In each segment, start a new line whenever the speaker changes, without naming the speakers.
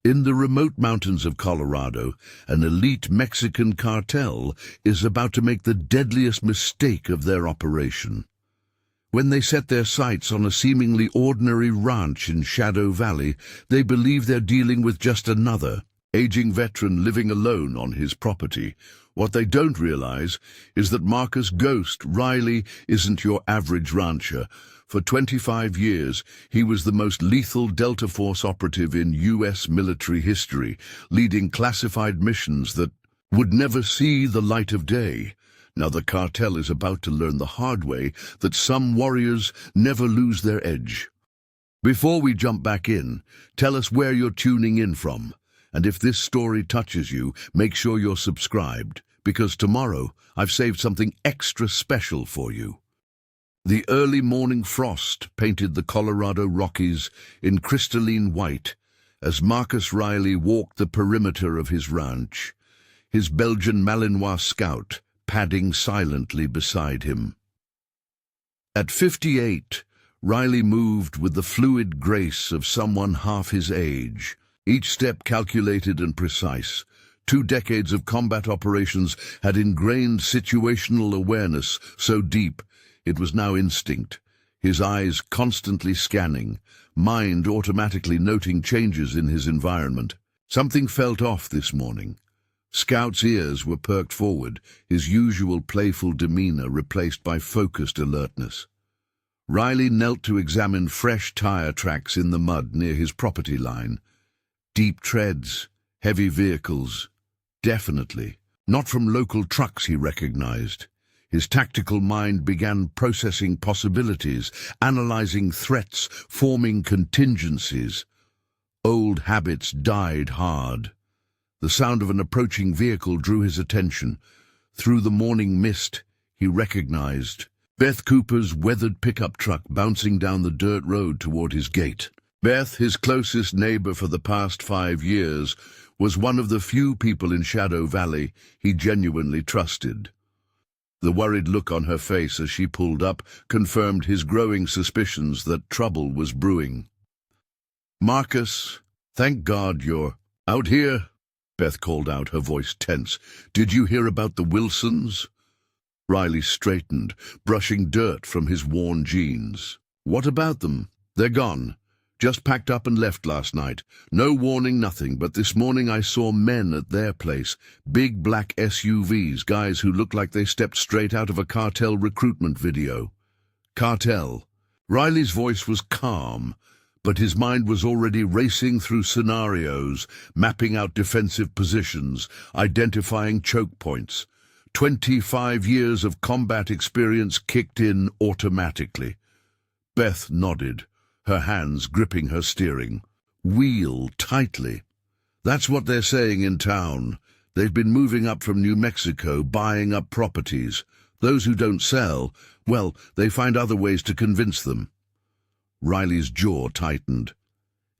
In the remote mountains of Colorado, an elite Mexican cartel is about to make the deadliest mistake of their operation. When they set their sights on a seemingly ordinary ranch in Shadow Valley, they believe they're dealing with just another aging veteran living alone on his property. What they don't realize is that Marcus Ghost Riley isn't your average rancher. For 25 years, he was the most lethal Delta Force operative in U.S. military history, leading classified missions that would never see the light of day. Now the cartel is about to learn the hard way that some warriors never lose their edge. Before we jump back in, tell us where you're tuning in from. And if this story touches you, make sure you're subscribed, because tomorrow I've saved something extra special for you. The early morning frost painted the Colorado Rockies in crystalline white as Marcus Riley walked the perimeter of his ranch, his Belgian Malinois scout padding silently beside him. At 58, Riley moved with the fluid grace of someone half his age, each step calculated and precise. 2 decades of combat operations had ingrained situational awareness so deep it was now instinct, his eyes constantly scanning, mind automatically noting changes in his environment. Something felt off this morning. Scout's ears were perked forward, his usual playful demeanor replaced by focused alertness. Riley knelt to examine fresh tire tracks in the mud near his property line. Deep treads, heavy vehicles. Definitely not from local trucks he recognized. His tactical mind began processing possibilities, analyzing threats, forming contingencies. Old habits died hard. The sound of an approaching vehicle drew his attention. Through the morning mist, he recognized Beth Cooper's weathered pickup truck bouncing down the dirt road toward his gate. Beth, his closest neighbor for the past 5 years, was one of the few people in Shadow Valley he genuinely trusted. The worried look on her face as she pulled up confirmed his growing suspicions that trouble was brewing. "Marcus, thank God you're out here," Beth called out, her voice tense. "Did you hear about the Wilsons?" Riley straightened, brushing dirt from his worn jeans. "What about them?" "They're gone. Just packed up and left last night. No warning, nothing, but this morning I saw men at their place. Big black SUVs, guys who looked like they stepped straight out of a cartel recruitment video." Cartel. Riley's voice was calm, but his mind was already racing through scenarios, mapping out defensive positions, identifying choke points. 25 years of combat experience kicked in automatically. Beth nodded, her hands gripping her steering. "Wheel tightly." "That's what they're saying in town. They've been moving up from New Mexico, buying up properties. Those who don't sell, well, they find other ways to convince them." Riley's jaw tightened.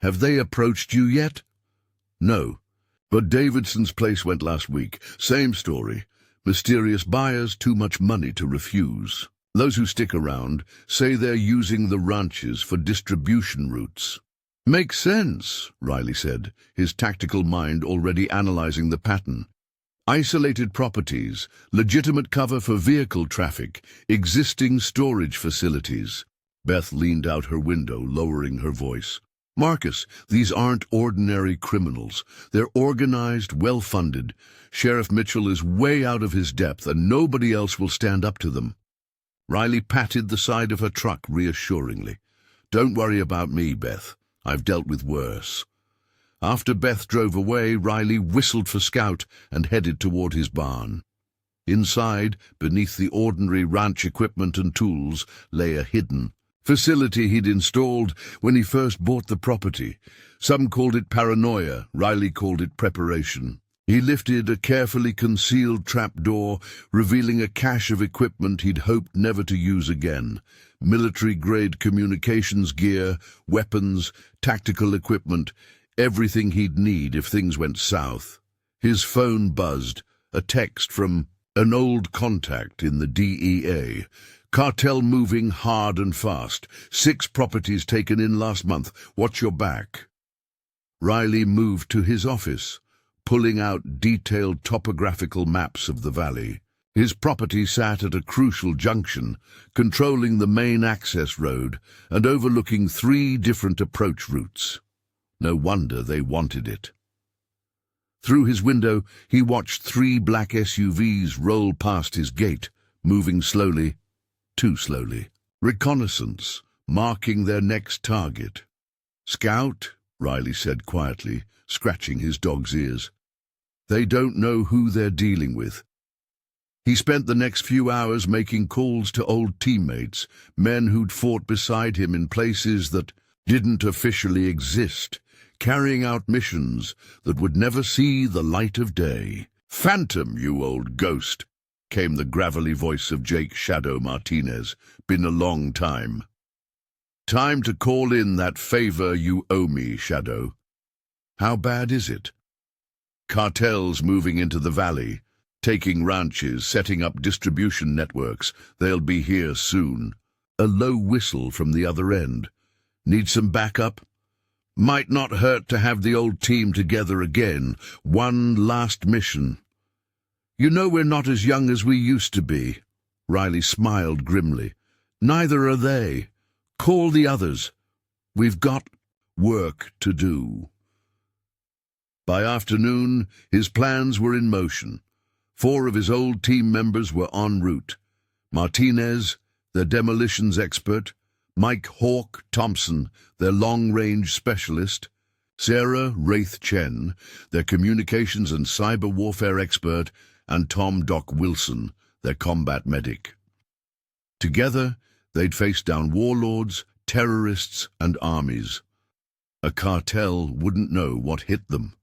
"Have they approached you yet?" "No. But Davidson's place went last week. Same story. Mysterious buyers, too much money to refuse. Those who stick around say they're using the ranches for distribution routes." "Makes sense," Riley said, his tactical mind already analyzing the pattern. Isolated properties, legitimate cover for vehicle traffic, existing storage facilities. Beth leaned out her window, lowering her voice. "Marcus, these aren't ordinary criminals. They're organized, well-funded. Sheriff Mitchell is way out of his depth, and nobody else will stand up to them." Riley patted the side of her truck reassuringly. "Don't worry about me, Beth. I've dealt with worse." After Beth drove away, Riley whistled for Scout and headed toward his barn. Inside, beneath the ordinary ranch equipment and tools, lay a hidden facility he'd installed when he first bought the property. Some called it paranoia, Riley called it preparation. He lifted a carefully concealed trapdoor, revealing a cache of equipment he'd hoped never to use again. Military-grade communications gear, weapons, tactical equipment, everything he'd need if things went south. His phone buzzed, a text from an old contact in the DEA. "Cartel moving hard and fast. 6 properties taken in last month. Watch your back." Riley moved to his office, pulling out detailed topographical maps of the valley. His property sat at a crucial junction, controlling the main access road and overlooking 3 different approach routes. No wonder they wanted it. Through his window, he watched 3 black SUVs roll past his gate, moving slowly, too slowly. Reconnaissance, marking their next target. "Scout," Riley said quietly, scratching his dog's ears. "They don't know who they're dealing with." He spent the next few hours making calls to old teammates, men who'd fought beside him in places that didn't officially exist, carrying out missions that would never see the light of day. "Phantom, you old ghost," came the gravelly voice of Jake Shadow Martinez. "Been a long time. Time to call in that favor you owe me, Shadow." "How bad is it?" "Cartels moving into the valley, taking ranches, setting up distribution networks. They'll be here soon." A low whistle from the other end. "Need some backup?" "Might not hurt to have the old team together again. One last mission." "You know we're not as young as we used to be." Riley smiled grimly. "Neither are they. Call the others. We've got work to do." By afternoon, his plans were in motion. 4 of his old team members were en route. Martinez, their demolitions expert; Mike Hawk Thompson, their long-range specialist; Sarah Wraith Chen, their communications and cyber warfare expert; and Tom Doc Wilson, their combat medic. Together, they'd face down warlords, terrorists, and armies. A cartel wouldn't know what hit them.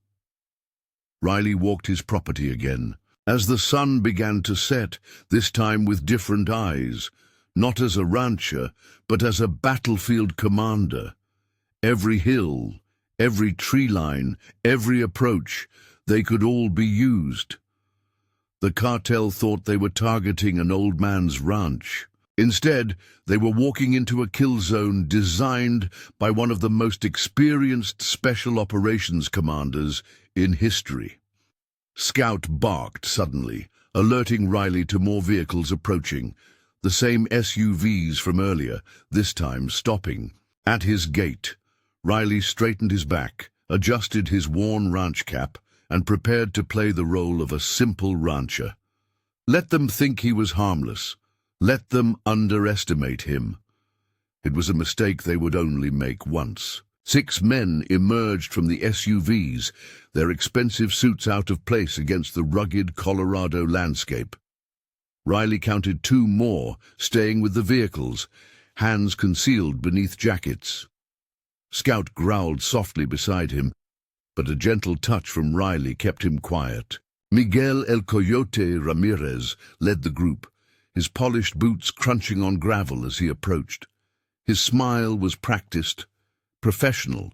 Riley walked his property again. As the sun began to set, this time with different eyes, not as a rancher, but as a battlefield commander. Every hill, every tree line, every approach, they could all be used. The cartel thought they were targeting an old man's ranch. Instead, they were walking into a kill zone designed by one of the most experienced special operations commanders in history. Scout barked suddenly, alerting Riley to more vehicles approaching, the same SUVs from earlier, this time stopping. At his gate, Riley straightened his back, adjusted his worn ranch cap, and prepared to play the role of a simple rancher. Let them think he was harmless. Let them underestimate him. It was a mistake they would only make once. 6 men emerged from the SUVs, their expensive suits out of place against the rugged Colorado landscape. Riley counted 2 more, staying with the vehicles, hands concealed beneath jackets. Scout growled softly beside him, but a gentle touch from Riley kept him quiet. Miguel El Coyote Ramirez led the group, his polished boots crunching on gravel as he approached. His smile was practiced, professional,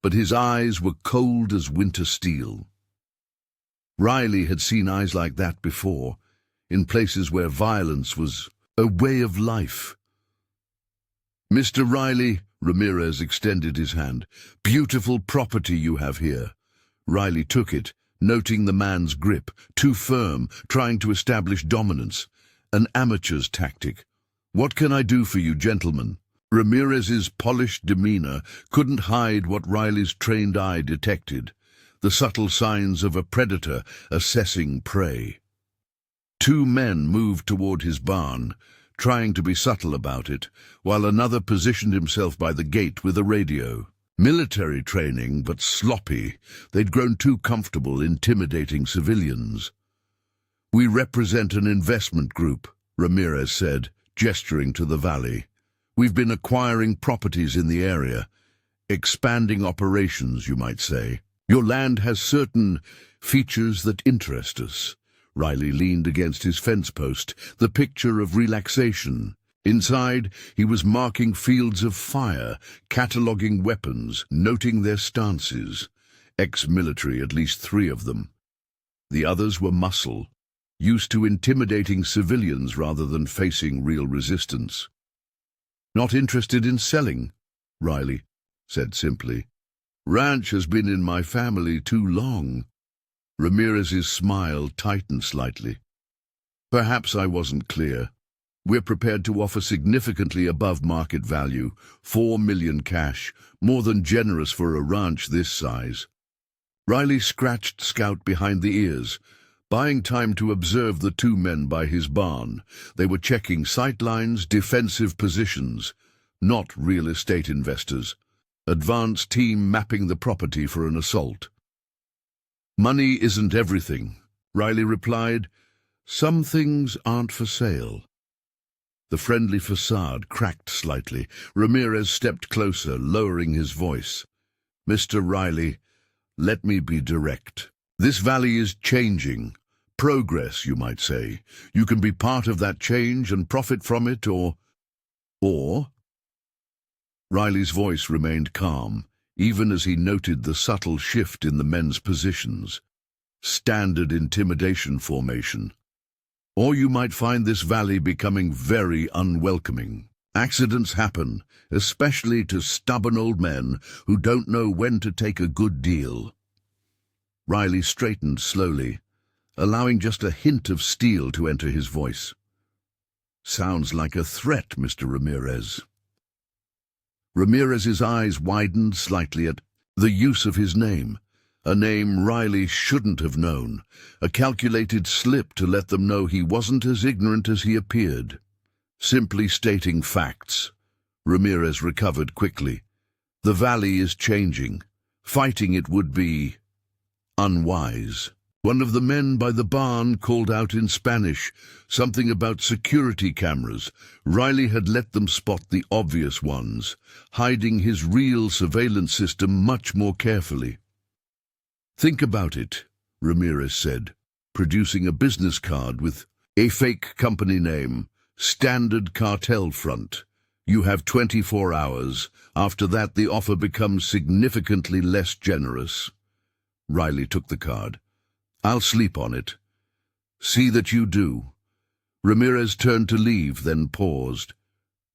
but his eyes were cold as winter steel. Riley had seen eyes like that before, in places where violence was a way of life. "Mr. Riley," Ramirez extended his hand. "Beautiful property you have here." Riley took it, noting the man's grip, too firm, trying to establish dominance. An amateur's tactic. "What can I do for you, gentlemen?" Ramirez's polished demeanor couldn't hide what Riley's trained eye detected, the subtle signs of a predator assessing prey. 2 men moved toward his barn, trying to be subtle about it, while another positioned himself by the gate with a radio. Military training, but sloppy. They'd grown too comfortable intimidating civilians. "We represent an investment group," Ramirez said, gesturing to the valley. "We've been acquiring properties in the area, expanding operations, you might say. Your land has certain features that interest us." Riley leaned against his fence post, the picture of relaxation. Inside, he was marking fields of fire, cataloguing weapons, noting their stances. Ex-military, at least 3 of them. The others were muscle, used to intimidating civilians rather than facing real resistance. "Not interested in selling," Riley said simply. Ranch has been in my family too long. Ramirez's smile tightened slightly. Perhaps I wasn't clear. We're prepared to offer significantly above market value, 4 million cash, more than generous for a ranch this size. Riley scratched Scout behind the ears, buying time to observe the two men by his barn. They were checking sightlines, defensive positions, not real estate investors. Advanced team mapping the property for an assault. Money isn't everything, Riley replied. Some things aren't for sale. The friendly facade cracked slightly. Ramirez stepped closer, lowering his voice. Mr. Riley, let me be direct. This valley is changing. Progress, you might say. You can be part of that change and profit from it, or... Riley's voice remained calm, even as he noted the subtle shift in the men's positions. Standard intimidation formation. Or you might find this valley becoming very unwelcoming. Accidents happen, especially to stubborn old men who don't know when to take a good deal. Riley straightened slowly, allowing just a hint of steel to enter his voice. Sounds like a threat, Mr. Ramirez. Ramirez's eyes widened slightly at the use of his name, a name Riley shouldn't have known, a calculated slip to let them know he wasn't as ignorant as he appeared. Simply stating facts. Ramirez recovered quickly. The valley is changing. Fighting it would be unwise. One of the men by the barn called out in Spanish, something about security cameras. Riley had let them spot the obvious ones, hiding his real surveillance system much more carefully. Think about it, Ramirez said, producing a business card with a fake company name, Standard Cartel Front. You have 24 hours. After that, the offer becomes significantly less generous. Riley took the card. I'll sleep on it. See that you do. Ramirez turned to leave, then paused.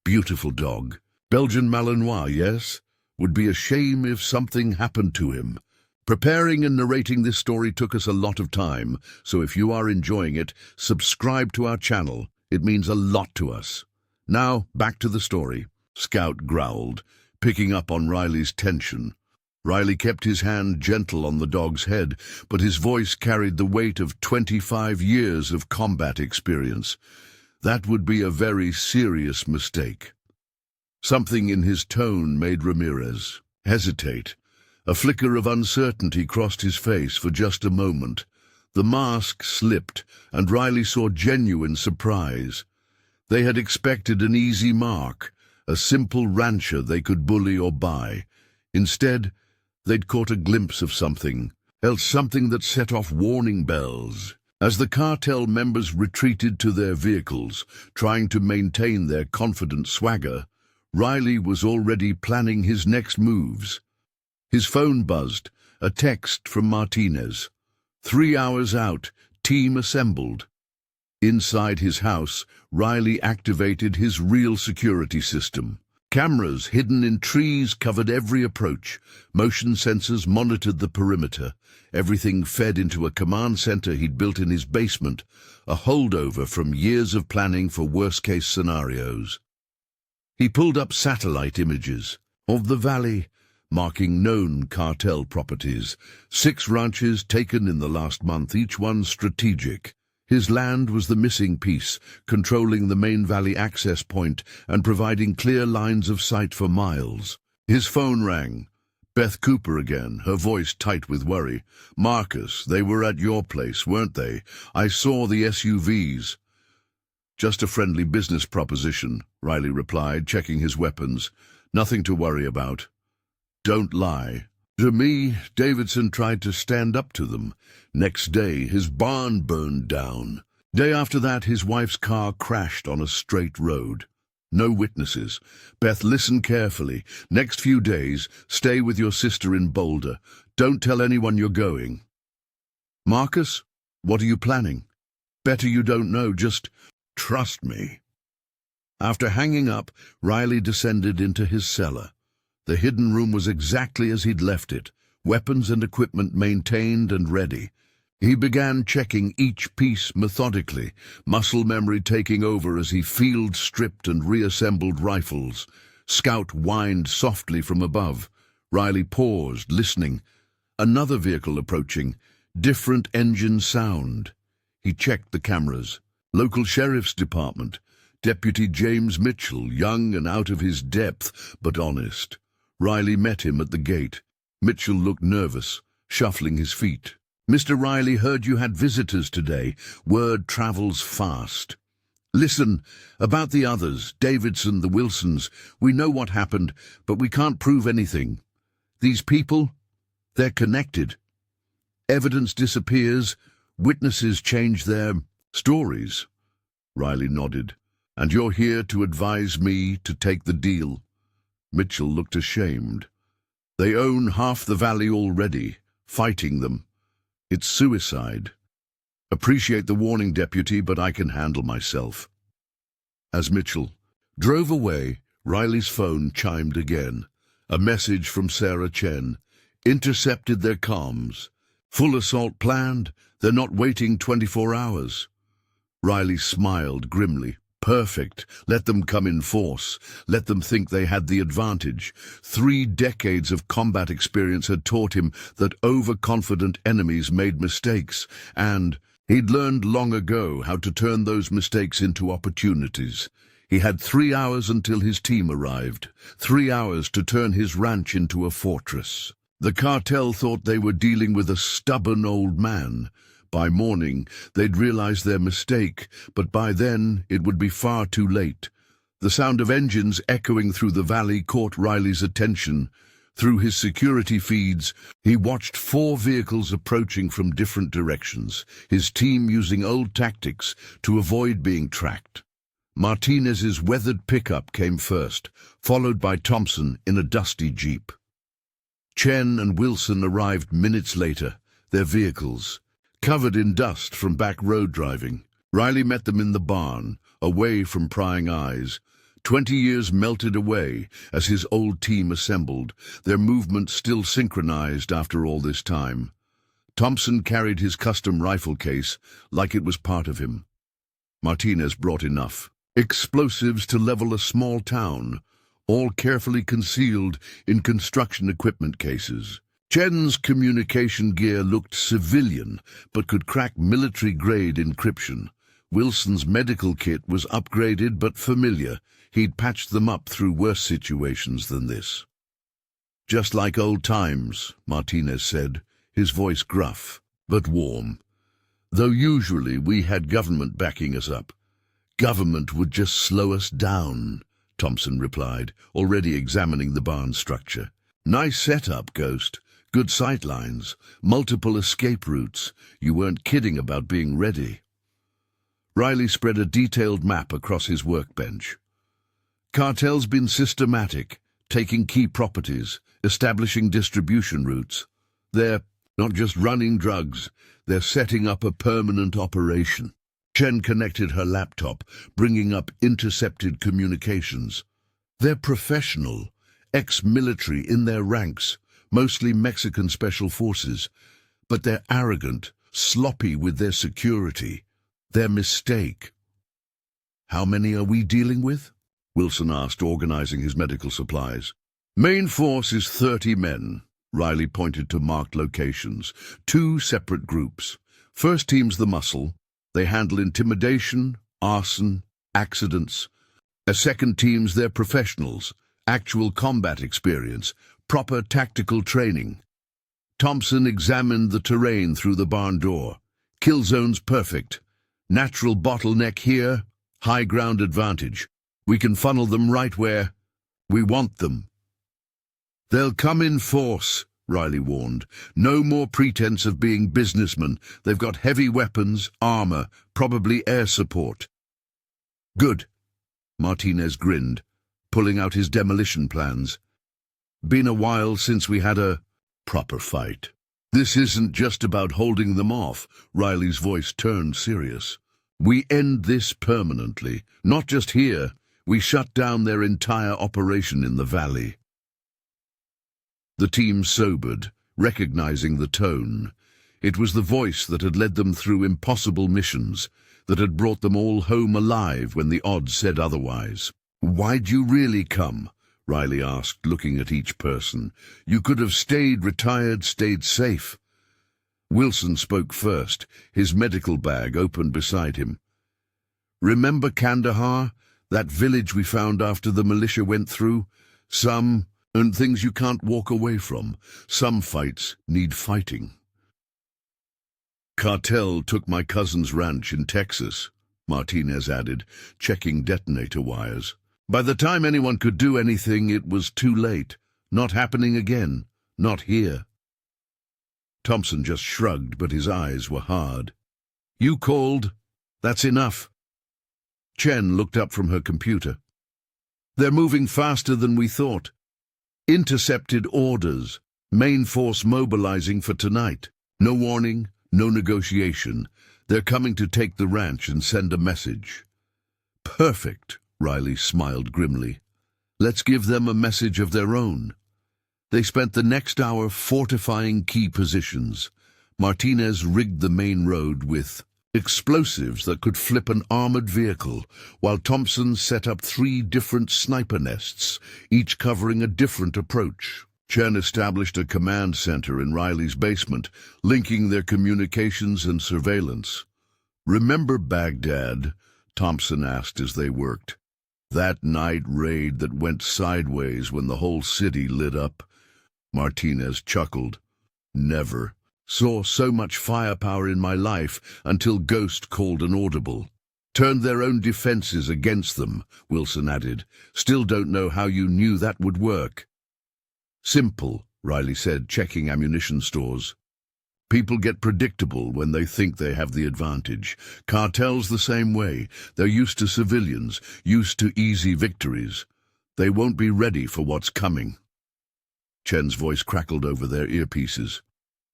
Beautiful dog. Belgian Malinois, yes? Would be a shame if something happened to him. Preparing and narrating this story took us a lot of time, so if you are enjoying it, subscribe to our channel. It means a lot to us. Now, back to the story. Scout growled, picking up on Riley's tension. Riley kept his hand gentle on the dog's head, but his voice carried the weight of 25 years of combat experience. That would be a very serious mistake. Something in his tone made Ramirez hesitate. A flicker of uncertainty crossed his face for just a moment. The mask slipped, and Riley saw genuine surprise. They had expected an easy mark, a simple rancher they could bully or buy. Instead, they'd caught a glimpse of something, else something that set off warning bells. As the cartel members retreated to their vehicles, trying to maintain their confident swagger, Riley was already planning his next moves. His phone buzzed, a text from Martinez. 3 hours out, team assembled. Inside his house, Riley activated his real security system. Cameras hidden in trees covered every approach. Motion sensors monitored the perimeter. Everything fed into a command center he'd built in his basement, a holdover from years of planning for worst-case scenarios. He pulled up satellite images of the valley, marking known cartel properties. 6 ranches taken in the last month, each one strategic. His land was the missing piece, controlling the main valley access point and providing clear lines of sight for miles. His phone rang. Beth Cooper again, her voice tight with worry. Marcus, they were at your place, weren't they? I saw the SUVs. Just a friendly business proposition, Riley replied, checking his weapons. Nothing to worry about. Don't lie. To me, Davidson tried to stand up to them. Next day, his barn burned down. Day after that, his wife's car crashed on a straight road. No witnesses. Beth, listen carefully. Next few days, stay with your sister in Boulder. Don't tell anyone you're going. Marcus, what are you planning? Better you don't know, just trust me. After hanging up, Riley descended into his cellar. The hidden room was exactly as he'd left it, weapons and equipment maintained and ready. He began checking each piece methodically, muscle memory taking over as he field-stripped and reassembled rifles. Scout whined softly from above. Riley paused, listening. Another vehicle approaching, different engine sound. He checked the cameras. Local sheriff's department. Deputy James Mitchell, young and out of his depth, but honest. Riley met him at the gate. Mitchell looked nervous, shuffling his feet. "Mr. Riley, heard you had visitors today. Word travels fast." "Listen, about the others, Davidson, the Wilsons, we know what happened, but we can't prove anything. These people, they're connected. Evidence disappears, witnesses change their stories." Riley nodded. "And you're here to advise me to take the deal?" Mitchell looked ashamed. "They own half the valley already, fighting them. It's suicide. Appreciate the warning, Deputy, but I can handle myself." As Mitchell drove away, Riley's phone chimed again. A message from Sarah Chen. Intercepted their comms. Full assault planned. They're not waiting 24 hours. Riley smiled grimly. Perfect. Let them come in force. Let them think they had the advantage. 3 decades of combat experience had taught him that overconfident enemies made mistakes, and he'd learned long ago how to turn those mistakes into opportunities. He had 3 hours until his team arrived. 3 hours to turn his ranch into a fortress. The cartel thought they were dealing with a stubborn old man. By morning, they'd realize their mistake, but by then it would be far too late. The sound of engines echoing through the valley caught Riley's attention. Through his security feeds, he watched 4 vehicles approaching from different directions, his team using old tactics to avoid being tracked. Martinez's weathered pickup came first, followed by Thompson in a dusty Jeep. Chen and Wilson arrived minutes later, their vehicles covered in dust from back road driving. Riley met them in the barn, away from prying eyes. 20 years melted away as his old team assembled, their movements still synchronized after all this time. Thompson carried his custom rifle case like it was part of him. Martinez brought enough explosives to level a small town, all carefully concealed in construction equipment cases. Chen's communication gear looked civilian, but could crack military-grade encryption. Wilson's medical kit was upgraded but familiar. He'd patched them up through worse situations than this. "Just like old times," Martinez said, his voice gruff, but warm. "Though usually we had government backing us up. Government would just slow us down," Thompson replied, already examining the barn structure. "Nice setup, Ghost. Good sightlines, multiple escape routes. You weren't kidding about being ready." Riley spread a detailed map across his workbench. "Cartel's been systematic, taking key properties, establishing distribution routes. They're not just running drugs, they're setting up a permanent operation." Chen connected her laptop, bringing up intercepted communications. "They're professional, ex-military in their ranks, mostly Mexican special forces, but they're arrogant, sloppy with their security. Their mistake." "How many are we dealing with?" Wilson asked, organizing his medical supplies. "Main force is 30 men. Riley pointed to marked locations. 2 separate groups. First team's the muscle. They handle intimidation, arson, accidents. A second team's their professionals, actual combat experience, proper tactical training. Thompson examined the terrain through the barn door. Kill zone's perfect. Natural bottleneck here, high ground advantage. We can funnel them right where we want them. "They'll come in force," Riley warned. "No more pretense of being businessmen. They've got heavy weapons, armor, probably air support." "Good," Martinez grinned, pulling out his demolition plans. "Been a while since we had a proper fight." "This isn't just about holding them off," Riley's voice turned serious. "We end this permanently. Not just here. We shut down their entire operation in the valley." The team sobered, recognizing the tone. It was the voice that had led them through impossible missions, that had brought them all home alive when the odds said otherwise. "Why'd you really come?" Riley asked, looking at each person. "You could have stayed retired, stayed safe." Wilson spoke first, his medical bag open beside him. "Remember Kandahar, that village we found after the militia went through? And things you can't walk away from. Some fights need fighting." "Cartel took my cousin's ranch in Texas," Martinez added, checking detonator wires. "By the time anyone could do anything, it was too late. Not happening again. Not here." Thompson just shrugged, but his eyes were hard. "You called. That's enough." Chen looked up from her computer. "They're moving faster than we thought. Intercepted orders. Main force mobilizing for tonight. No warning, no negotiation. They're coming to take the ranch and send a message." "Perfect," Riley smiled grimly. "Let's give them a message of their own." They spent the next hour fortifying key positions. Martinez rigged the main road with explosives that could flip an armored vehicle, while Thompson set up 3 different sniper nests, each covering a different approach. Chen established a command center in Riley's basement, linking their communications and surveillance. "Remember Baghdad?" Thompson asked as they worked. "That night raid that went sideways when the whole city lit up?" Martinez chuckled. "Never saw so much firepower in my life until Ghost called an audible. Turned their own defenses against them," Wilson added. "Still don't know how you knew that would work." "Simple," Riley said, checking ammunition stores. "People get predictable when they think they have the advantage. Cartels the same way. They're used to civilians, used to easy victories. They won't be ready for what's coming." Chen's voice crackled over their earpieces.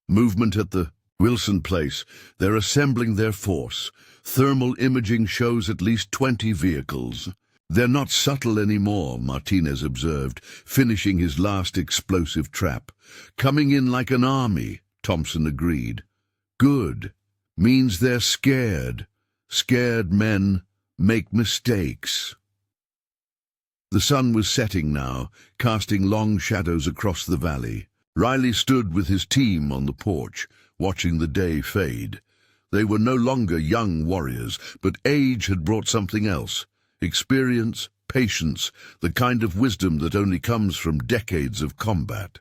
"Movement at the Wilson place. They're assembling their force. Thermal imaging shows at least 20 vehicles." "They're not subtle anymore," Martinez observed, finishing his last explosive trap. "Coming in like an army," Thompson agreed. "Good. Means they're scared. Scared men make mistakes." The sun was setting now, casting long shadows across the valley. Riley stood with his team on the porch, watching the day fade. They were no longer young warriors, but age had brought something else. Experience, patience, the kind of wisdom that only comes from decades of combat.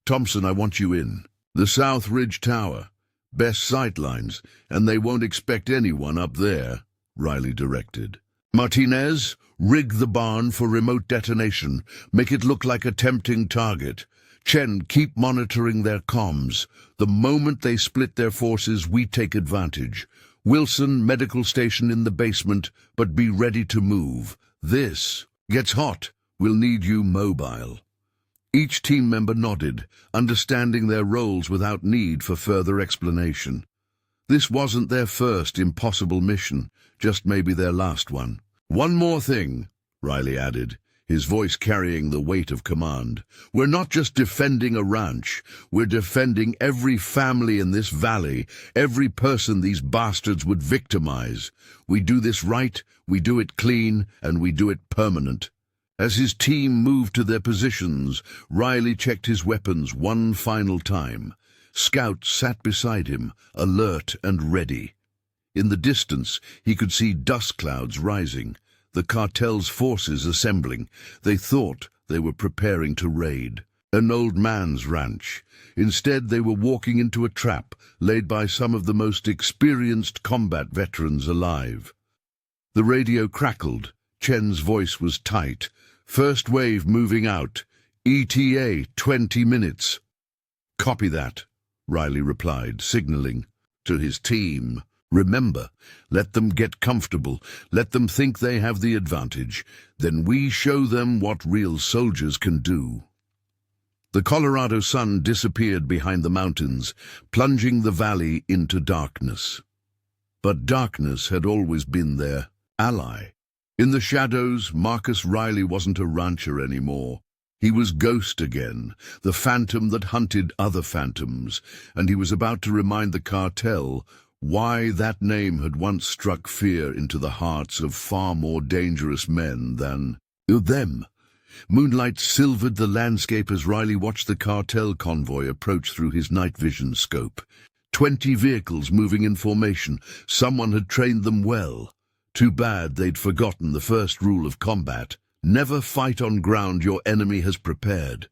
"Thompson, I want you in. The South Ridge Tower. Best sightlines, and they won't expect anyone up there," Riley directed. "Martinez, rig the barn for remote detonation. Make it look like a tempting target. Chen, keep monitoring their comms. The moment they split their forces, we take advantage. Wilson, medical station in the basement, but be ready to move. This gets hot. We'll need you mobile." Each team member nodded, understanding their roles without need for further explanation. This wasn't their first impossible mission, just maybe their last one. "One more thing," Riley added, his voice carrying the weight of command. "We're not just defending a ranch. We're defending every family in this valley, every person these bastards would victimize. We do this right, we do it clean, and we do it permanent." As his team moved to their positions, Riley checked his weapons one final time. Scout sat beside him, alert and ready. In the distance, he could see dust clouds rising, the Cartel's forces assembling. They thought they were preparing to raid an old man's ranch. Instead, they were walking into a trap laid by some of the most experienced combat veterans alive. The radio crackled. Chen's voice was tight. "First wave moving out. ETA 20 minutes. "Copy that," Riley replied, signaling to his team. "Remember, let them get comfortable. Let them think they have the advantage. Then we show them what real soldiers can do." The Colorado sun disappeared behind the mountains, plunging the valley into darkness. But darkness had always been their ally. In the shadows, Marcus Riley wasn't a rancher anymore. He was Ghost again, the phantom that hunted other phantoms, and he was about to remind the cartel why that name had once struck fear into the hearts of far more dangerous men than them. Moonlight silvered the landscape as Riley watched the cartel convoy approach through his night vision scope. 20 vehicles moving in formation. Someone had trained them well. Too bad they'd forgotten the first rule of combat. Never fight on ground your enemy has prepared.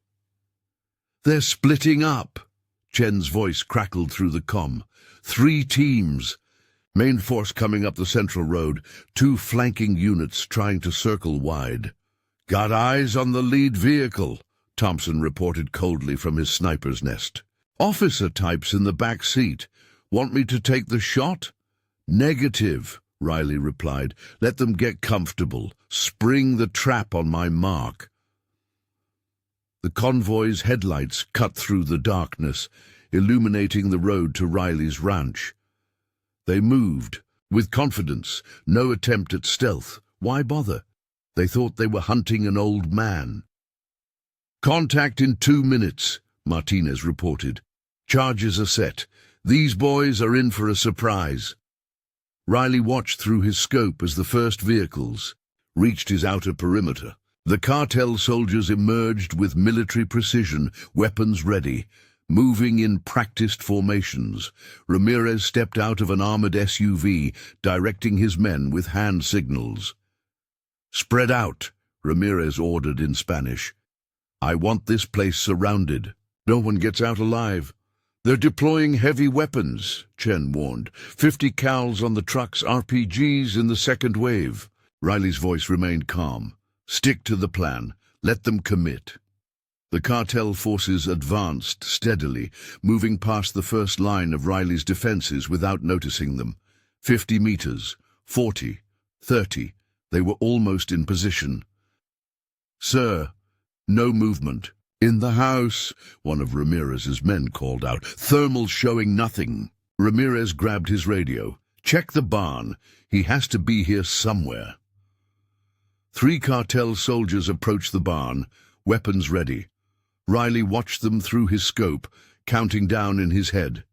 They're splitting up. Chen's voice crackled through the comm. 3 teams. Main force coming up the central road. 2 flanking units trying to circle wide. Got eyes on the lead vehicle, Thompson reported coldly from his sniper's nest. Officer types in the back seat. Want me to take the shot? Negative, Riley replied. Let them get comfortable. Spring the trap on my mark. The convoy's headlights cut through the darkness, illuminating the road to Riley's ranch. They moved, with confidence, no attempt at stealth. Why bother? They thought they were hunting an old man. Contact in 2 minutes, Martinez reported. Charges are set. These boys are in for a surprise. Riley watched through his scope as the first vehicles reached his outer perimeter. The cartel soldiers emerged with military precision, weapons ready, moving in practiced formations. Ramirez stepped out of an armored SUV, directing his men with hand signals. Spread out, Ramirez ordered in Spanish. I want this place surrounded. No one gets out alive. They're deploying heavy weapons, Chen warned. 50 cals on the trucks, RPGs in the second wave. Riley's voice remained calm. Stick to the plan. Let them commit. The cartel forces advanced steadily, moving past the first line of Riley's defenses without noticing them. 50 meters, 40, 30. They were almost in position. Sir, no movement. In the house, one of Ramirez's men called out. Thermals showing nothing. Ramirez grabbed his radio. Check the barn. He has to be here somewhere. 3 cartel soldiers approached the barn, weapons ready. Riley watched them through his scope, counting down in his head.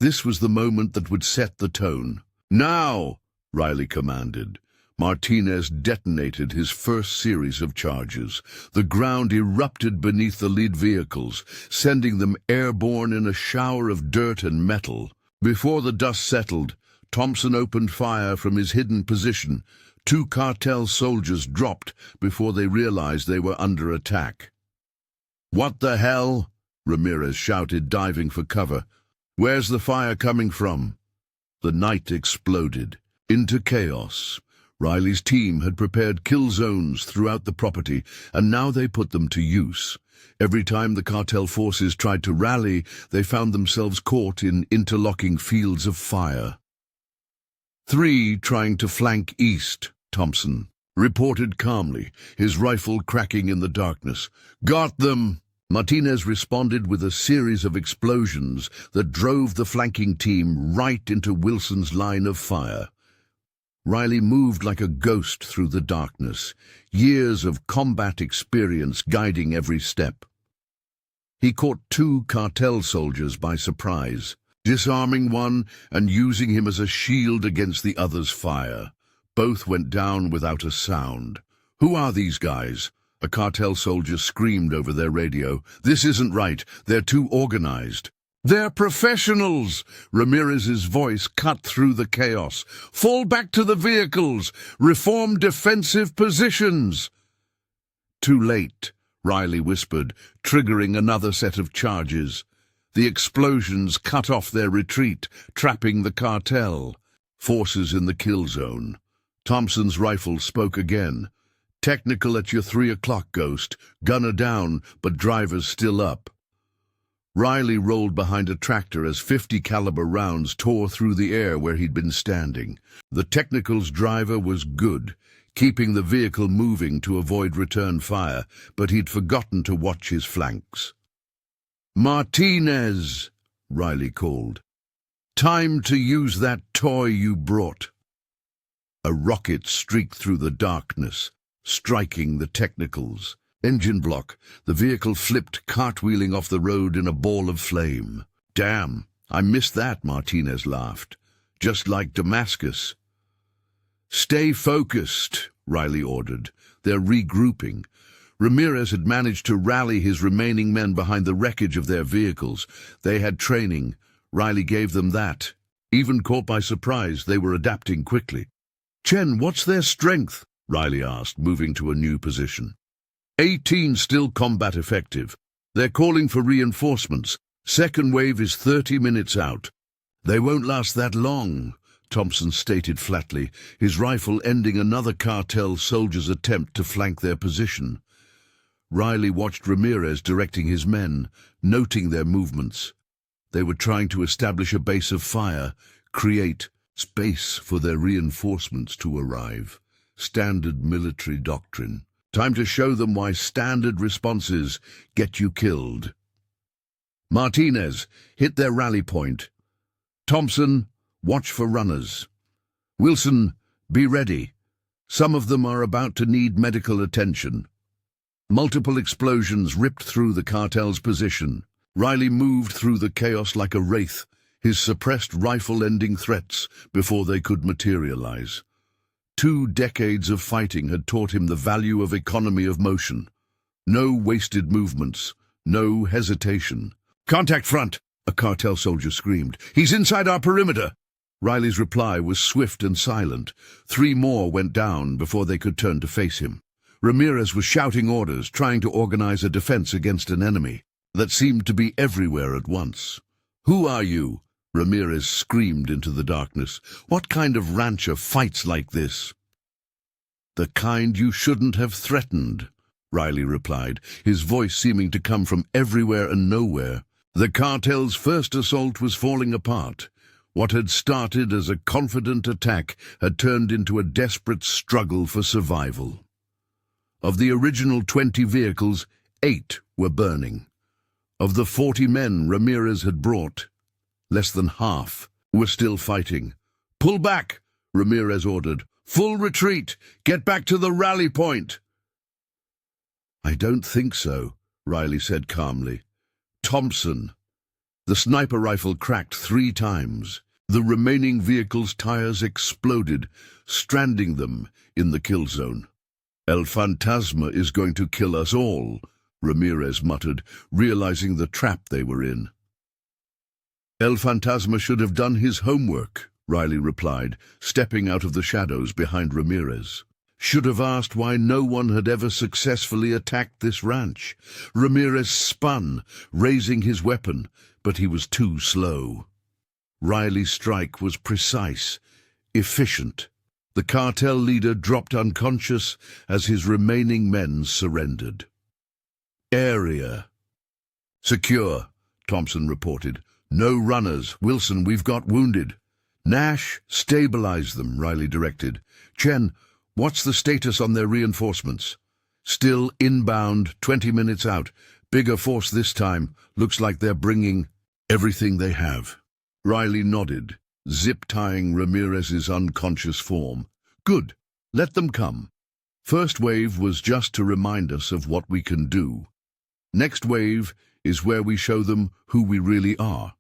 This was the moment that would set the tone. Now, Riley commanded. Martinez detonated his first series of charges. The ground erupted beneath the lead vehicles, sending them airborne in a shower of dirt and metal. Before the dust settled, Thompson opened fire from his hidden position. 2 cartel soldiers dropped before they realized they were under attack. What the hell? Ramirez shouted, diving for cover. Where's the fire coming from? The night exploded into chaos. Riley's team had prepared kill zones throughout the property, and now they put them to use. Every time the cartel forces tried to rally, they found themselves caught in interlocking fields of fire. 3 trying to flank east, Thompson reported calmly, his rifle cracking in the darkness. Got them! Martinez responded with a series of explosions that drove the flanking team right into Wilson's line of fire. Riley moved like a ghost through the darkness, years of combat experience guiding every step. He caught 2 cartel soldiers by surprise, disarming one and using him as a shield against the other's fire. Both went down without a sound. Who are these guys? A cartel soldier screamed over their radio. This isn't right. They're too organized. They're professionals! Ramirez's voice cut through the chaos. Fall back to the vehicles! Reform defensive positions! Too late, Riley whispered, triggering another set of charges. The explosions cut off their retreat, trapping the cartel. Forces in the kill zone. Thompson's rifle spoke again. Technical at your 3 o'clock, Ghost. Gunner down, but driver's still up. Riley rolled behind a tractor as 50 caliber rounds tore through the air where he'd been standing. The Technical's driver was good, keeping the vehicle moving to avoid return fire, but he'd forgotten to watch his flanks. Martinez, Riley called. Time to use that toy you brought. A rocket streaked through the darkness, striking the Technicals. Engine block. The vehicle flipped, cartwheeling off the road in a ball of flame. Damn, I missed that, Martinez laughed. Just like Damascus. Stay focused, Riley ordered. They're regrouping. Ramirez had managed to rally his remaining men behind the wreckage of their vehicles. They had training. Riley gave them that. Even caught by surprise, they were adapting quickly. Chen, what's their strength? Riley asked, moving to a new position. 18 still combat effective. They're calling for reinforcements. Second wave is 30 minutes out. They won't last that long, Thompson stated flatly, his rifle ending another cartel soldier's attempt to flank their position. Riley watched Ramirez directing his men, noting their movements. They were trying to establish a base of fire, create space for their reinforcements to arrive. Standard military doctrine. Time to show them why standard responses get you killed. Martinez, hit their rally point. Thompson, watch for runners. Wilson, be ready. Some of them are about to need medical attention. Multiple explosions ripped through the cartel's position. Riley moved through the chaos like a wraith, his suppressed rifle ending threats before they could materialize. 2 decades of fighting had taught him the value of economy of motion. No wasted movements, no hesitation. Contact front, a cartel soldier screamed. He's inside our perimeter. Riley's reply was swift and silent. 3 more went down before they could turn to face him. Ramirez was shouting orders, trying to organize a defense against an enemy that seemed to be everywhere at once. Who are you? Ramirez screamed into the darkness. What kind of rancher fights like this? The kind you shouldn't have threatened, Riley replied, his voice seeming to come from everywhere and nowhere. The cartel's first assault was falling apart. What had started as a confident attack had turned into a desperate struggle for survival. Of the original 20 vehicles, 8 were burning. Of the 40 men Ramirez had brought, less than half were still fighting. Pull back, Ramirez ordered. Full retreat. Get back to the rally point. I don't think so, Riley said calmly. Thompson. The sniper rifle cracked 3 times. The remaining vehicle's tires exploded, stranding them in the kill zone. El Fantasma is going to kill us all, Ramirez muttered, realizing the trap they were in. El Fantasma should have done his homework, Riley replied, stepping out of the shadows behind Ramirez. Should have asked why no one had ever successfully attacked this ranch. Ramirez spun, raising his weapon, but he was too slow. Riley's strike was precise, efficient. The cartel leader dropped unconscious as his remaining men surrendered. Area. Secure, Thompson reported. No runners. Wilson, we've got wounded. Nash, stabilize them, Riley directed. Chen, what's the status on their reinforcements? Still inbound, 20 minutes out. Bigger force this time. Looks like they're bringing everything they have. Riley nodded, zip-tying Ramirez's unconscious form. Good. Let them come. First wave was just to remind us of what we can do. Next wave is where we show them who we really are.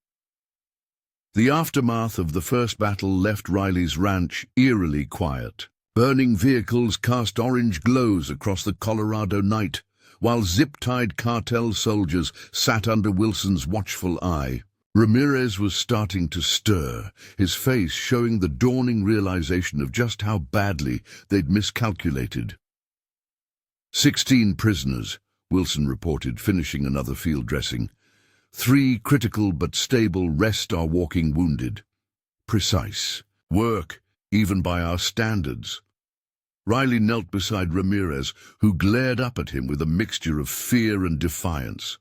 The aftermath of the first battle left Riley's ranch eerily quiet. Burning vehicles cast orange glows across the Colorado night, while zip-tied cartel soldiers sat under Wilson's watchful eye. Ramirez was starting to stir, his face showing the dawning realization of just how badly they'd miscalculated. 16 prisoners, Wilson reported, finishing another field dressing. 3 critical but stable rest are walking wounded. Precise. Work, even by our standards. Riley knelt beside Ramirez, who glared up at him with a mixture of fear and defiance.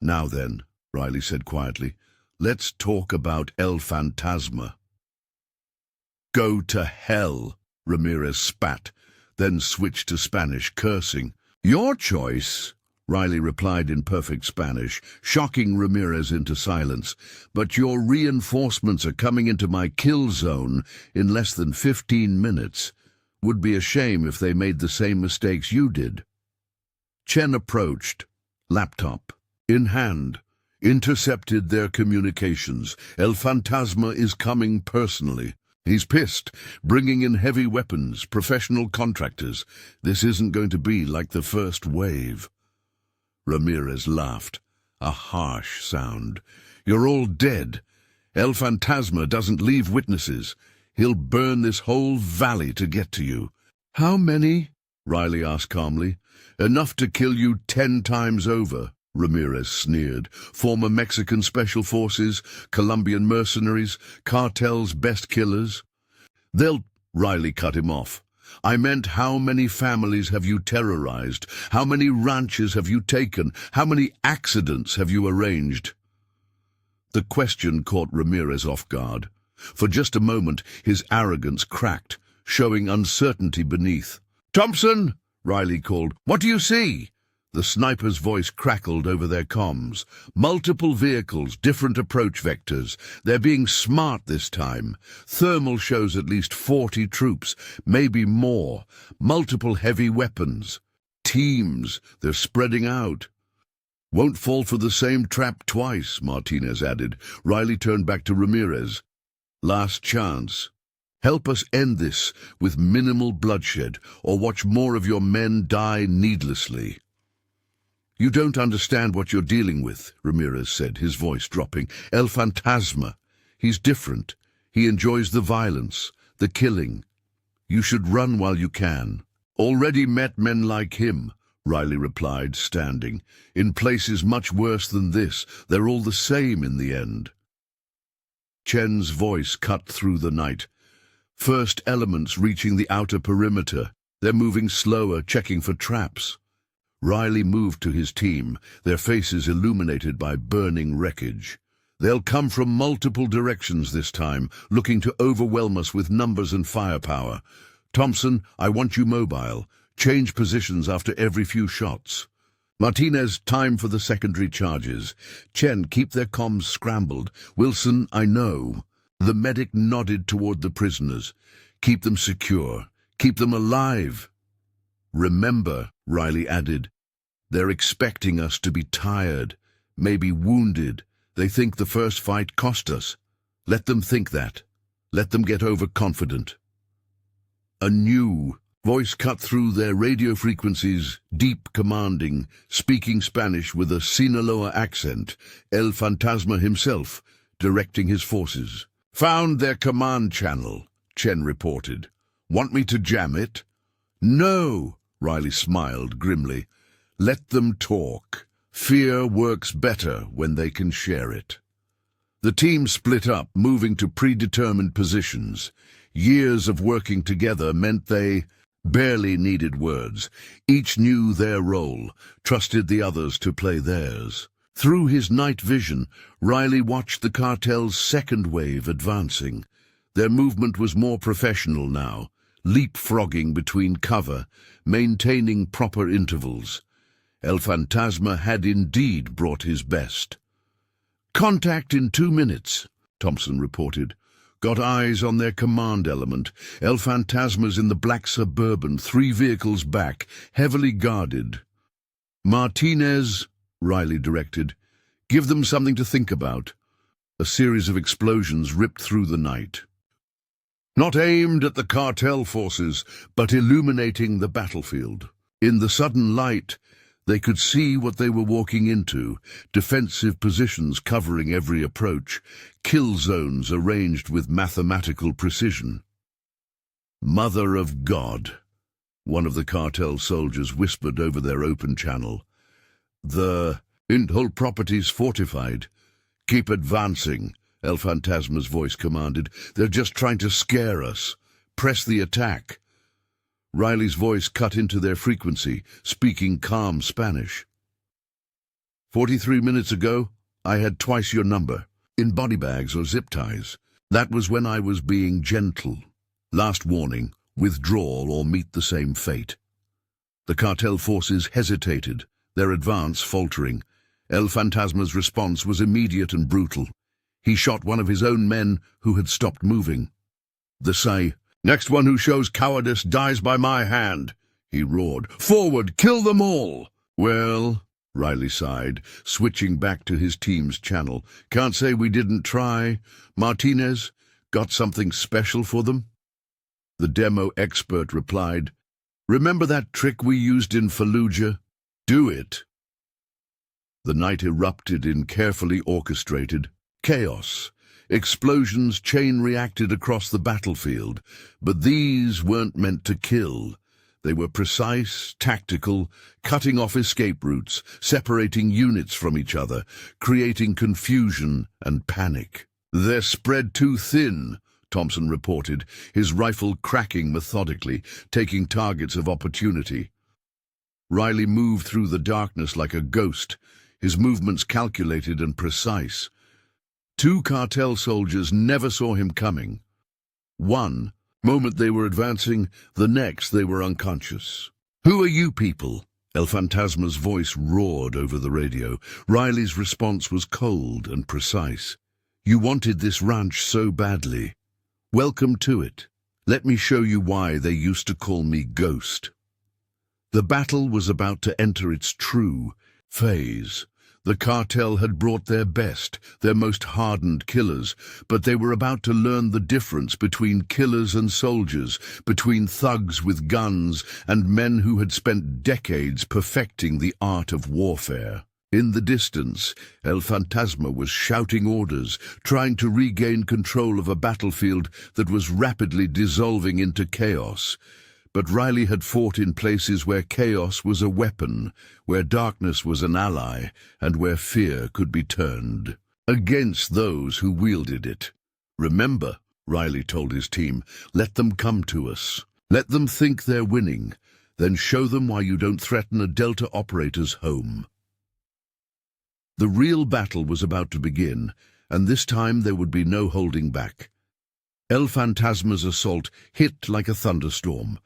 Now then, Riley said quietly, let's talk about El Fantasma. Go to hell, Ramirez spat, then switched to Spanish, cursing. Your choice, Riley replied in perfect Spanish, shocking Ramirez into silence. But your reinforcements are coming into my kill zone in less than 15 minutes. Would be a shame if they made the same mistakes you did. Chen approached, laptop in hand, intercepted their communications. El Fantasma is coming personally. He's pissed, bringing in heavy weapons, professional contractors. This isn't going to be like the first wave. Ramirez laughed, a harsh sound. You're all dead. El Fantasma doesn't leave witnesses. He'll burn this whole valley to get to you. How many? Riley asked calmly. Enough to kill you 10 times over, Ramirez sneered. Former Mexican Special Forces, Colombian mercenaries, Cartels' best killers. Riley cut him off. I meant, how many families have you terrorized? How many ranches have you taken? How many accidents have you arranged? The question caught Ramirez off guard. For just a moment, his arrogance cracked, showing uncertainty beneath. Thompson, Riley called. What do you see? The sniper's voice crackled over their comms. Multiple vehicles, different approach vectors. They're being smart this time. Thermal shows at least 40 troops, maybe more. Multiple heavy weapons. Teams, they're spreading out. Won't fall for the same trap twice, Martinez added. Riley turned back to Ramirez. Last chance. Help us end this with minimal bloodshed, or watch more of your men die needlessly. You don't understand what you're dealing with, Ramirez said, his voice dropping. El Fantasma. He's different. He enjoys the violence, the killing. You should run while you can. Already met men like him, Riley replied, standing. In places much worse than this, they're all the same in the end. Chen's voice cut through the night. First elements reaching the outer perimeter. They're moving slower, checking for traps. Riley moved to his team, their faces illuminated by burning wreckage. They'll come from multiple directions this time, looking to overwhelm us with numbers and firepower. Thompson, I want you mobile. Change positions after every few shots. Martinez, time for the secondary charges. Chen, keep their comms scrambled. Wilson, I know. The medic nodded toward the prisoners. Keep them secure. Keep them alive. Remember, Riley added, they're expecting us to be tired, maybe wounded. They think the first fight cost us. Let them think that. Let them get overconfident. A new voice cut through their radio frequencies, deep, commanding, speaking Spanish with a Sinaloa accent. El Fantasma himself, directing his forces. Found their command channel, Chen reported. Want me to jam it? No, Riley smiled grimly. Let them talk. Fear works better when they can share it. The team split up, moving to predetermined positions. Years of working together meant they barely needed words. Each knew their role, trusted the others to play theirs. Through his night vision, Riley watched the cartel's second wave advancing. Their movement was more professional now, leapfrogging between cover, maintaining proper intervals. El Fantasma had indeed brought his best. Contact in 2 minutes, Thompson reported. Got eyes on their command element. El Fantasma's in the black Suburban, 3 vehicles back, heavily guarded. Martinez, Riley directed. Give them something to think about. A series of explosions ripped through the night. Not aimed at the cartel forces, but illuminating the battlefield. In the sudden light, they could see what they were walking into, defensive positions covering every approach, kill zones arranged with mathematical precision. Mother of God, one of the cartel soldiers whispered over their open channel. The whole property's fortified. Keep advancing, El Fantasma's voice commanded. They're just trying to scare us. Press the attack. Riley's voice cut into their frequency, speaking calm Spanish. 43 minutes ago, I had twice your number, in body bags or zip ties. That was when I was being gentle. Last warning, withdrawal or meet the same fate. The cartel forces hesitated, their advance faltering. El Fantasma's response was immediate and brutal. He shot one of his own men who had stopped moving. The say, "Next one who shows cowardice dies by my hand," he roared. "Forward, kill them all!" Well, Riley sighed, switching back to his team's channel. Can't say we didn't try. Martinez, got something special for them? The demo expert replied, Remember that trick we used in Fallujah? Do it. The night erupted in carefully orchestrated chaos. Explosions chain-reacted across the battlefield, but these weren't meant to kill. They were precise, tactical, cutting off escape routes, separating units from each other, creating confusion and panic. They're spread too thin, Thompson reported, his rifle cracking methodically, taking targets of opportunity. Riley moved through the darkness like a ghost, his movements calculated and precise. 2 cartel soldiers never saw him coming. One moment they were advancing, the next they were unconscious. Who are you people? El Fantasma's voice roared over the radio. Riley's response was cold and precise. You wanted this ranch so badly. Welcome to it. Let me show you why they used to call me Ghost. The battle was about to enter its true phase. The cartel had brought their best, their most hardened killers, but they were about to learn the difference between killers and soldiers, between thugs with guns and men who had spent decades perfecting the art of warfare. In the distance, El Fantasma was shouting orders, trying to regain control of a battlefield that was rapidly dissolving into chaos. But Riley had fought in places where chaos was a weapon, where darkness was an ally, and where fear could be turned against those who wielded it. Remember, Riley told his team, let them come to us. Let them think they're winning, then show them why you don't threaten a Delta operator's home. The real battle was about to begin, and this time there would be no holding back. El Fantasma's assault hit like a thunderstorm.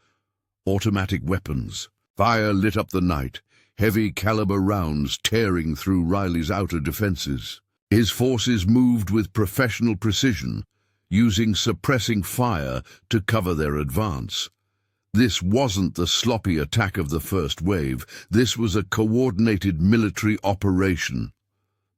Automatic weapons. Fire lit up the night, heavy-caliber rounds tearing through Riley's outer defenses. His forces moved with professional precision, using suppressing fire to cover their advance. This wasn't the sloppy attack of the first wave. This was a coordinated military operation.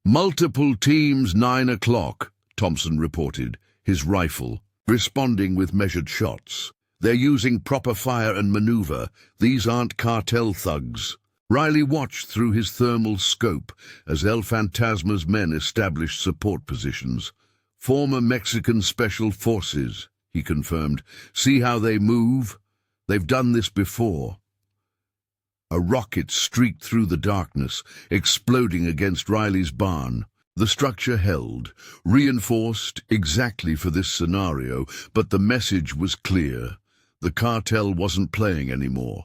Multiple teams, 9 o'clock, Thompson reported, his rifle, responding with measured shots. They're using proper fire and maneuver. These aren't cartel thugs. Riley watched through his thermal scope as El Fantasma's men established support positions. Former Mexican Special Forces, he confirmed. See how they move? They've done this before. A rocket streaked through the darkness, exploding against Riley's barn. The structure held, reinforced exactly for this scenario, but the message was clear. The cartel wasn't playing anymore.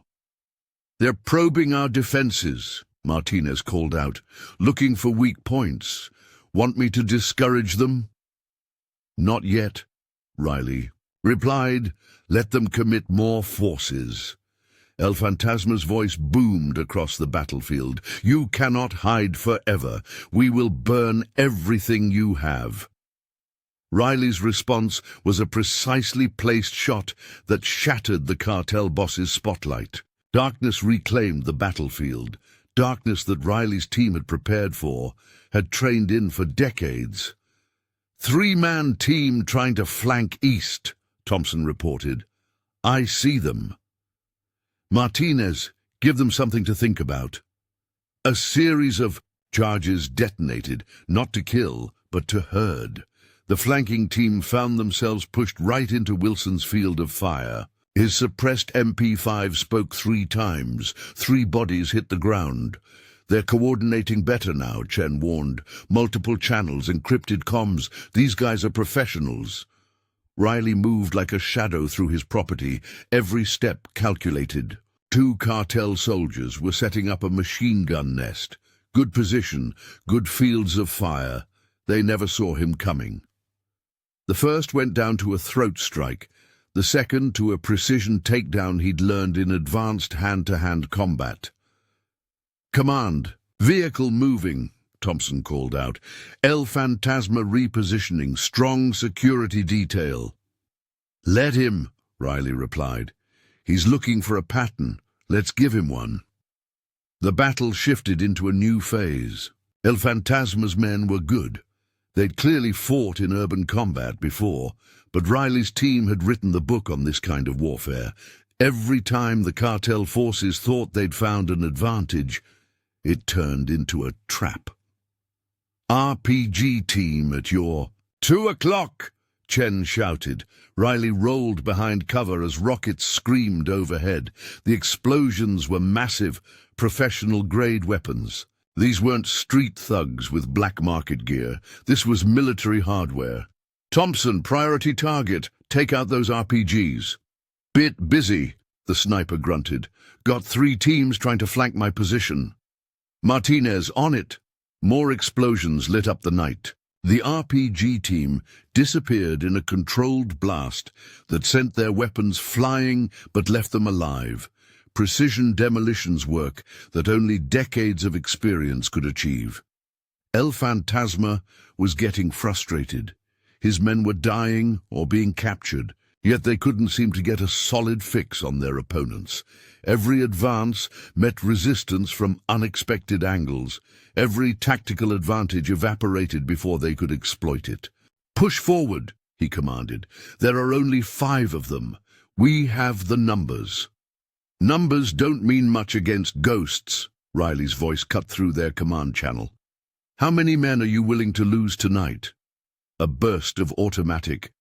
They're probing our defenses, Martinez called out, looking for weak points. Want me to discourage them? Not yet, Riley replied. Let them commit more forces. El Fantasma's voice boomed across the battlefield. You cannot hide forever. We will burn everything you have. Riley's response was a precisely placed shot that shattered the cartel boss's spotlight. Darkness reclaimed the battlefield, darkness that Riley's team had prepared for, had trained in for decades. 3-man team trying to flank east, Thompson reported. I see them. Martinez, give them something to think about. A series of charges detonated, not to kill, but to herd. The flanking team found themselves pushed right into Wilson's field of fire. His suppressed MP5 spoke 3 times. 3 bodies hit the ground. They're coordinating better now, Chen warned. Multiple channels, encrypted comms. These guys are professionals. Riley moved like a shadow through his property, every step calculated. 2 cartel soldiers were setting up a machine gun nest. Good position, good fields of fire. They never saw him coming. The first went down to a throat strike, the second to a precision takedown he'd learned in advanced hand-to-hand combat. Command, vehicle moving, Thompson called out. El Fantasma repositioning, strong security detail. Let him, Riley replied. He's looking for a pattern. Let's give him one. The battle shifted into a new phase. El Fantasma's men were good. They'd clearly fought in urban combat before, but Riley's team had written the book on this kind of warfare. Every time the cartel forces thought they'd found an advantage, it turned into a trap. RPG team at your 2 o'clock, Chen shouted. Riley rolled behind cover as rockets screamed overhead. The explosions were massive, professional-grade weapons. These weren't street thugs with black market gear. This was military hardware. Thompson, priority target. Take out those RPGs. Bit busy, the sniper grunted. Got 3 teams trying to flank my position. Martinez, on it. More explosions lit up the night. The RPG team disappeared in a controlled blast that sent their weapons flying but left them alive. Precision demolitions work that only decades of experience could achieve. El Fantasma was getting frustrated. His men were dying or being captured, yet they couldn't seem to get a solid fix on their opponents. Every advance met resistance from unexpected angles. Every tactical advantage evaporated before they could exploit it. "Push forward," he commanded. "There are only 5 of them. We have the numbers." "Numbers don't mean much against ghosts," Riley's voice cut through their command channel. "How many men are you willing to lose tonight?" A burst of automatic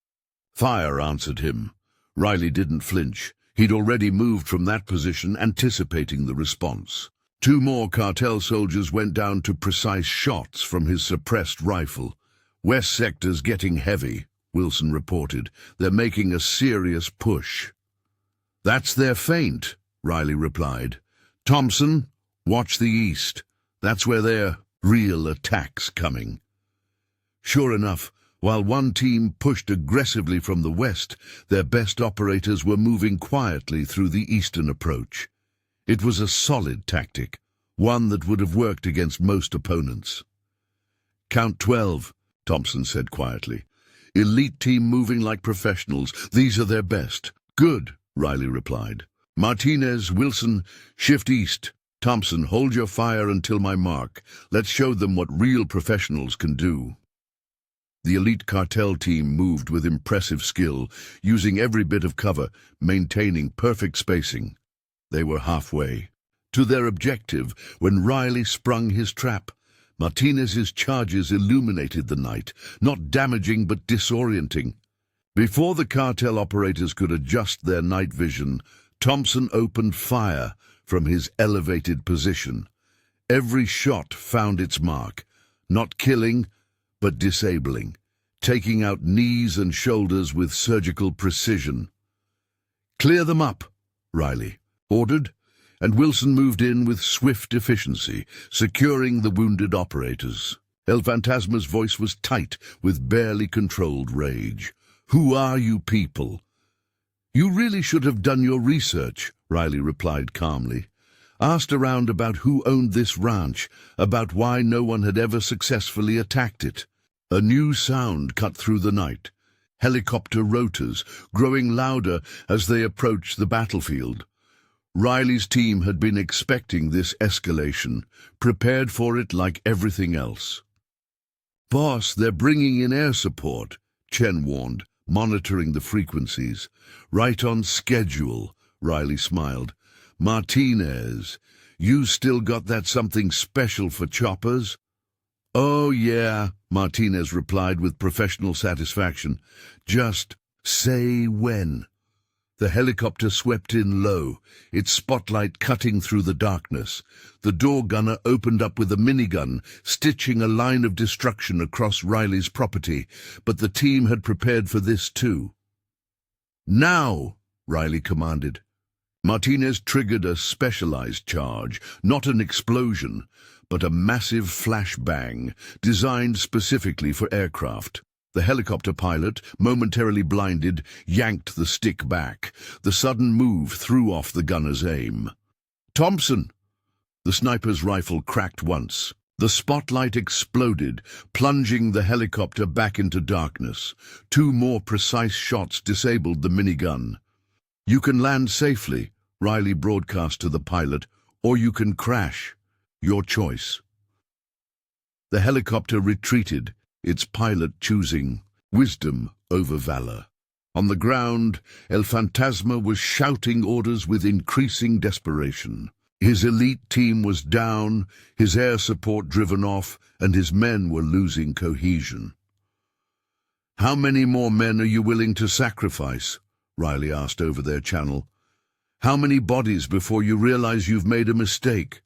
fire answered him. Riley didn't flinch. He'd already moved from that position, anticipating the response. 2 more cartel soldiers went down to precise shots from his suppressed rifle. "West sector's getting heavy," Wilson reported. "They're making a serious push." "That's their feint," Riley replied. "Thompson, watch the east. That's where their real attack's coming." Sure enough, while one team pushed aggressively from the west, their best operators were moving quietly through the eastern approach. It was a solid tactic, one that would have worked against most opponents. "Count 12, Thompson said quietly. "Elite team moving like professionals. These are their best." "Good," Riley replied. "Martinez, Wilson, shift east. Thompson, hold your fire until my mark. Let's show them what real professionals can do." The elite cartel team moved with impressive skill, using every bit of cover, maintaining perfect spacing. They were halfway to their objective when Riley sprung his trap. Martinez's charges illuminated the night, not damaging but disorienting. Before the cartel operators could adjust their night vision, Thompson opened fire from his elevated position. Every shot found its mark, not killing, but disabling, taking out knees and shoulders with surgical precision. "Clear them up," Riley ordered, and Wilson moved in with swift efficiency, securing the wounded operators. El Fantasma's voice was tight with barely controlled rage. "Who are you people?" "You really should have done your research," Riley replied calmly. "Asked around about who owned this ranch, about why no one had ever successfully attacked it." A new sound cut through the night. Helicopter rotors, growing louder as they approached the battlefield. Riley's team had been expecting this escalation, prepared for it like everything else. "Boss, they're bringing in air support," Chen warned, monitoring the frequencies. "Right on schedule," Riley smiled. "Martinez, you still got that something special for choppers?" "Oh, yeah," Martinez replied with professional satisfaction. "Just say when." The helicopter swept in low, its spotlight cutting through the darkness. The door gunner opened up with a minigun, stitching a line of destruction across Riley's property, but the team had prepared for this too. "Now!" Riley commanded. Martinez triggered a specialized charge, not an explosion, but a massive flashbang designed specifically for aircraft. The helicopter pilot, momentarily blinded, yanked the stick back. The sudden move threw off the gunner's aim. "Thompson!" The sniper's rifle cracked once. The spotlight exploded, plunging the helicopter back into darkness. 2 more precise shots disabled the minigun. "You can land safely," Riley broadcast to the pilot, or you can crash. Your choice. The helicopter retreated, its pilot choosing wisdom over valor. On the ground, El Fantasma was shouting orders with increasing desperation. His elite team was down, his air support driven off, and his men were losing cohesion. "How many more men are you willing to sacrifice?" Riley asked over their channel. "How many bodies before you realize you've made a mistake?"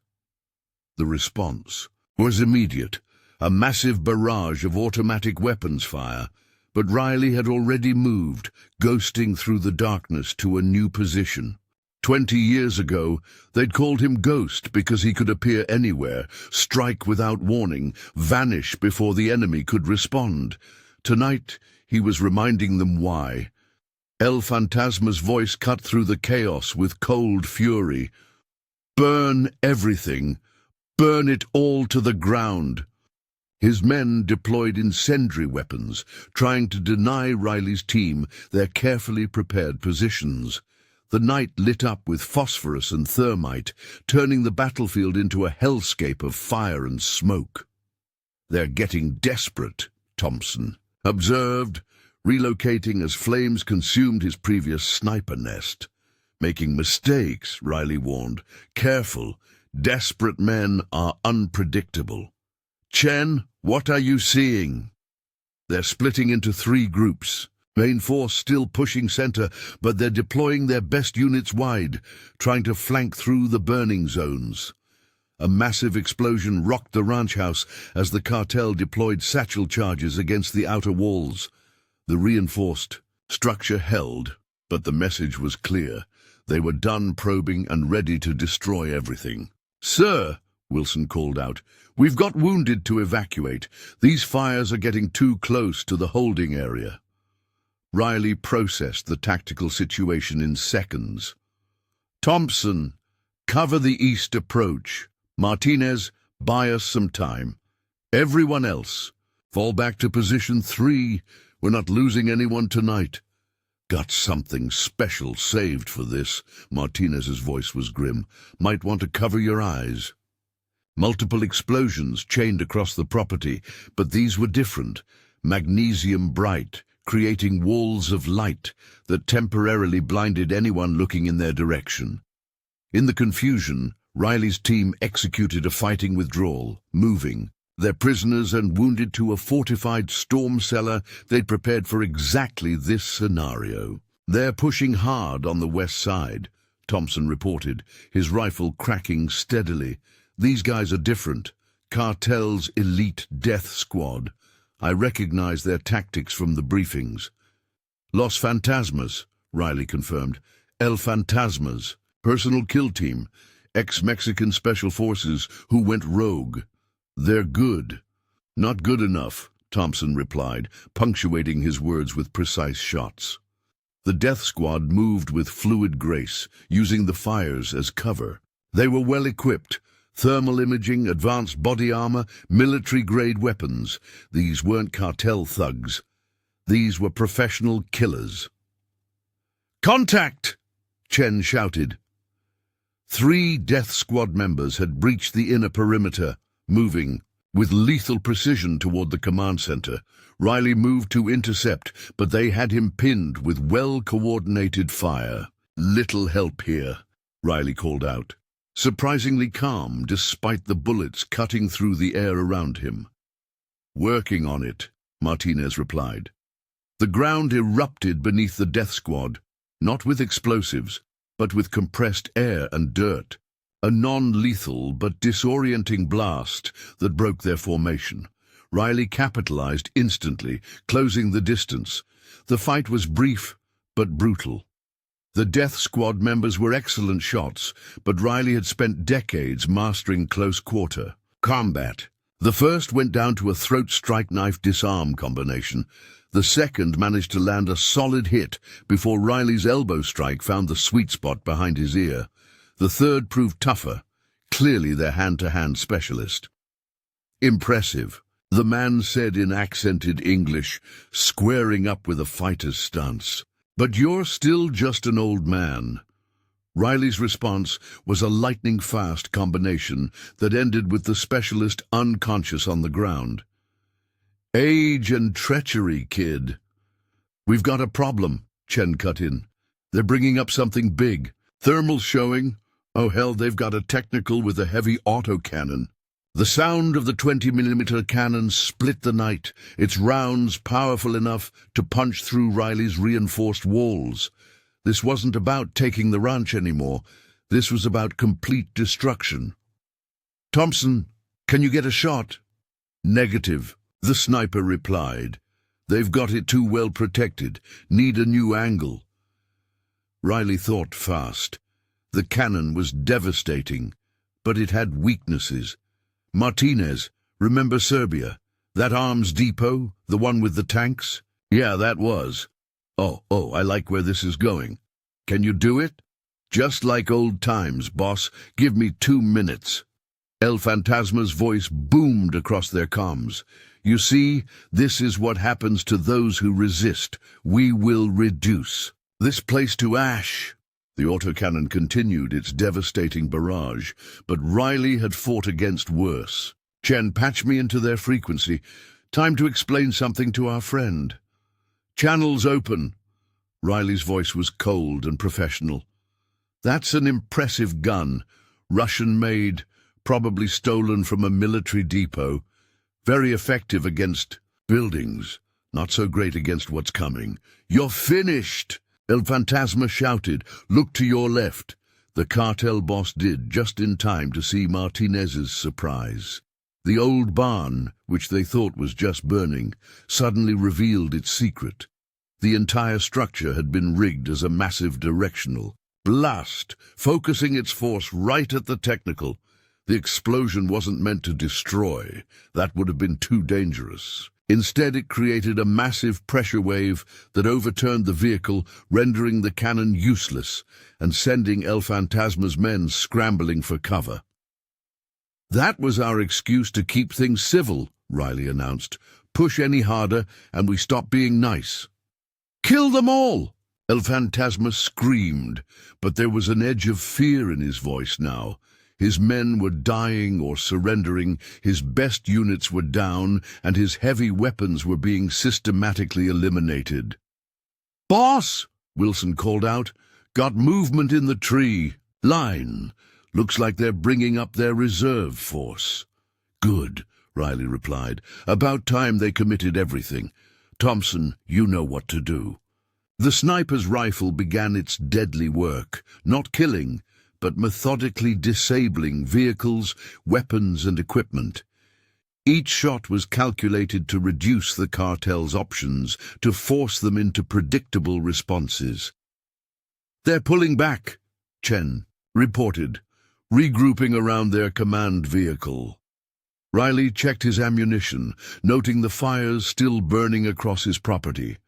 The response was immediate, a massive barrage of automatic weapons fire, but Riley had already moved, ghosting through the darkness to a new position. 20 years ago, they'd called him Ghost because he could appear anywhere, strike without warning, vanish before the enemy could respond. Tonight, he was reminding them why. El Fantasma's voice cut through the chaos with cold fury. "Burn everything. Burn it all to the ground." His men deployed incendiary weapons, trying to deny Riley's team their carefully prepared positions. The night lit up with phosphorus and thermite, turning the battlefield into a hellscape of fire and smoke. "They're getting desperate," Thompson observed, relocating as flames consumed his previous sniper nest. "Making mistakes," Riley warned. "Careful. Desperate men are unpredictable." "Chen, what are you seeing?" "They're splitting into 3 groups. Main force still pushing center, but they're deploying their best units wide, trying to flank through the burning zones." A massive explosion rocked the ranch house as the cartel deployed satchel charges against the outer walls. The reinforced structure held, but the message was clear. They were done probing and ready to destroy everything. "Sir," Wilson called out, "we've got wounded to evacuate. These fires are getting too close to the holding area." Riley processed the tactical situation in seconds. "Thompson, cover the east approach. Martinez, buy us some time. Everyone else, fall back to position 3. We're not losing anyone tonight." "Got something special saved for this," Martinez's voice was grim. "Might want to cover your eyes." Multiple explosions chained across the property, but these were different, magnesium bright, creating walls of light that temporarily blinded anyone looking in their direction. In the confusion, Riley's team executed a fighting withdrawal, moving their prisoners and wounded to a fortified storm cellar they'd prepared for exactly this scenario. "They're pushing hard on the west side," Thompson reported, his rifle cracking steadily. "These guys are different. Cartel's elite death squad. I recognize their tactics from the briefings." "Los Fantasmas," Riley confirmed. "El Fantasmas, personal kill team, ex-Mexican special forces who went rogue. They're good." "Not good enough," Thompson replied, punctuating his words with precise shots. The death squad moved with fluid grace, using the fires as cover. They were well equipped. Thermal imaging, advanced body armor, military-grade weapons. These weren't cartel thugs. These were professional killers. "Contact!" Chen shouted. 3 death squad members had breached the inner perimeter, moving with lethal precision toward the command center. Riley moved to intercept, but they had him pinned with well-coordinated fire. "Little help here," Riley called out, surprisingly calm despite the bullets cutting through the air around him. "Working on it," Martinez replied. The ground erupted beneath the death squad, not with explosives, but with compressed air and dirt, a non-lethal but disorienting blast that broke their formation. Riley capitalized instantly, closing the distance. The fight was brief but brutal. The death squad members were excellent shots, but Riley had spent decades mastering close-quarter combat. The first went down to a throat-strike knife disarm combination. The second managed to land a solid hit before Riley's elbow strike found the sweet spot behind his ear. The third proved tougher, clearly their hand-to-hand specialist. "Impressive," the man said in accented English, squaring up with a fighter's stance. "But you're still just an old man." Riley's response was a lightning-fast combination that ended with the specialist unconscious on the ground. "Age and treachery, kid." "We've got a problem," Chen cut in. "They're bringing up something big. Thermals showing. Oh hell, they've got a technical with a heavy autocannon." The sound of the 20-millimeter cannon split the night, its rounds powerful enough to punch through Riley's reinforced walls. This wasn't about taking the ranch anymore. This was about complete destruction. "Thompson, can you get a shot?" "Negative," the sniper replied. "They've got it too well protected. Need a new angle." Riley thought fast. The cannon was devastating, but it had weaknesses. "Martinez, remember Serbia? That arms depot, the one with the tanks?" "Yeah, that was." Oh, I like where this is going. "Can you do it?" "Just like old times, boss. Give me 2 minutes." El Fantasma's voice boomed across their comms. "You see, this is what happens to those who resist. We will reduce this place to ash." The autocannon continued its devastating barrage, but Riley had fought against worse. "Chen, patch me into their frequency. Time to explain something to our friend." "Channels open." Riley's voice was cold and professional. "That's an impressive gun. Russian-made, probably stolen from a military depot. Very effective against buildings. Not so great against what's coming." "You're finished!" El Fantasma shouted. "Look to your left." The cartel boss did, just in time to see Martinez's surprise. The old barn, which they thought was just burning, suddenly revealed its secret. The entire structure had been rigged as a massive directional blast, focusing its force right at the technical. The explosion wasn't meant to destroy. That would have been too dangerous. Instead, it created a massive pressure wave that overturned the vehicle, rendering the cannon useless and sending El Fantasma's men scrambling for cover. "That was our excuse to keep things civil," Riley announced. "Push any harder and we stop being nice." "Kill them all!" El Fantasma screamed, but there was an edge of fear in his voice now. His men were dying or surrendering, his best units were down, and his heavy weapons were being systematically eliminated. "Boss!" Wilson called out. "Got movement in the tree line. Looks like they're bringing up their reserve force." "Good," Riley replied. "About time they committed everything. Thompson, you know what to do." The sniper's rifle began its deadly work, not killing, but methodically disabling vehicles, weapons, and equipment. Each shot was calculated to reduce the cartel's options, to force them into predictable responses. "They're pulling back," Chen reported, regrouping around their command vehicle. Riley checked his ammunition, noting the fires still burning across his property.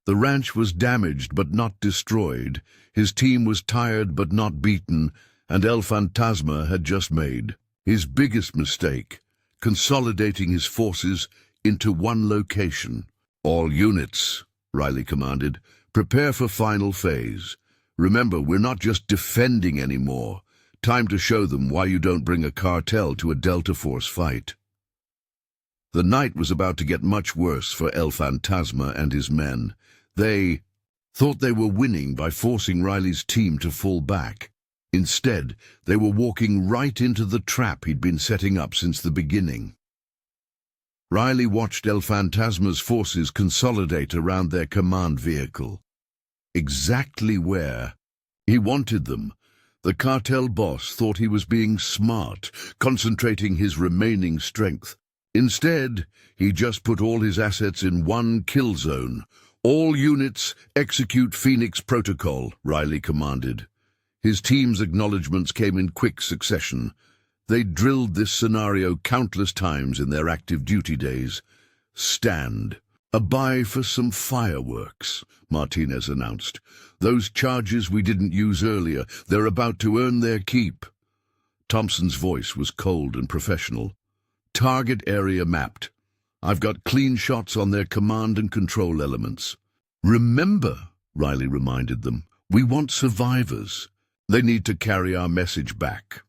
The ranch was damaged but not destroyed, his team was tired but not beaten, and El Fantasma had just made his biggest mistake, consolidating his forces into one location. "All units," Riley commanded, "prepare for final phase. Remember, we're not just defending anymore. Time to show them why you don't bring a cartel to a Delta Force fight." The night was about to get much worse for El Fantasma and his men. They thought they were winning by forcing Riley's team to fall back. Instead, they were walking right into the trap he'd been setting up since the beginning. Riley watched El Fantasma's forces consolidate around their command vehicle. Exactly where he wanted them. The cartel boss thought he was being smart, concentrating his remaining strength. Instead, he just put all his assets in one kill zone. "All units, execute Phoenix Protocol," Riley commanded. His team's acknowledgements came in quick succession. They drilled this scenario countless times in their active duty days. "Stand. A buy for some fireworks," Martinez announced. "Those charges we didn't use earlier, they're about to earn their keep." Thompson's voice was cold and professional. "Target area mapped. I've got clean shots on their command and control elements." "Remember," Riley reminded them, "we want survivors. They need to carry our message back.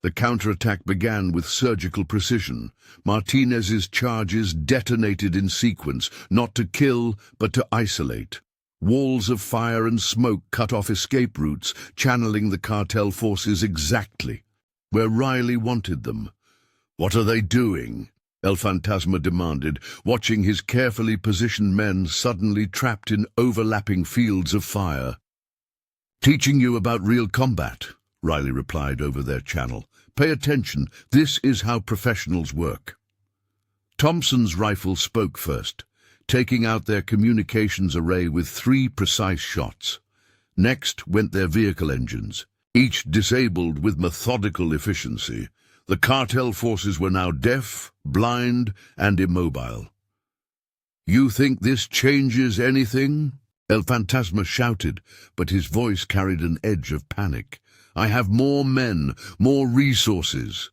The counterattack began with surgical precision. Martinez's charges detonated in sequence, not to kill, but to isolate. Walls of fire and smoke cut off escape routes, channeling the cartel forces exactly where Riley wanted them. "What are they doing?" El Fantasma demanded, watching his carefully positioned men suddenly trapped in overlapping fields of fire. "Teaching you about real combat," Riley replied over their channel. "Pay attention, this is how professionals work." Thompson's rifle spoke first, taking out their communications array with 3 precise shots. Next went their vehicle engines, each disabled with methodical efficiency. The cartel forces were now deaf, blind, and immobile. "You think this changes anything?" El Fantasma shouted, but his voice carried an edge of panic. "I have more men, more resources."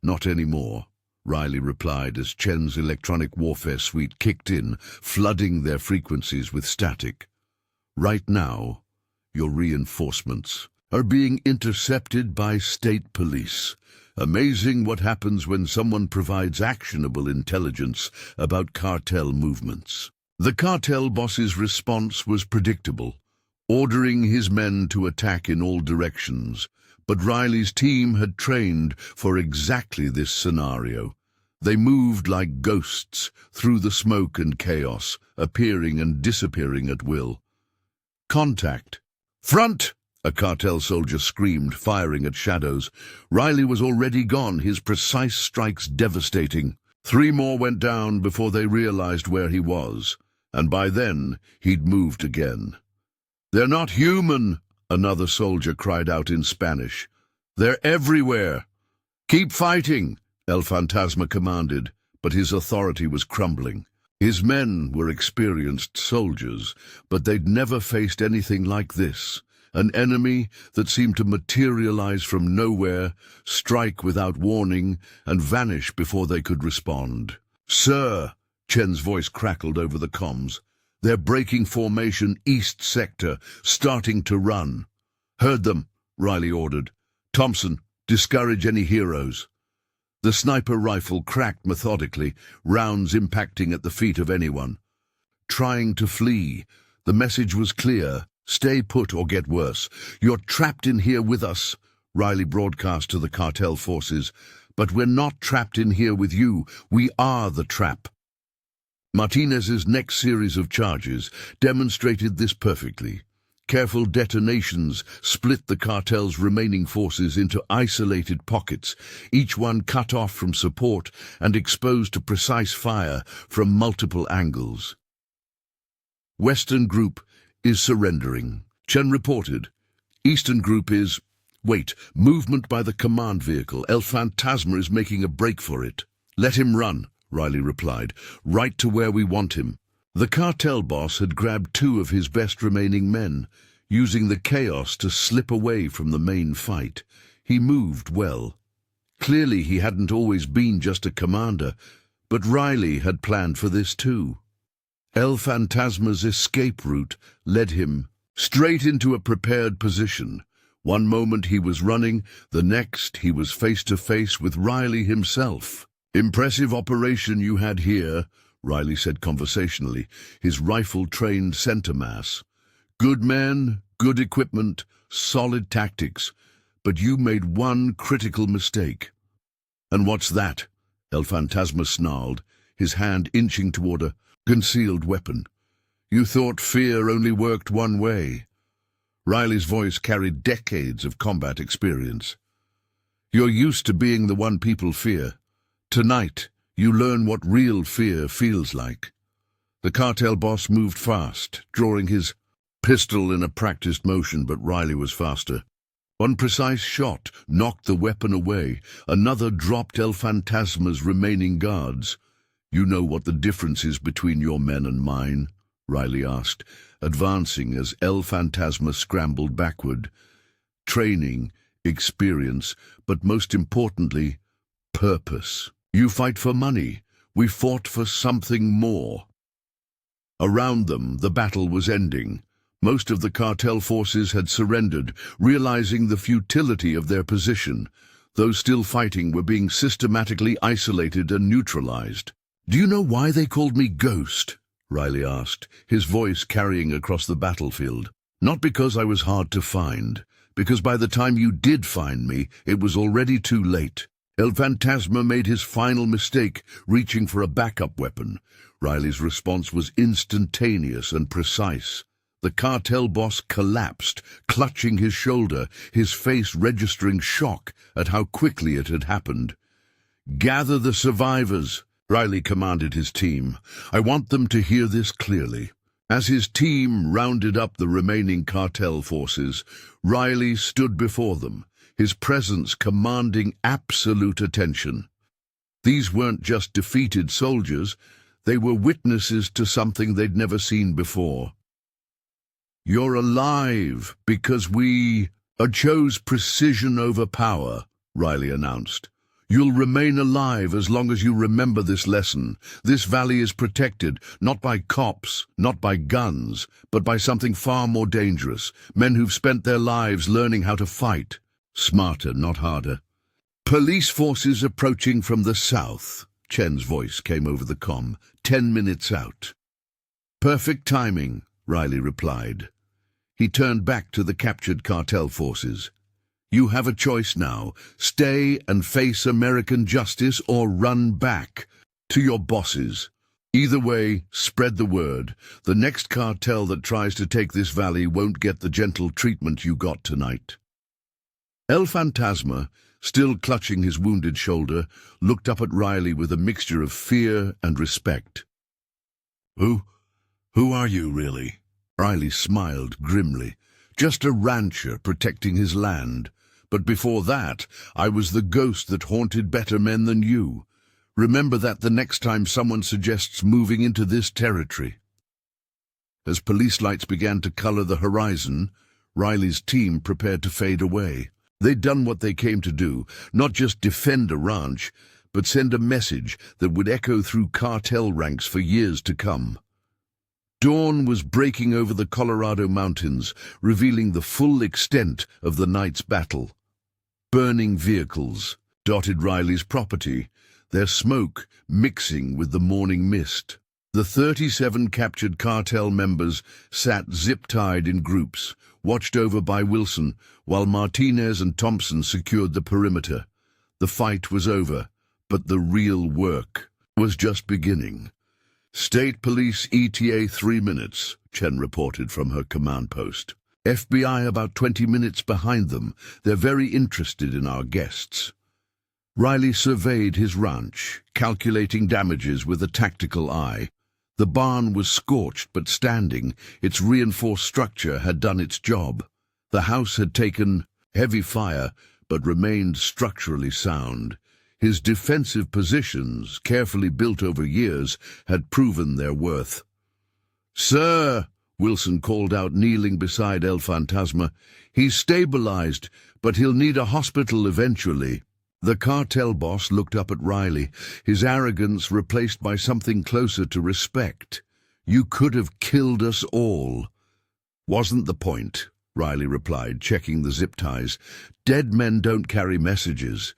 "Not anymore," Riley replied as Chen's electronic warfare suite kicked in, flooding their frequencies with static. "Right now, your reinforcements are being intercepted by state police. Amazing what happens when someone provides actionable intelligence about cartel movements." The cartel boss's response was predictable, ordering his men to attack in all directions. But Riley's team had trained for exactly this scenario. They moved like ghosts through the smoke and chaos, appearing and disappearing at will. "Contact! Front!" a cartel soldier screamed, firing at shadows. Riley was already gone, his precise strikes devastating. 3 more went down before they realized where he was, and by then he'd moved again. "They're not human," another soldier cried out in Spanish. "They're everywhere." "Keep fighting," El Fantasma commanded, but his authority was crumbling. His men were experienced soldiers, but they'd never faced anything like this. An enemy that seemed to materialize from nowhere, strike without warning, and vanish before they could respond. "Sir," Chen's voice crackled over the comms, "they're breaking formation east sector, starting to run." "Heard them," Riley ordered. "Thompson, discourage any heroes." The sniper rifle cracked methodically, rounds impacting at the feet of anyone trying to flee. The message was clear: "Stay put or get worse. You're trapped in here with us," Riley broadcast to the cartel forces. "But we're not trapped in here with you. We are the trap." Martinez's next series of charges demonstrated this perfectly. Careful detonations split the cartel's remaining forces into isolated pockets, each one cut off from support and exposed to precise fire from multiple angles. "Western Group is surrendering," Chen reported. "Eastern Group is... Wait, movement by the command vehicle. El Fantasma is making a break for it." "Let him run," Riley replied, "right to where we want him." The cartel boss had grabbed 2 of his best remaining men, using the chaos to slip away from the main fight. He moved well. Clearly he hadn't always been just a commander, but Riley had planned for this too. El Fantasma's escape route led him straight into a prepared position. One moment he was running, the next he was face to face with Riley himself. "Impressive operation you had here," Riley said conversationally, his rifle trained center mass. "Good men, good equipment, solid tactics, but you made one critical mistake." "And what's that?" El Fantasma snarled, his hand inching toward a concealed weapon. "You thought fear only worked one way." Riley's voice carried decades of combat experience. "You're used to being the one people fear. Tonight, you learn what real fear feels like." The cartel boss moved fast, drawing his pistol in a practiced motion, but Riley was faster. One precise shot knocked the weapon away. Another dropped El Fantasma's remaining guards. "You know what the difference is between your men and mine?" Riley asked, advancing as El Fantasma scrambled backward. "Training, experience, but most importantly, purpose. You fight for money. We fought for something more." Around them, the battle was ending. Most of the cartel forces had surrendered, realizing the futility of their position. Those still fighting were being systematically isolated and neutralized. "Do you know why they called me Ghost?" Riley asked, his voice carrying across the battlefield. "Not because I was hard to find, because by the time you did find me, it was already too late. El Fantasma made his final mistake, reaching for a backup weapon. Riley's response was instantaneous and precise. The cartel boss collapsed, clutching his shoulder, his face registering shock at how quickly it had happened. "Gather the survivors," Riley commanded his team. "I want them to hear this clearly." As his team rounded up the remaining cartel forces, Riley stood before them, his presence commanding absolute attention. These weren't just defeated soldiers, they were witnesses to something they'd never seen before. "You're alive because we chose precision over power," Riley announced. "You'll remain alive as long as you remember this lesson. This valley is protected, not by cops, not by guns, but by something far more dangerous. Men who've spent their lives learning how to fight. Smarter, not harder." "Police forces approaching from the south," Chen's voice came over the comm. 10 minutes out." "Perfect timing," Riley replied. He turned back to the captured cartel forces. "You have a choice now. Stay and face American justice or run back to your bosses. Either way, spread the word. The next cartel that tries to take this valley won't get the gentle treatment you got tonight." El Fantasma, still clutching his wounded shoulder, looked up at Riley with a mixture of fear and respect. Who are you, really?" Riley smiled grimly. "Just a rancher protecting his land. But before that, I was the ghost that haunted better men than you. Remember that the next time someone suggests moving into this territory." As police lights began to color the horizon, Riley's team prepared to fade away. They'd done what they came to do, not just defend a ranch, but send a message that would echo through cartel ranks for years to come. Dawn was breaking over the Colorado mountains, revealing the full extent of the night's battle. Burning vehicles dotted Riley's property, their smoke mixing with the morning mist. The 37 captured cartel members sat zip-tied in groups, watched over by Wilson, while Martinez and Thompson secured the perimeter. The fight was over, but the real work was just beginning. "State Police ETA 3 minutes, Chen reported from her command post. "FBI about 20 minutes behind them. They're very interested in our guests." Riley surveyed his ranch, calculating damages with a tactical eye. The barn was scorched but standing. Its reinforced structure had done its job. The house had taken heavy fire but remained structurally sound. His defensive positions, carefully built over years, had proven their worth. "Sir," Wilson called out, kneeling beside El Fantasma, "he's stabilized, but he'll need a hospital eventually." The cartel boss looked up at Riley, his arrogance replaced by something closer to respect. "You could have killed us all." "Wasn't the point," Riley replied, checking the zip ties. "Dead men don't carry messages.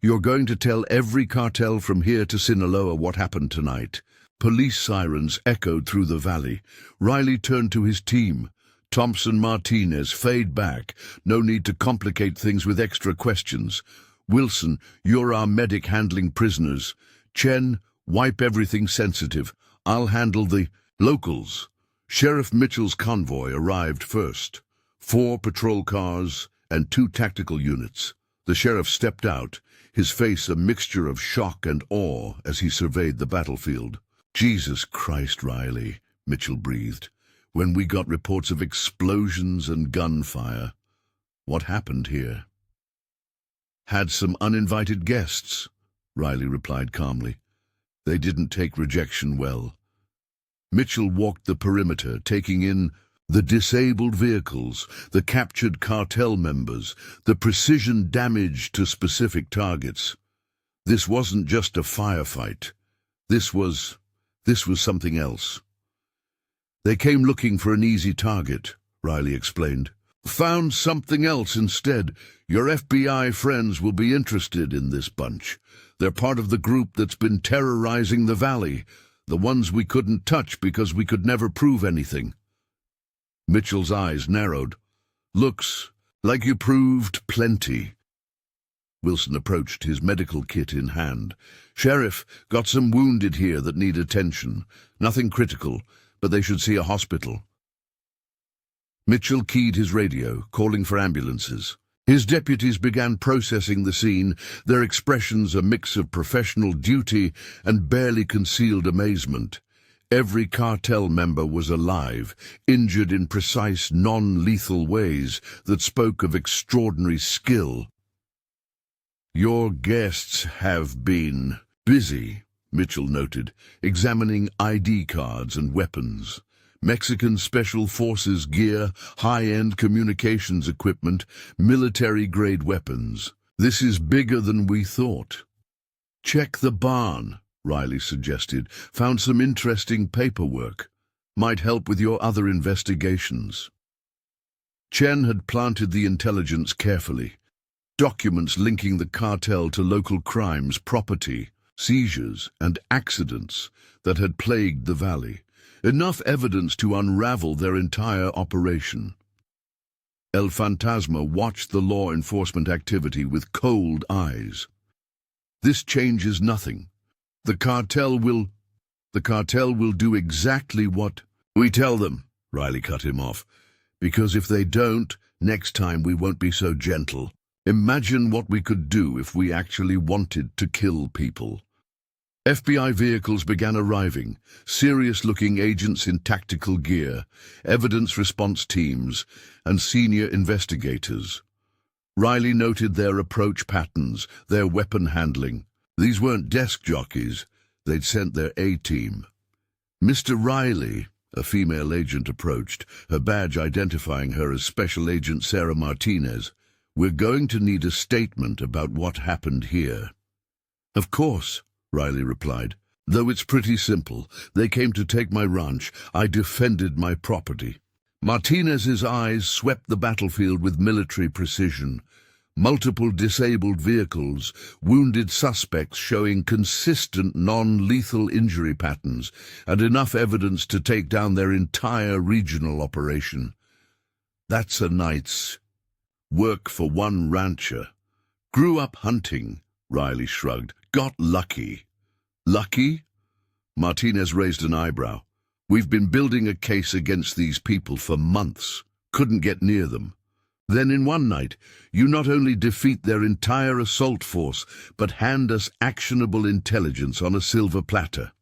You're going to tell every cartel from here to Sinaloa what happened tonight." Police sirens echoed through the valley. Riley turned to his team. "Thompson, Martinez, fade back. No need to complicate things with extra questions. Wilson, you're our medic handling prisoners. Chen, wipe everything sensitive. I'll handle the locals." Sheriff Mitchell's convoy arrived first. 4 patrol cars and 2 tactical units. The sheriff stepped out, his face a mixture of shock and awe as he surveyed the battlefield. "Jesus Christ, Riley," Mitchell breathed, "when we got reports of explosions and gunfire. What happened here?" "Had some uninvited guests," Riley replied calmly. "They didn't take rejection well." Mitchell walked the perimeter, taking in the disabled vehicles, the captured cartel members, the precision damage to specific targets. This wasn't just a firefight. This was something else. "They came looking for an easy target," Riley explained. Found something else instead. Your FBI friends will be interested in this bunch. They're part of the group that's been terrorizing the valley, the ones we couldn't touch because we could never prove anything. Mitchell's eyes narrowed. Looks like you proved plenty. Wilson approached, his medical kit in hand. Sheriff, got some wounded here that need attention. Nothing critical, but they should see a hospital. Mitchell keyed his radio, calling for ambulances. His deputies began processing the scene, their expressions a mix of professional duty and barely concealed amazement. Every cartel member was alive, injured in precise, non-lethal ways that spoke of extraordinary skill. Your guests have been busy, Mitchell noted, examining ID cards and weapons. Mexican Special Forces gear, high-end communications equipment, military-grade weapons. This is bigger than we thought. Check the barn, Riley suggested. Found some interesting paperwork. Might help with your other investigations. Chen had planted the intelligence carefully. Documents linking the cartel to local crimes, property, seizures, and accidents that had plagued the valley. Enough evidence to unravel their entire operation. El Fantasma watched the law enforcement activity with cold eyes. This changes nothing. The cartel will do exactly what we tell them, Riley cut him off. Because if they don't, next time we won't be so gentle. Imagine what we could do if we actually wanted to kill people. FBI vehicles began arriving, serious-looking agents in tactical gear, evidence response teams, and senior investigators. Riley noted their approach patterns, their weapon handling. These weren't desk jockeys. They'd sent their A-team. Mr. Riley, a female agent approached, her badge identifying her as Special Agent Sarah Martinez. We're going to need a statement about what happened here. Of course, Riley replied. Though it's pretty simple. They came to take my ranch. I defended my property. Martinez's eyes swept the battlefield with military precision. Multiple disabled vehicles, wounded suspects showing consistent non-lethal injury patterns, and enough evidence to take down their entire regional operation. That's a night's work for one rancher. Grew up hunting, Riley shrugged. Got lucky. Lucky? Martinez raised an eyebrow. We've been building a case against these people for months. Couldn't get near them. Then in one night, you not only defeat their entire assault force, but hand us actionable intelligence on a silver platter.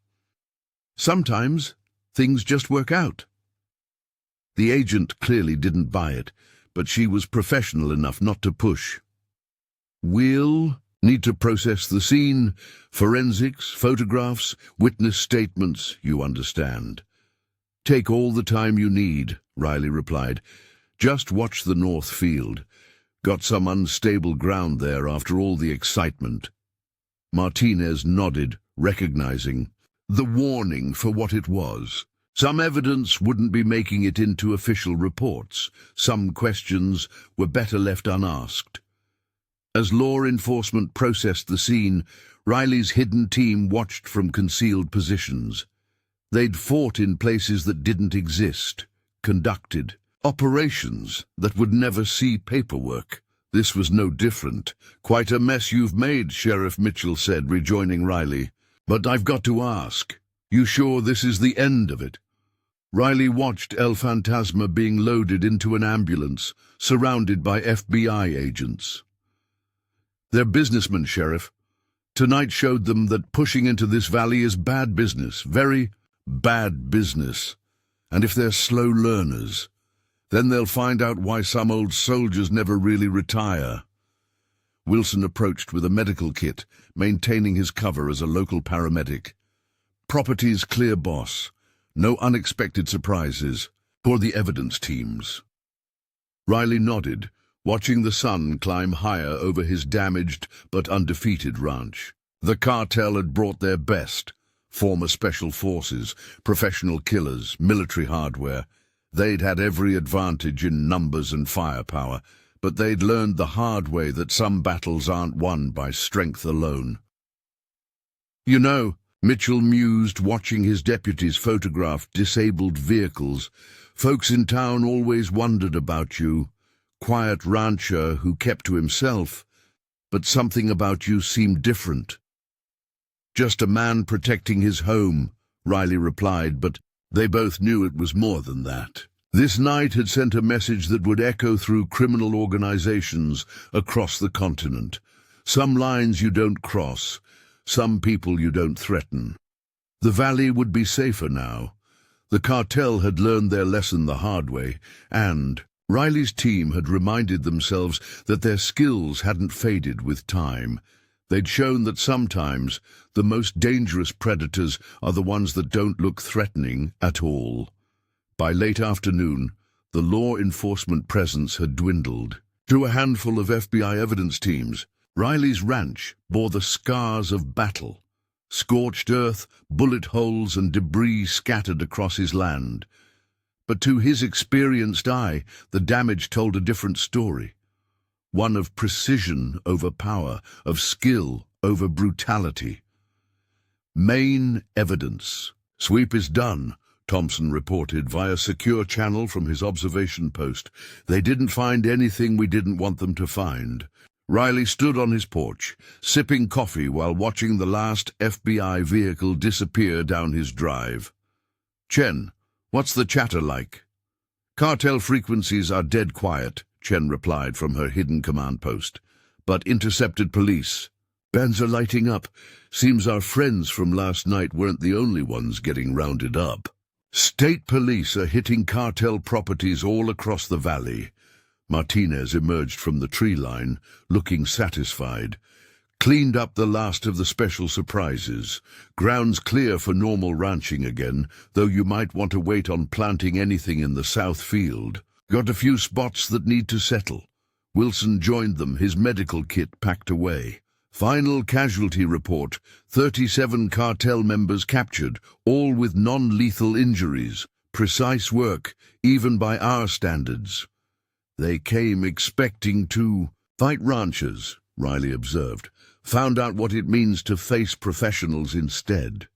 Sometimes things just work out. The agent clearly didn't buy it, but she was professional enough not to push. We'll need to process the scene, forensics, photographs, witness statements, you understand. Take all the time you need, Riley replied. Just watch the north field. Got some unstable ground there after all the excitement. Martinez nodded, recognizing the warning for what it was. Some evidence wouldn't be making it into official reports. Some questions were better left unasked. As law enforcement processed the scene, Riley's hidden team watched from concealed positions. They'd fought in places that didn't exist, conducted operations that would never see paperwork. This was no different. Quite a mess you've made, Sheriff Mitchell said, rejoining Riley. But I've got to ask, you sure this is the end of it? Riley watched El Fantasma being loaded into an ambulance, surrounded by FBI agents. They're businessmen, Sheriff. Tonight showed them that pushing into this valley is bad business, very bad business. And if they're slow learners, then they'll find out why some old soldiers never really retire. Wilson approached with a medical kit, maintaining his cover as a local paramedic. Property's clear, boss. No unexpected surprises for the evidence teams. Riley nodded, watching the sun climb higher over his damaged but undefeated ranch. The cartel had brought their best, former special forces, professional killers, military hardware, They'd had every advantage in numbers and firepower, but they'd learned the hard way that some battles aren't won by strength alone. "You know," Mitchell mused, watching his deputies photograph disabled vehicles, "folks in town always wondered about you. Quiet rancher who kept to himself, but something about you seemed different." "Just a man protecting his home," Riley replied, but they both knew it was more than that. This night had sent a message that would echo through criminal organizations across the continent. Some lines you don't cross, some people you don't threaten. The valley would be safer now. The cartel had learned their lesson the hard way, and Riley's team had reminded themselves that their skills hadn't faded with time. They'd shown that sometimes the most dangerous predators are the ones that don't look threatening at all. By late afternoon, the law enforcement presence had dwindled. To a handful of FBI evidence teams, Riley's ranch bore the scars of battle. Scorched earth, bullet holes, and debris scattered across his land. But to his experienced eye, the damage told a different story. One of precision over power, of skill over brutality. Main evidence. "Sweep is done," Thompson reported via secure channel from his observation post. "They didn't find anything we didn't want them to find." Riley stood on his porch, sipping coffee while watching the last FBI vehicle disappear down his drive. "Chen, what's the chatter like?" "Cartel frequencies are dead quiet," Chen replied from her hidden command post. "But intercepted police. Bands are lighting up. Seems our friends from last night weren't the only ones getting rounded up. State police are hitting cartel properties all across the valley." Martinez emerged from the tree line, looking satisfied. "Cleaned up the last of the special surprises. Ground's clear for normal ranching again, though you might want to wait on planting anything in the south field. Got a few spots that need to settle." Wilson joined them, his medical kit packed away. "Final casualty report, 37 cartel members captured, all with non-lethal injuries. Precise work, even by our standards." "They came expecting to fight ranchers," Riley observed. "Found out what it means to face professionals instead."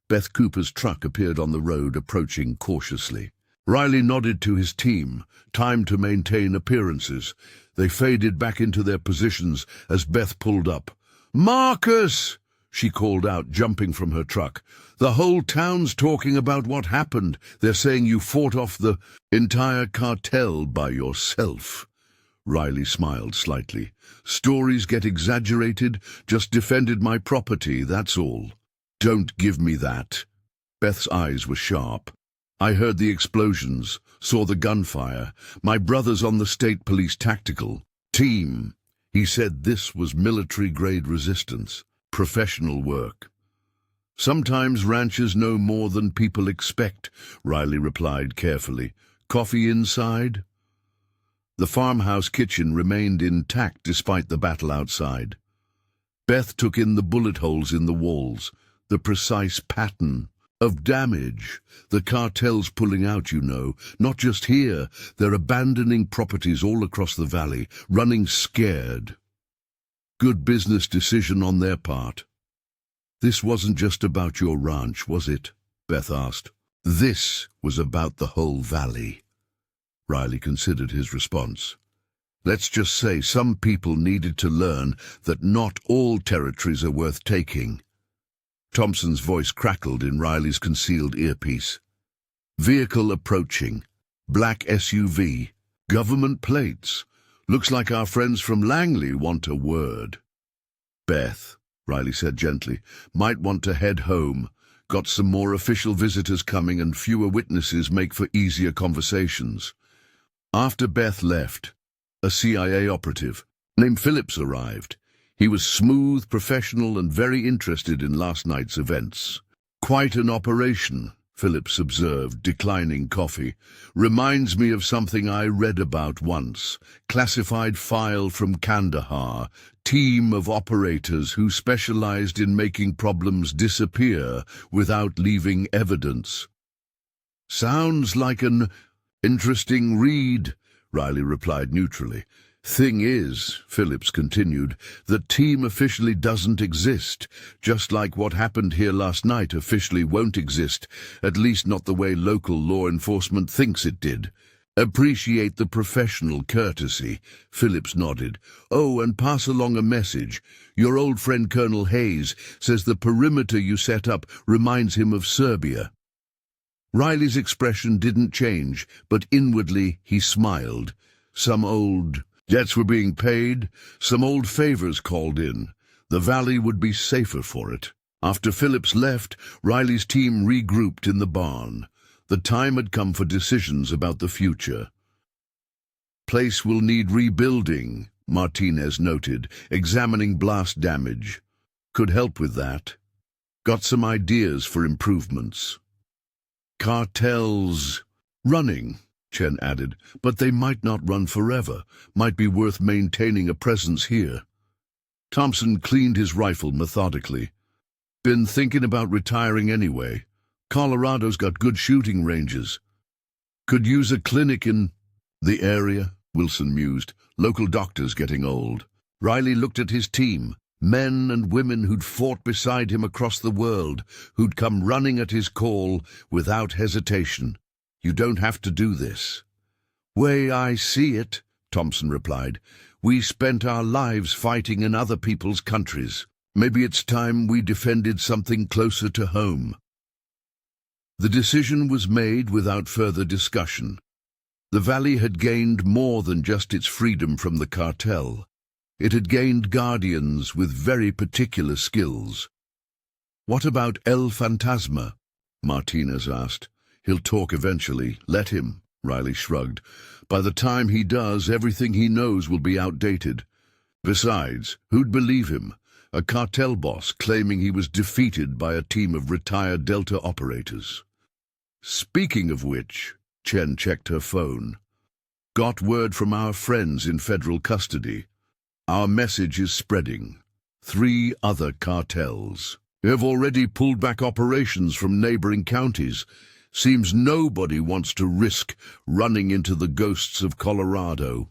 Beth Cooper's truck appeared on the road, approaching cautiously. Riley nodded to his team. Time to maintain appearances. They faded back into their positions as Beth pulled up. "Marcus!" she called out, jumping from her truck. "The whole town's talking about what happened. They're saying you fought off the entire cartel by yourself." Riley smiled slightly. "Stories get exaggerated. Just defended my property, that's all." "Don't give me that." Beth's eyes were sharp. "I heard the explosions, saw the gunfire. My brother's on the state police tactical team. He said this was military-grade resistance, professional work." "Sometimes ranchers know more than people expect," Riley replied carefully. "Coffee inside?" The farmhouse kitchen remained intact despite the battle outside. Beth took in the bullet holes in the walls, the precise pattern of damage. The cartel's pulling out, you know, not just here. They're abandoning properties all across the valley, running scared. Good business decision on their part. "This wasn't just about your ranch, was it?" Beth asked. "This was about the whole valley." Riley considered his response. "Let's just say some people needed to learn that not all territories are worth taking." Thompson's voice crackled in Riley's concealed earpiece. "Vehicle approaching. Black SUV. Government plates. Looks like our friends from Langley want a word." "Beth," Riley said gently, "might want to head home. Got some more official visitors coming and fewer witnesses make for easier conversations." After Beth left, a CIA operative named Phillips arrived. He was smooth, professional, and very interested in last night's events. "Quite an operation," Phillips observed, declining coffee. "Reminds me of something I read about once. Classified file from Kandahar. Team of operators who specialized in making problems disappear without leaving evidence." Sounds like an interesting read, Riley replied neutrally. Thing is, Phillips continued, the team officially doesn't exist, just like what happened here last night officially won't exist, at least not the way local law enforcement thinks it did. Appreciate the professional courtesy, Phillips nodded. Oh, and pass along a message. Your old friend Colonel Hayes says the perimeter you set up reminds him of Serbia. Riley's expression didn't change, but inwardly he smiled. Some old debts were being paid, some old favors called in. The valley would be safer for it. After Phillips left, Riley's team regrouped in the barn. The time had come for decisions about the future. Place will need rebuilding, Martinez noted, examining blast damage. Could help with that. Got some ideas for improvements. Cartels running, Chen added, but they might not run forever. Might be worth maintaining a presence here. Thompson cleaned his rifle methodically. Been thinking about retiring anyway. Colorado's got good shooting ranges. Could use a clinic in the area, Wilson mused. Local doctors getting old. Riley looked at his team. Men and women who'd fought beside him across the world, who'd come running at his call without hesitation. You don't have to do this. Way I see it, Thompson replied, we spent our lives fighting in other people's countries. Maybe it's time we defended something closer to home. The decision was made without further discussion. The valley had gained more than just its freedom from the cartel. It had gained guardians with very particular skills. What about El Fantasma? Martinez asked. He'll talk eventually. Let him, Riley shrugged. By the time he does, everything he knows will be outdated. Besides, who'd believe him? A cartel boss claiming he was defeated by a team of retired Delta operators. Speaking of which, Chen checked her phone. Got word from our friends in federal custody. Our message is spreading. 3 other cartels have already pulled back operations from neighboring counties. Seems nobody wants to risk running into the ghosts of Colorado.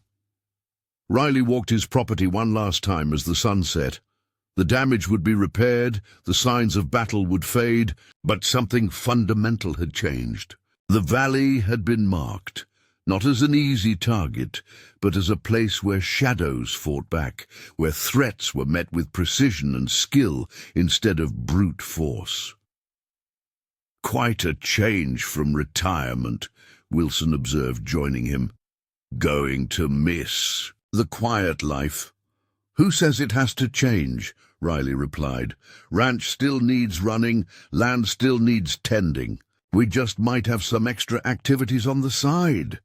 Riley walked his property one last time as the sun set. The damage would be repaired, the signs of battle would fade, but something fundamental had changed. The valley had been marked, not as an easy target, but as a place where shadows fought back, where threats were met with precision and skill instead of brute force. Quite a change from retirement, Wilson observed, joining him. Going to miss the quiet life. Who says it has to change? Riley replied. Ranch still needs running, land still needs tending. We just might have some extra activities on the side.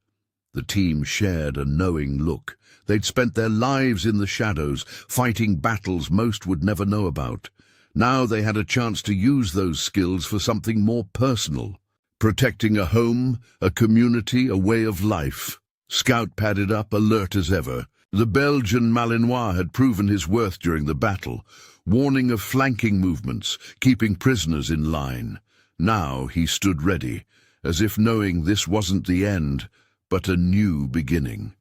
The team shared a knowing look. They'd spent their lives in the shadows, fighting battles most would never know about. Now they had a chance to use those skills for something more personal. Protecting a home, a community, a way of life. Scout padded up, alert as ever. The Belgian Malinois had proven his worth during the battle, warning of flanking movements, keeping prisoners in line. Now he stood ready, as if knowing this wasn't the end, but a new beginning.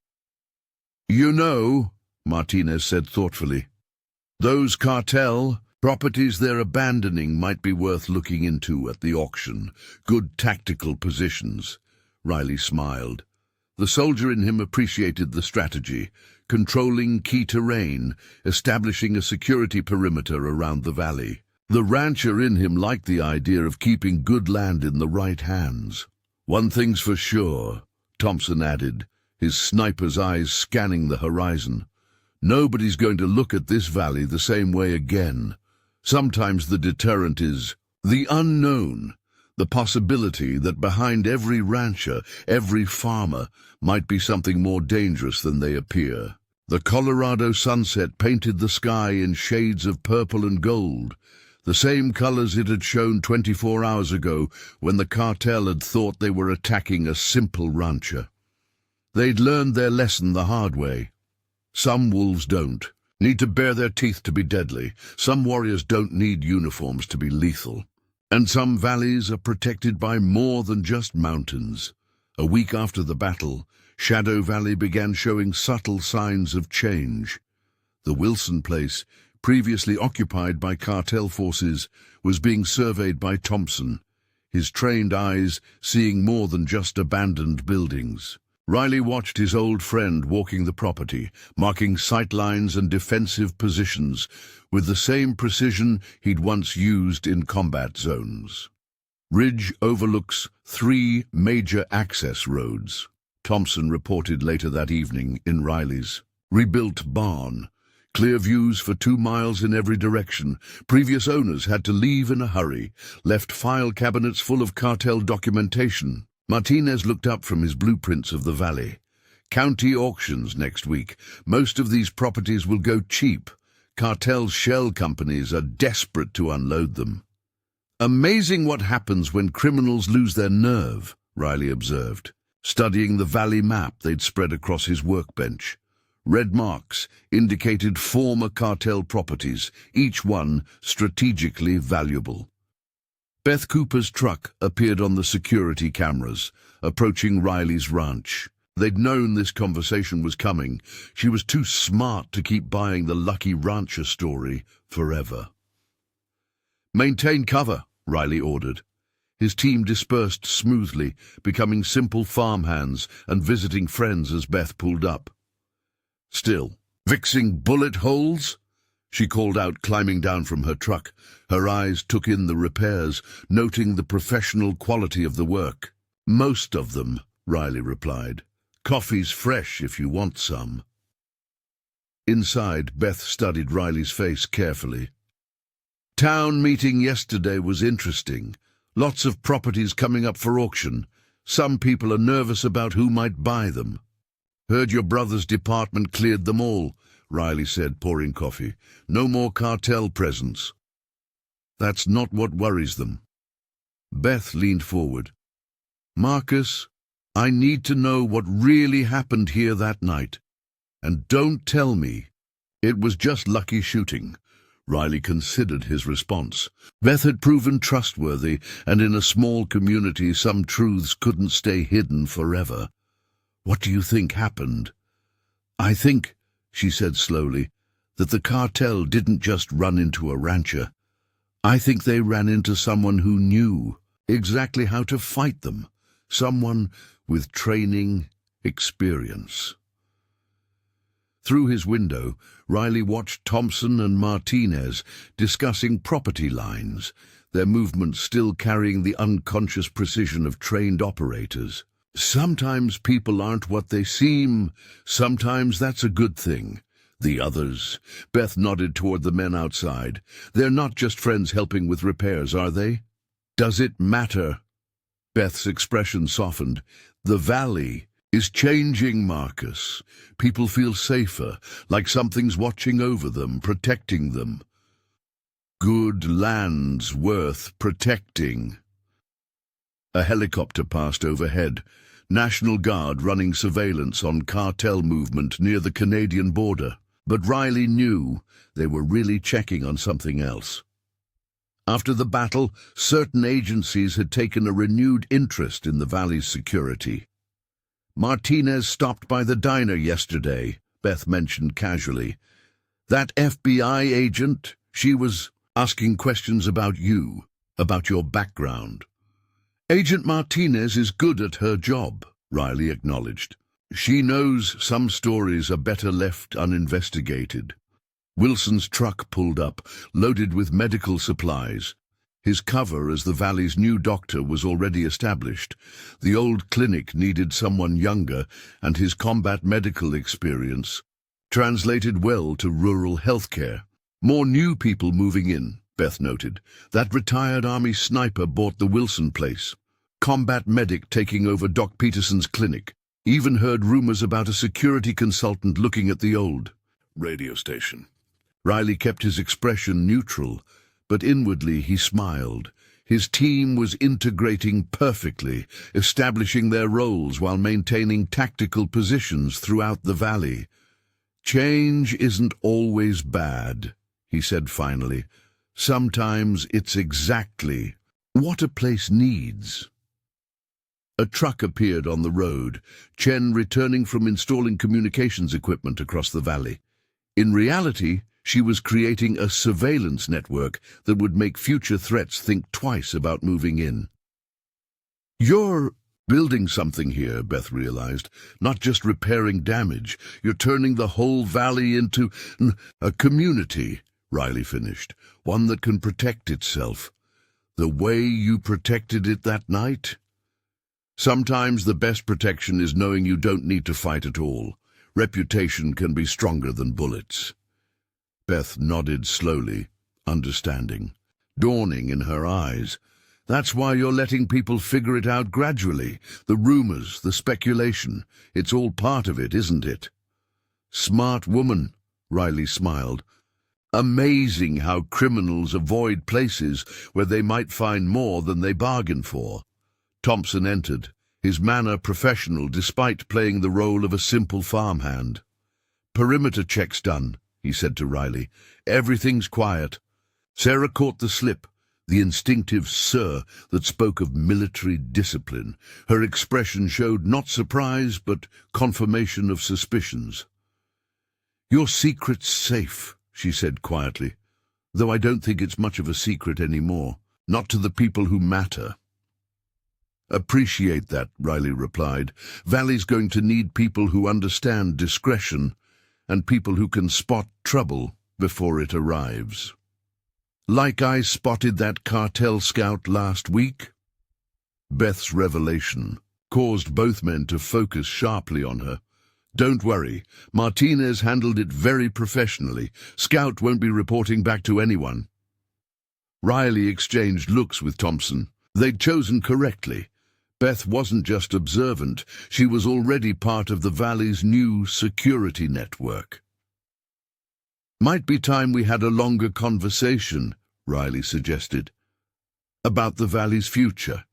You know, Martinez said thoughtfully, those cartel properties they're abandoning might be worth looking into at the auction. Good tactical positions. Riley smiled. The soldier in him appreciated the strategy, controlling key terrain, establishing a security perimeter around the valley. The rancher in him liked the idea of keeping good land in the right hands. One thing's for sure, Thompson added, his sniper's eyes scanning the horizon. Nobody's going to look at this valley the same way again. Sometimes the deterrent is the unknown, the possibility that behind every rancher, every farmer, might be something more dangerous than they appear. The Colorado sunset painted the sky in shades of purple and gold, the same colors it had shown 24 hours ago when the cartel had thought they were attacking a simple rancher. They'd learned their lesson the hard way. Some wolves don't need to bare their teeth to be deadly. Some warriors don't need uniforms to be lethal. And some valleys are protected by more than just mountains. A week after the battle, Shadow Valley began showing subtle signs of change. The Wilson place, previously occupied by cartel forces, was being surveyed by Thompson, his trained eyes seeing more than just abandoned buildings. Riley watched his old friend walking the property, marking sightlines and defensive positions with the same precision he'd once used in combat zones. Ridge overlooks 3 major access roads, Thompson reported later that evening in Riley's rebuilt barn. Clear views for 2 miles in every direction. Previous owners had to leave in a hurry, left file cabinets full of cartel documentation. Martinez looked up from his blueprints of the valley. County auctions next week. Most of these properties will go cheap. Cartel shell companies are desperate to unload them. Amazing what happens when criminals lose their nerve, Riley observed, studying the valley map they'd spread across his workbench. Red marks indicated former cartel properties, each one strategically valuable. Beth Cooper's truck appeared on the security cameras, approaching Riley's ranch. They'd known this conversation was coming. She was too smart to keep buying the Lucky Rancher story forever. "Maintain cover," Riley ordered. His team dispersed smoothly, becoming simple farmhands and visiting friends as Beth pulled up. "Still, fixing bullet holes?" she called out, climbing down from her truck. Her eyes took in the repairs, noting the professional quality of the work. "Most of them," Riley replied. "Coffee's fresh if you want some." Inside, Beth studied Riley's face carefully. "Town meeting yesterday was interesting. Lots of properties coming up for auction. Some people are nervous about who might buy them." "Heard your brother's department cleared them all," Riley said, pouring coffee. "No more cartel presence." "That's not what worries them." Beth leaned forward. "Marcus, I need to know what really happened here that night. And don't tell me it was just lucky shooting." Riley considered his response. Beth had proven trustworthy, and in a small community some truths couldn't stay hidden forever. "What do you think happened?" "I think," she said slowly, "that the cartel didn't just run into a rancher. I think they ran into someone who knew exactly how to fight them, someone with training, experience." Through his window, Riley watched Thompson and Martinez discussing property lines, their movements still carrying the unconscious precision of trained operators. "Sometimes people aren't what they seem. Sometimes that's a good thing. The others," Beth nodded toward the men outside, "they're not just friends helping with repairs, are they?" "Does it matter?" Beth's expression softened. "The valley is changing, Marcus. People feel safer, like something's watching over them, protecting them. Good land's worth protecting." A helicopter passed overhead, National Guard running surveillance on cartel movement near the Canadian border. But Riley knew they were really checking on something else. After the battle, certain agencies had taken a renewed interest in the valley's security. "Martinez stopped by the diner yesterday," Beth mentioned casually. "That FBI agent, she was asking questions about you, about your background." "Agent Martinez is good at her job," Riley acknowledged. "She knows some stories are better left uninvestigated." Wilson's truck pulled up, loaded with medical supplies. His cover as the valley's new doctor was already established. The old clinic needed someone younger, and his combat medical experience translated well to rural healthcare. "More new people moving in," Beth noted. "That retired Army sniper bought the Wilson place. Combat medic taking over Doc Peterson's clinic. Even heard rumors about a security consultant looking at the old radio station." Riley kept his expression neutral, but inwardly he smiled. His team was integrating perfectly, establishing their roles while maintaining tactical positions throughout the valley. "Change isn't always bad," he said finally. "Sometimes it's exactly what a place needs. A truck appeared on the road, Chen returning from installing communications equipment across the valley. In reality, she was creating a surveillance network that would make future threats think twice about moving in. You're building something here, Beth realized. Not just repairing damage. You're turning the whole valley into a community, Riley finished. One that can protect itself. The way you protected it that night? Sometimes the best protection is knowing you don't need to fight at all. Reputation can be stronger than bullets. Beth nodded slowly, understanding, dawning in her eyes. That's why you're letting people figure it out gradually. The rumors, the speculation, it's all part of it, isn't it? Smart woman, Riley smiled. Amazing how criminals avoid places where they might find more than they bargained for. Thompson entered, his manner professional despite playing the role of a simple farmhand. Perimeter checks done, he said to Riley. Everything's quiet. Sarah caught the slip, the instinctive sir that spoke of military discipline. Her expression showed not surprise, but confirmation of suspicions. Your secret's safe, she said quietly, though I don't think it's much of a secret anymore, not to the people who matter. Appreciate that, Riley replied. Valley's going to need people who understand discretion and people who can spot trouble before it arrives. Like I spotted that cartel scout last week? Beth's revelation caused both men to focus sharply on her. Don't worry, Martinez handled it very professionally. Scout won't be reporting back to anyone. Riley exchanged looks with Thompson. They'd chosen correctly. Beth wasn't just observant, she was already part of the Valley's new security network. Might be time we had a longer conversation, Riley suggested. About the Valley's future.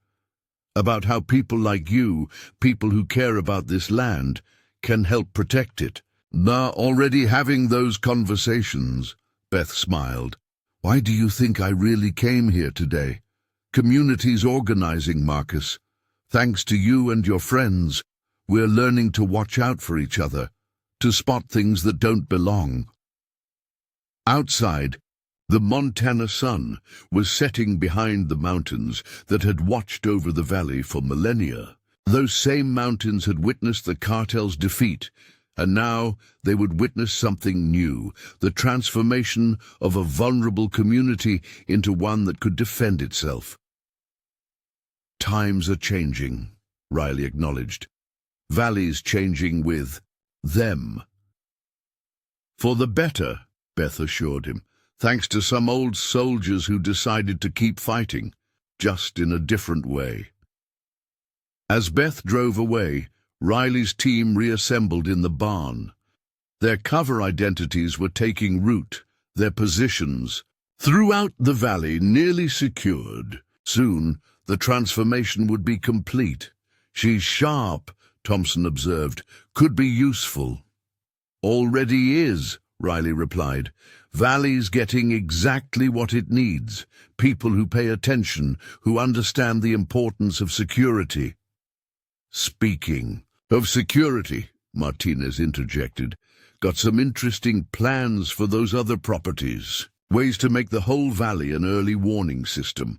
About how people like you, people who care about this land, can help protect it. They're already having those conversations, Beth smiled. Why do you think I really came here today? Community's organizing, Marcus. Thanks to you and your friends, we're learning to watch out for each other, to spot things that don't belong. Outside, the Montana sun was setting behind the mountains that had watched over the valley for millennia. Those same mountains had witnessed the cartel's defeat, and now they would witness something new, the transformation of a vulnerable community into one that could defend itself. Times are changing, Riley acknowledged. Valley's changing with them. For the better, Beth assured him, thanks to some old soldiers who decided to keep fighting, just in a different way. As Beth drove away, Riley's team reassembled in the barn. Their cover identities were taking root, their positions throughout the valley nearly secured. Soon, the transformation would be complete. She's sharp, Thompson observed. Could be useful. Already is, Riley replied. Valley's getting exactly what it needs. People who pay attention, who understand the importance of security. Speaking of security, Martinez interjected, got some interesting plans for those other properties. Ways to make the whole valley an early warning system.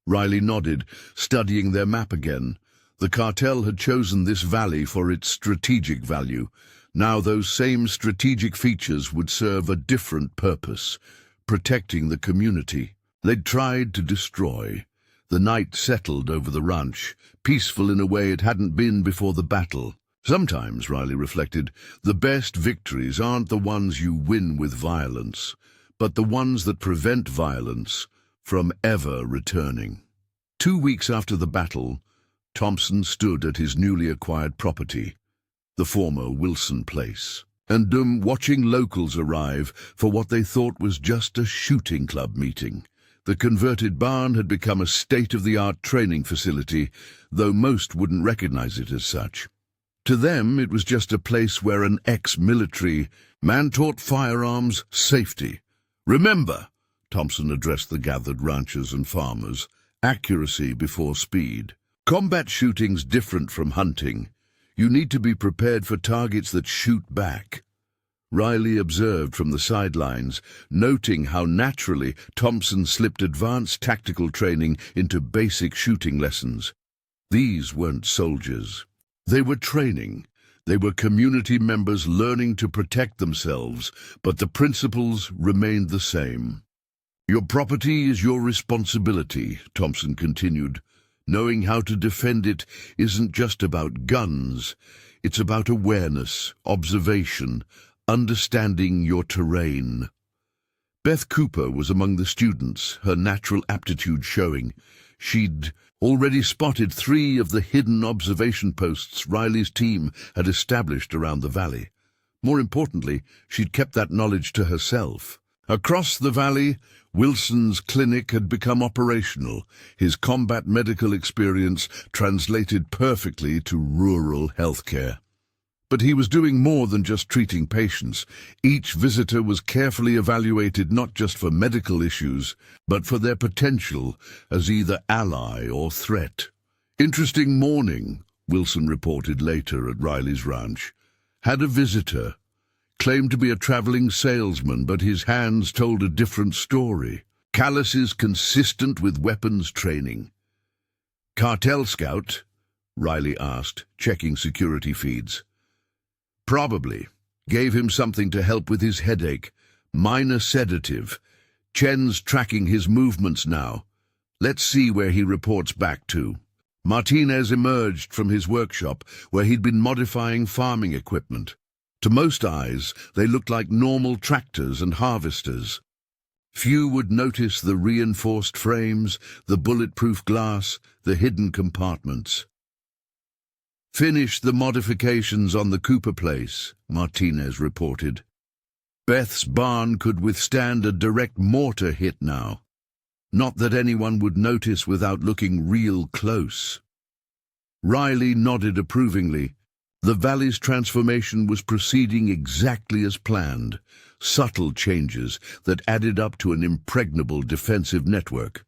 Riley nodded, studying their map again. The cartel had chosen this valley for its strategic value. Now those same strategic features would serve a different purpose, protecting the community. They'd tried to destroy. The night settled over the ranch, peaceful in a way it hadn't been before the battle. Sometimes, Riley reflected, the best victories aren't the ones you win with violence, but the ones that prevent violence from ever returning. 2 weeks after the battle, Thompson stood at his newly acquired property, the former Wilson Place, and watching locals arrive for what they thought was just a shooting club meeting. The converted barn had become a state-of-the-art training facility, though most wouldn't recognize it as such. To them, it was just a place where an ex-military man taught firearms safety. Remember, Thompson addressed the gathered ranchers and farmers, Accuracy before speed. Combat shooting's different from hunting. You need to be prepared for targets that shoot back. Riley observed from the sidelines, noting how naturally Thompson slipped advanced tactical training into basic shooting lessons. These weren't soldiers. They were training. They were community members learning to protect themselves, but the principles remained the same. Your property is your responsibility, Thompson continued. Knowing how to defend it isn't just about guns. It's about awareness, observation, understanding your terrain. Beth Cooper was among the students, her natural aptitude showing. She'd already spotted 3 of the hidden observation posts Riley's team had established around the valley. More importantly, she'd kept that knowledge to herself. Across the valley, Wilson's clinic had become operational, his combat medical experience translated perfectly to rural healthcare. But he was doing more than just treating patients. Each visitor was carefully evaluated not just for medical issues, but for their potential as either ally or threat. Interesting morning, Wilson reported later at Riley's ranch. Had a visitor. Claimed to be a traveling salesman, but his hands told a different story. Calluses consistent with weapons training. Cartel scout? Riley asked, checking security feeds. Probably. Gave him something to help with his headache. Minor sedative. Chen's tracking his movements now. Let's see where he reports back to. Martinez emerged from his workshop, where he'd been modifying farming equipment. To most eyes, they looked like normal tractors and harvesters. Few would notice the reinforced frames, the bulletproof glass, the hidden compartments. Finished the modifications on the Cooper place, Martinez reported. Beth's barn could withstand a direct mortar hit now. Not that anyone would notice without looking real close. Riley nodded approvingly. The valley's transformation was proceeding exactly as planned, subtle changes that added up to an impregnable defensive network.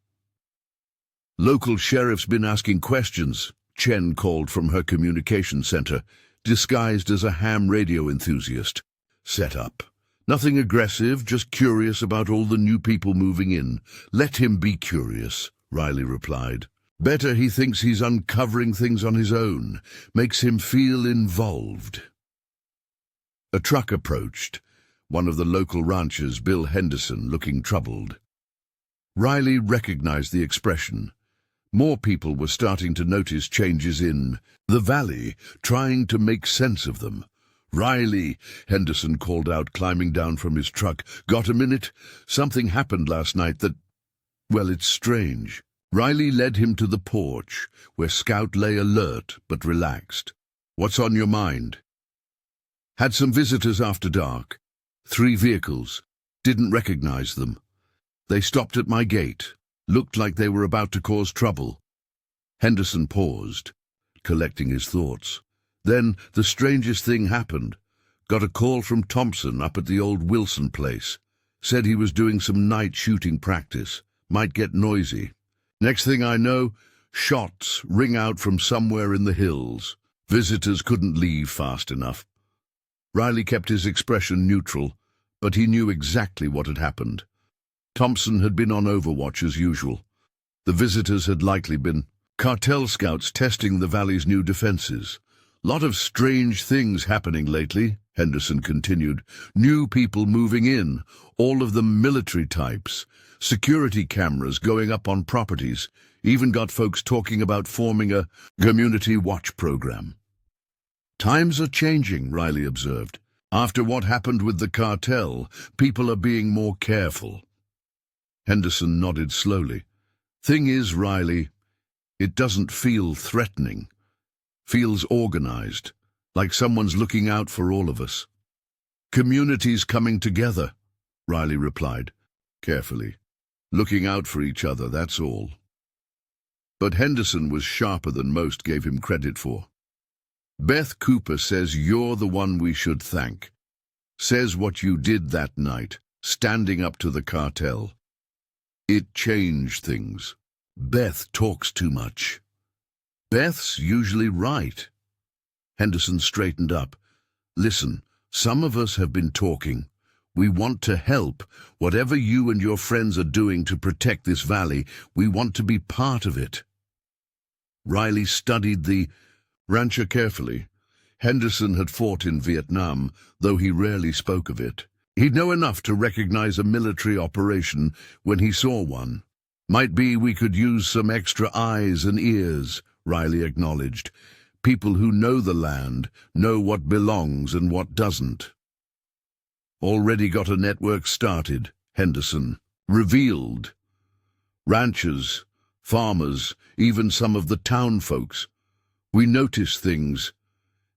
Local sheriff's been asking questions, Chen called from her communication center, disguised as a ham radio enthusiast. Set up. Nothing aggressive, just curious about all the new people moving in. Let him be curious, Riley replied. Better he thinks he's uncovering things on his own, makes him feel involved. A truck approached, one of the local ranchers, Bill Henderson, looking troubled. Riley recognized the expression. More people were starting to notice changes in the valley, trying to make sense of them. Riley, Henderson called out, climbing down from his truck. Got a minute? Something happened last night that, well, it's strange. Riley led him to the porch, where Scout lay alert but relaxed. What's on your mind? Had some visitors after dark. 3 vehicles. Didn't recognize them. They stopped at my gate. Looked like they were about to cause trouble. Henderson paused, collecting his thoughts. Then the strangest thing happened. Got a call from Thompson up at the old Wilson place. Said he was doing some night shooting practice. Might get noisy. Next thing I know, shots ring out from somewhere in the hills. Visitors couldn't leave fast enough. Riley kept his expression neutral, but he knew exactly what had happened. Thompson had been on overwatch as usual. The visitors had likely been cartel scouts testing the valley's new defenses. Lot of strange things happening lately, Henderson continued. New people moving in, all of them military types. Security cameras going up on properties. Even got folks talking about forming a community watch program. Times are changing, Riley observed. After what happened with the cartel, people are being more careful. Henderson nodded slowly. Thing is, Riley, it doesn't feel threatening. Feels organized, like someone's looking out for all of us. Communities coming together, Riley replied, carefully. Looking out for each other, that's all. But Henderson was sharper than most gave him credit for. Beth Cooper says you're the one we should thank. Says what you did that night, standing up to the cartel. It changed things. Beth talks too much. Beth's usually right. Henderson straightened up. Listen, some of us have been talking. We want to help. Whatever you and your friends are doing to protect this valley, we want to be part of it. Riley studied the rancher carefully. Henderson had fought in Vietnam, though he rarely spoke of it. He'd know enough to recognize a military operation when he saw one. Might be we could use some extra eyes and ears, Riley acknowledged. People who know the land, know what belongs and what doesn't. Already got a network started, Henderson revealed. Ranchers, farmers, even some of the town folks. We notice things.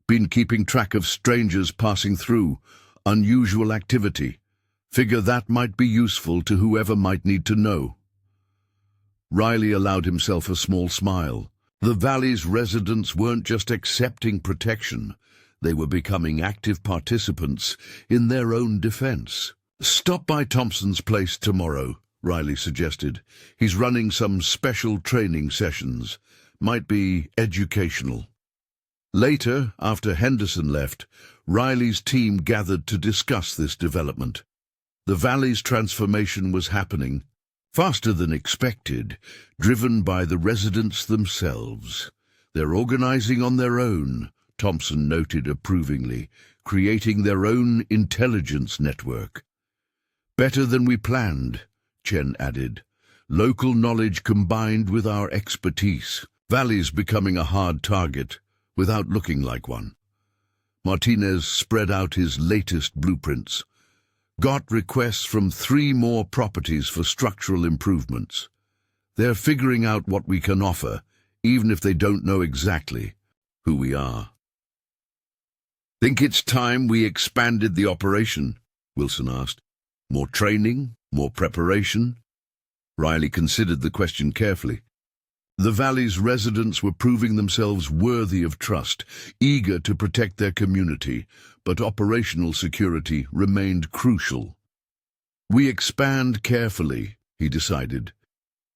Been keeping track of strangers passing through, unusual activity. Figure that might be useful to whoever might need to know. Riley allowed himself a small smile. The valley's residents weren't just accepting protection. They were becoming active participants in their own defense. Stop by Thompson's place tomorrow, Riley suggested. He's running some special training sessions. Might be educational. Later, after Henderson left, Riley's team gathered to discuss this development. The valley's transformation was happening, faster than expected, driven by the residents themselves. They're organizing on their own, Thompson noted approvingly, creating their own intelligence network. Better than we planned, Chen added. Local knowledge combined with our expertise. Valley's becoming a hard target, without looking like one. Martinez spread out his latest blueprints. Got requests from 3 more properties for structural improvements. They're figuring out what we can offer, even if they don't know exactly who we are. Think it's time we expanded the operation? Wilson asked. More training? More preparation? Riley considered the question carefully. The valley's residents were proving themselves worthy of trust, eager to protect their community, but operational security remained crucial. We expand carefully, he decided.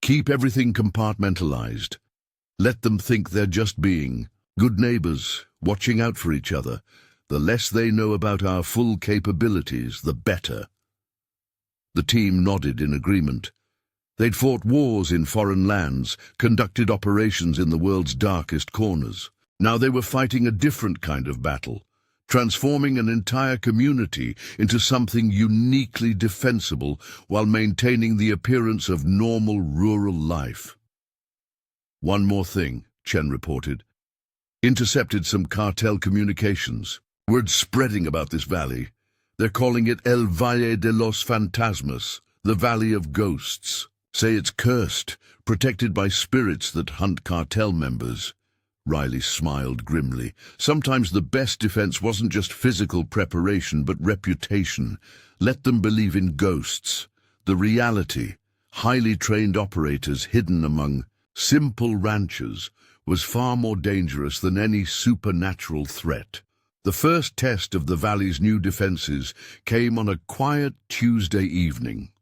Keep everything compartmentalized. Let them think they're just being good neighbors, watching out for each other. The less they know about our full capabilities, the better. The team nodded in agreement. They'd fought wars in foreign lands, conducted operations in the world's darkest corners. Now they were fighting a different kind of battle, transforming an entire community into something uniquely defensible while maintaining the appearance of normal rural life. One more thing, Chen reported. Intercepted some cartel communications. Word spreading about this valley. They're calling it El Valle de los Fantasmas, the Valley of Ghosts. Say it's cursed, protected by spirits that hunt cartel members. Riley smiled grimly. Sometimes the best defense wasn't just physical preparation, but reputation. Let them believe in ghosts. The reality, highly trained operators hidden among simple ranchers, was far more dangerous than any supernatural threat. The first test of the valley's new defenses came on a quiet Tuesday evening.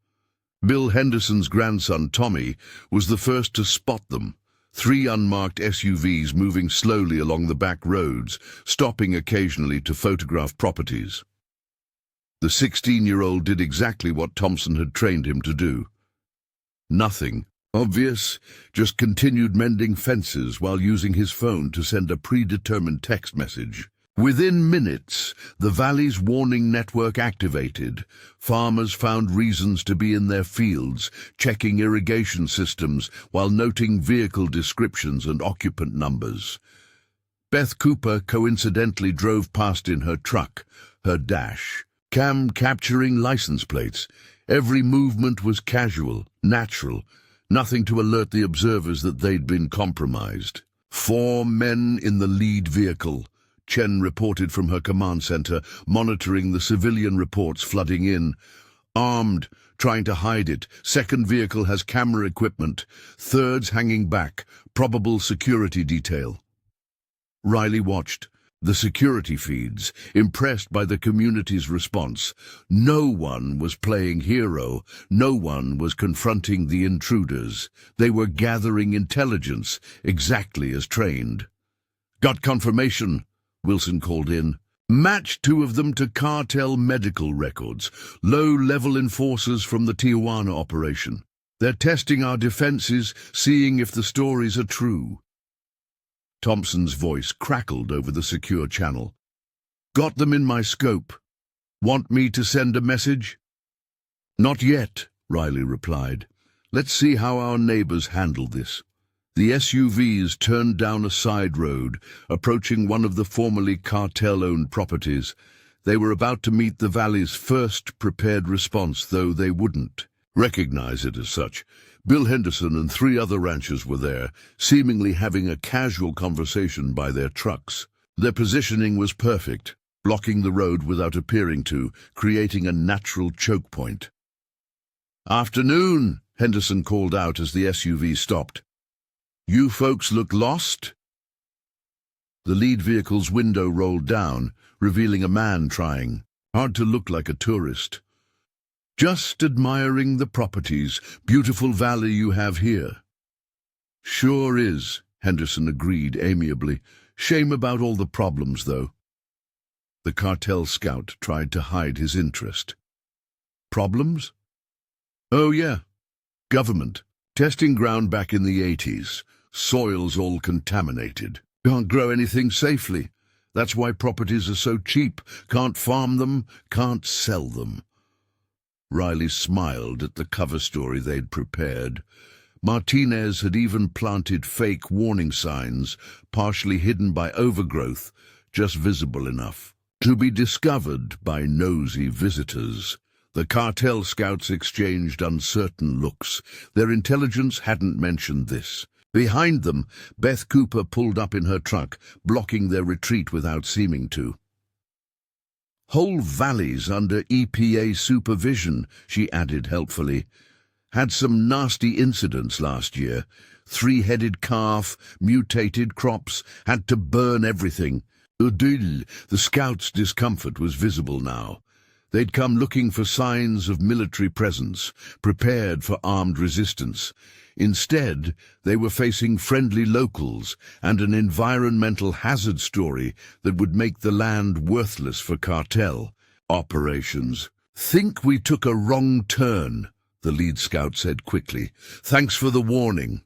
Bill Henderson's grandson, Tommy, was the first to spot them. 3 unmarked SUVs moving slowly along the back roads, stopping occasionally to photograph properties. The 16-year-old did exactly what Thompson had trained him to do. Nothing obvious, just continued mending fences while using his phone to send a predetermined text message. Within minutes, the valley's warning network activated. Farmers found reasons to be in their fields, checking irrigation systems while noting vehicle descriptions and occupant numbers. Beth Cooper coincidentally drove past in her truck, her dash cam capturing license plates. Every movement was casual, natural, nothing to alert the observers that they'd been compromised. 4 men in the lead vehicle, Chen reported from her command center, monitoring the civilian reports flooding in. Armed, trying to hide it. Second vehicle has camera equipment. Third's hanging back, probable security detail. Riley watched. The security feeds, impressed by the community's response. No one was playing hero, no one was confronting the intruders. They were gathering intelligence, exactly as trained. "Got confirmation," Wilson called in. "Match 2 of them to cartel medical records, low-level enforcers from the Tijuana operation. They're testing our defenses, seeing if the stories are true." Thompson's voice crackled over the secure channel. "Got them in my scope. Want me to send a message?" "Not yet," Riley replied. "Let's see how our neighbors handle this." The SUVs turned down a side road, approaching one of the formerly cartel-owned properties. They were about to meet the valley's first prepared response, though they wouldn't recognize it as such. Bill Henderson and 3 other ranchers were there, seemingly having a casual conversation by their trucks. Their positioning was perfect, blocking the road without appearing to, creating a natural choke point. "Afternoon," Henderson called out as the SUV stopped. "You folks look lost?" The lead vehicle's window rolled down, revealing a man trying hard to look like a tourist. "Just admiring the properties. Beautiful valley you have here." "Sure is," Henderson agreed amiably. "Shame about all the problems, though." The cartel scout tried to hide his interest. "Problems?" "Oh, yeah. Government. Testing ground back in the 80s. Soil's all contaminated. Can't grow anything safely. That's why properties are so cheap. Can't farm them, can't sell them." Riley smiled at the cover story they'd prepared. Martinez had even planted fake warning signs, partially hidden by overgrowth, just visible enough to be discovered by nosy visitors. The cartel scouts exchanged uncertain looks. Their intelligence hadn't mentioned this. Behind them, Beth Cooper pulled up in her truck, blocking their retreat without seeming to. "Whole valleys under EPA supervision," she added helpfully. "Had some nasty incidents last year. 3-headed calf, mutated crops, had to burn everything. Udil." The scouts' discomfort was visible now. They'd come looking for signs of military presence, prepared for armed resistance. Instead, they were facing friendly locals and an environmental hazard story that would make the land worthless for cartel operations. "Think we took a wrong turn," the lead scout said quickly. "Thanks for the warning."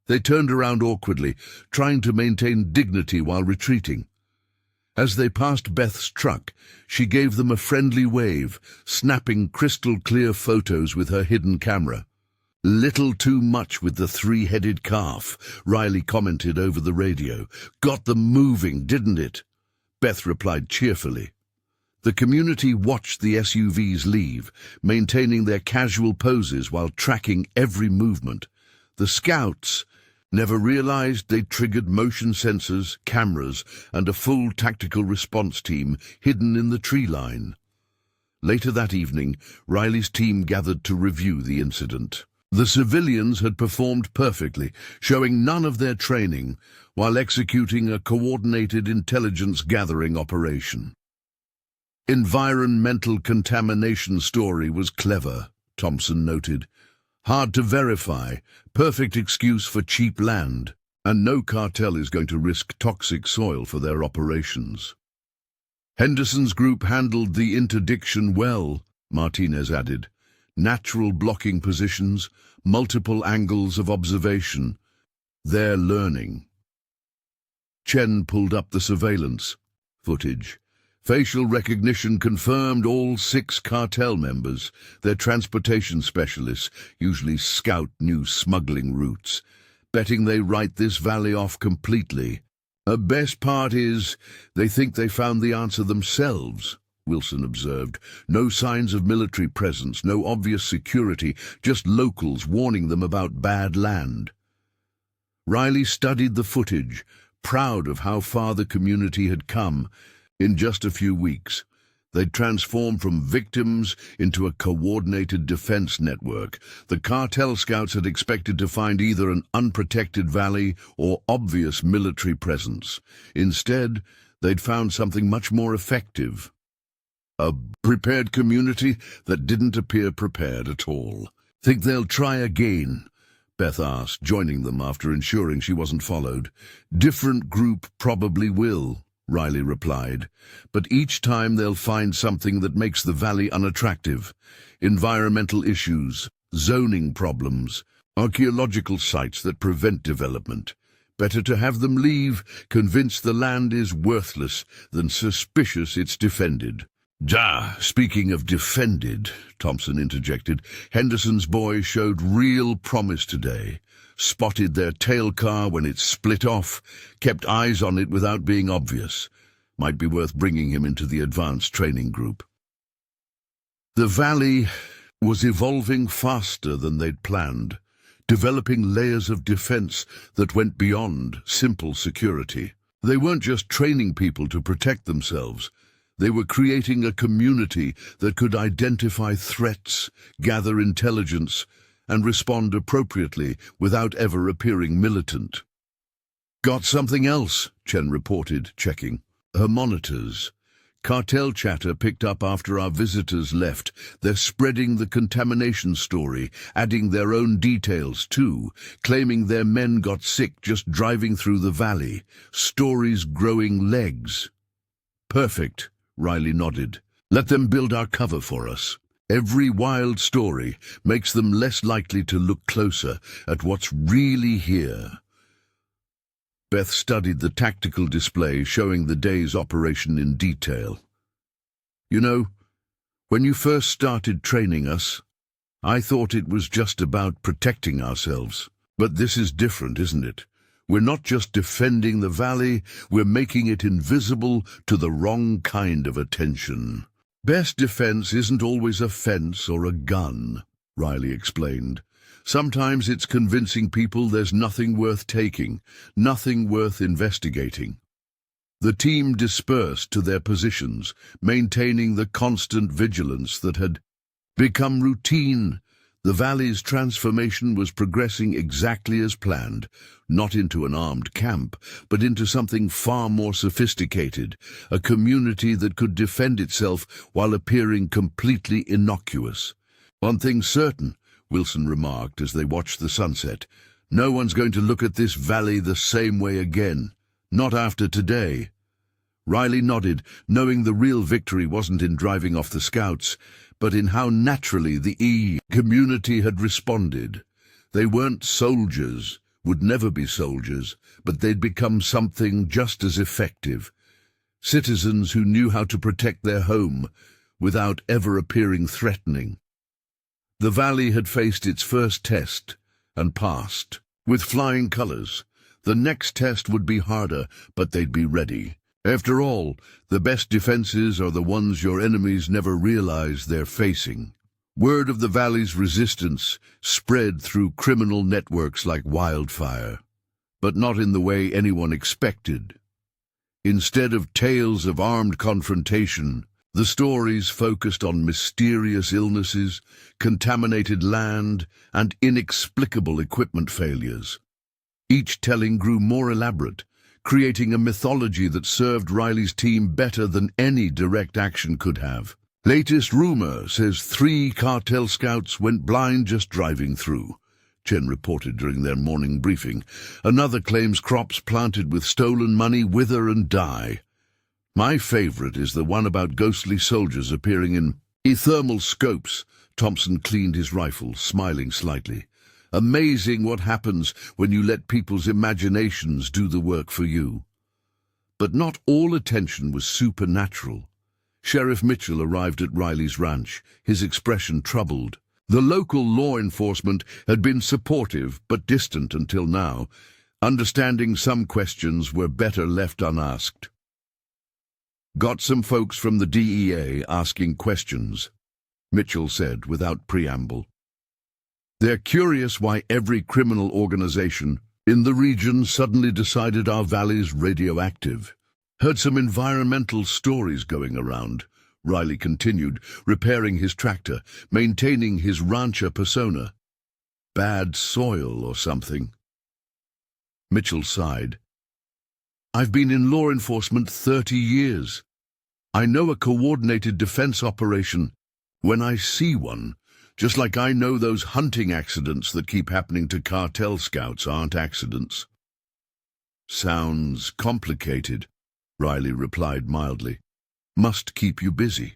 They turned around awkwardly, trying to maintain dignity while retreating. As they passed Beth's truck, she gave them a friendly wave, snapping crystal-clear photos with her hidden camera. "Little too much with the 3-headed calf," Riley commented over the radio. "Got them moving, didn't it?" Beth replied cheerfully. The community watched the SUVs leave, maintaining their casual poses while tracking every movement. The scouts never realized they'd triggered motion sensors, cameras, and a full tactical response team hidden in the tree line. Later that evening, Riley's team gathered to review the incident. The civilians had performed perfectly, showing none of their training, while executing a coordinated intelligence-gathering operation. "Environmental contamination story was clever," Thompson noted. "Hard to verify, perfect excuse for cheap land, and no cartel is going to risk toxic soil for their operations." "Henderson's group handled the interdiction well," Martinez added. "Natural blocking positions, multiple angles of observation. They're learning." Chen pulled up the surveillance footage. Facial recognition confirmed all 6 cartel members. Their transportation specialists usually scout new smuggling routes. Betting they write this valley off completely. "The best part is, they think they found the answer themselves," Wilson observed. "No signs of military presence, no obvious security, just locals warning them about bad land." Riley studied the footage, proud of how far the community had come. In just a few weeks, they'd transformed from victims into a coordinated defense network. The cartel scouts had expected to find either an unprotected valley or obvious military presence. Instead, They'd found something much more effective. A prepared community that didn't appear prepared at all. "Think they'll try again?" Beth asked, joining them after ensuring she wasn't followed. "Different group probably will," Riley replied, "but each time they'll find something that makes the valley unattractive. Environmental issues, zoning problems, archaeological sites that prevent development. Better to have them leave, convinced the land is worthless, than suspicious it's defended." Speaking of defended," Thompson interjected, "Henderson's boys showed real promise today. Spotted their tail car when it split off, kept eyes on it without being obvious. Might be worth bringing him into the advanced training group." The valley was evolving faster than they'd planned, developing layers of defense that went beyond simple security. They weren't just training people to protect themselves. They were creating a community that could identify threats, gather intelligence, and respond appropriately without ever appearing militant. "Got something else," Chen reported, checking her monitors. "Cartel chatter picked up after our visitors left. They're spreading the contamination story, adding their own details too, claiming their men got sick just driving through the valley. Stories growing legs." "Perfect," Riley nodded. "Let them build our cover for us. Every wild story makes them less likely to look closer at what's really here." Beth studied the tactical display showing the day's operation in detail. "You know, when you first started training us, I thought it was just about protecting ourselves. But this is different, isn't it? We're not just defending the valley, we're making it invisible to the wrong kind of attention." "Best defense isn't always a fence or a gun," Riley explained. "Sometimes it's convincing people there's nothing worth taking, nothing worth investigating." The team dispersed to their positions, maintaining the constant vigilance that had become routine. The valley's transformation was progressing exactly as planned, not into an armed camp, but into something far more sophisticated, a community that could defend itself while appearing completely innocuous. "One thing's certain," Wilson remarked as they watched the sunset. "No one's going to look at this valley the same way again. Not after today." Riley nodded, knowing the real victory wasn't in driving off the scouts, but in how naturally the community had responded. They weren't soldiers, would never be soldiers, but they'd become something just as effective. Citizens who knew how to protect their home without ever appearing threatening. The valley had faced its first test and passed with flying colors. The next test would be harder, but they'd be ready. After all, the best defenses are the ones your enemies never realize they're facing. Word of the valley's resistance spread through criminal networks like wildfire, but not in the way anyone expected. Instead of tales of armed confrontation, the stories focused on mysterious illnesses, contaminated land, and inexplicable equipment failures. Each telling grew more elaborate, creating a mythology that served Riley's team better than any direct action could have. "Latest rumor says 3 cartel scouts went blind just driving through," Chen reported during their morning briefing. "Another claims crops planted with stolen money wither and die. My favorite is the one about ghostly soldiers appearing in thermal scopes." Thompson cleaned his rifle, smiling slightly. "Amazing what happens when you let people's imaginations do the work for you." But not all attention was supernatural. Sheriff Mitchell arrived at Riley's ranch, his expression troubled. The local law enforcement had been supportive but distant until now. Understanding some questions were better left unasked. "Got some folks from the DEA asking questions," Mitchell said without preamble. "They're curious why every criminal organization in the region suddenly decided our valley's radioactive. Heard some environmental stories going around," Riley continued, repairing his tractor, maintaining his rancher persona. "Bad soil or something." Mitchell sighed. I've been in law enforcement 30 years. I know a coordinated defense operation when I see one, just like I know those hunting accidents that keep happening to cartel scouts aren't accidents. Sounds complicated, Riley replied mildly. Must keep you busy.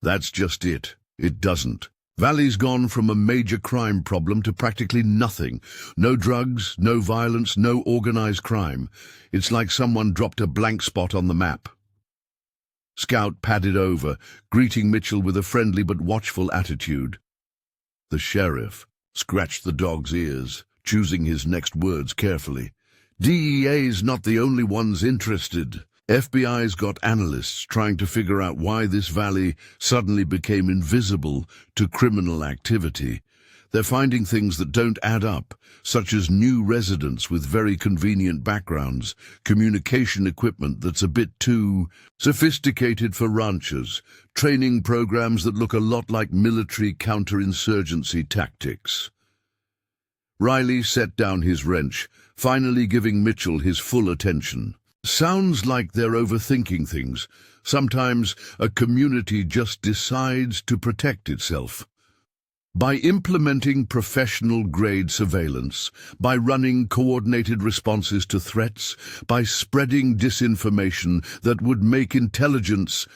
That's just it. It doesn't. Valley's gone from a major crime problem to practically nothing. No drugs, no violence, no organized crime. It's like someone dropped a blank spot on the map. Scout padded over, greeting Mitchell with a friendly but watchful attitude. The sheriff scratched the dog's ears, choosing his next words carefully. DEA's not the only ones interested. FBI's got analysts trying to figure out why this valley suddenly became invisible to criminal activity. They're finding things that don't add up, such as new residents with very convenient backgrounds, communication equipment that's a bit too sophisticated for ranchers, training programs that look a lot like military counterinsurgency tactics. Riley set down his wrench, finally giving Mitchell his full attention. Sounds like they're overthinking things. Sometimes a community just decides to protect itself. By implementing professional-grade surveillance, by running coordinated responses to threats, by spreading disinformation that would make intelligence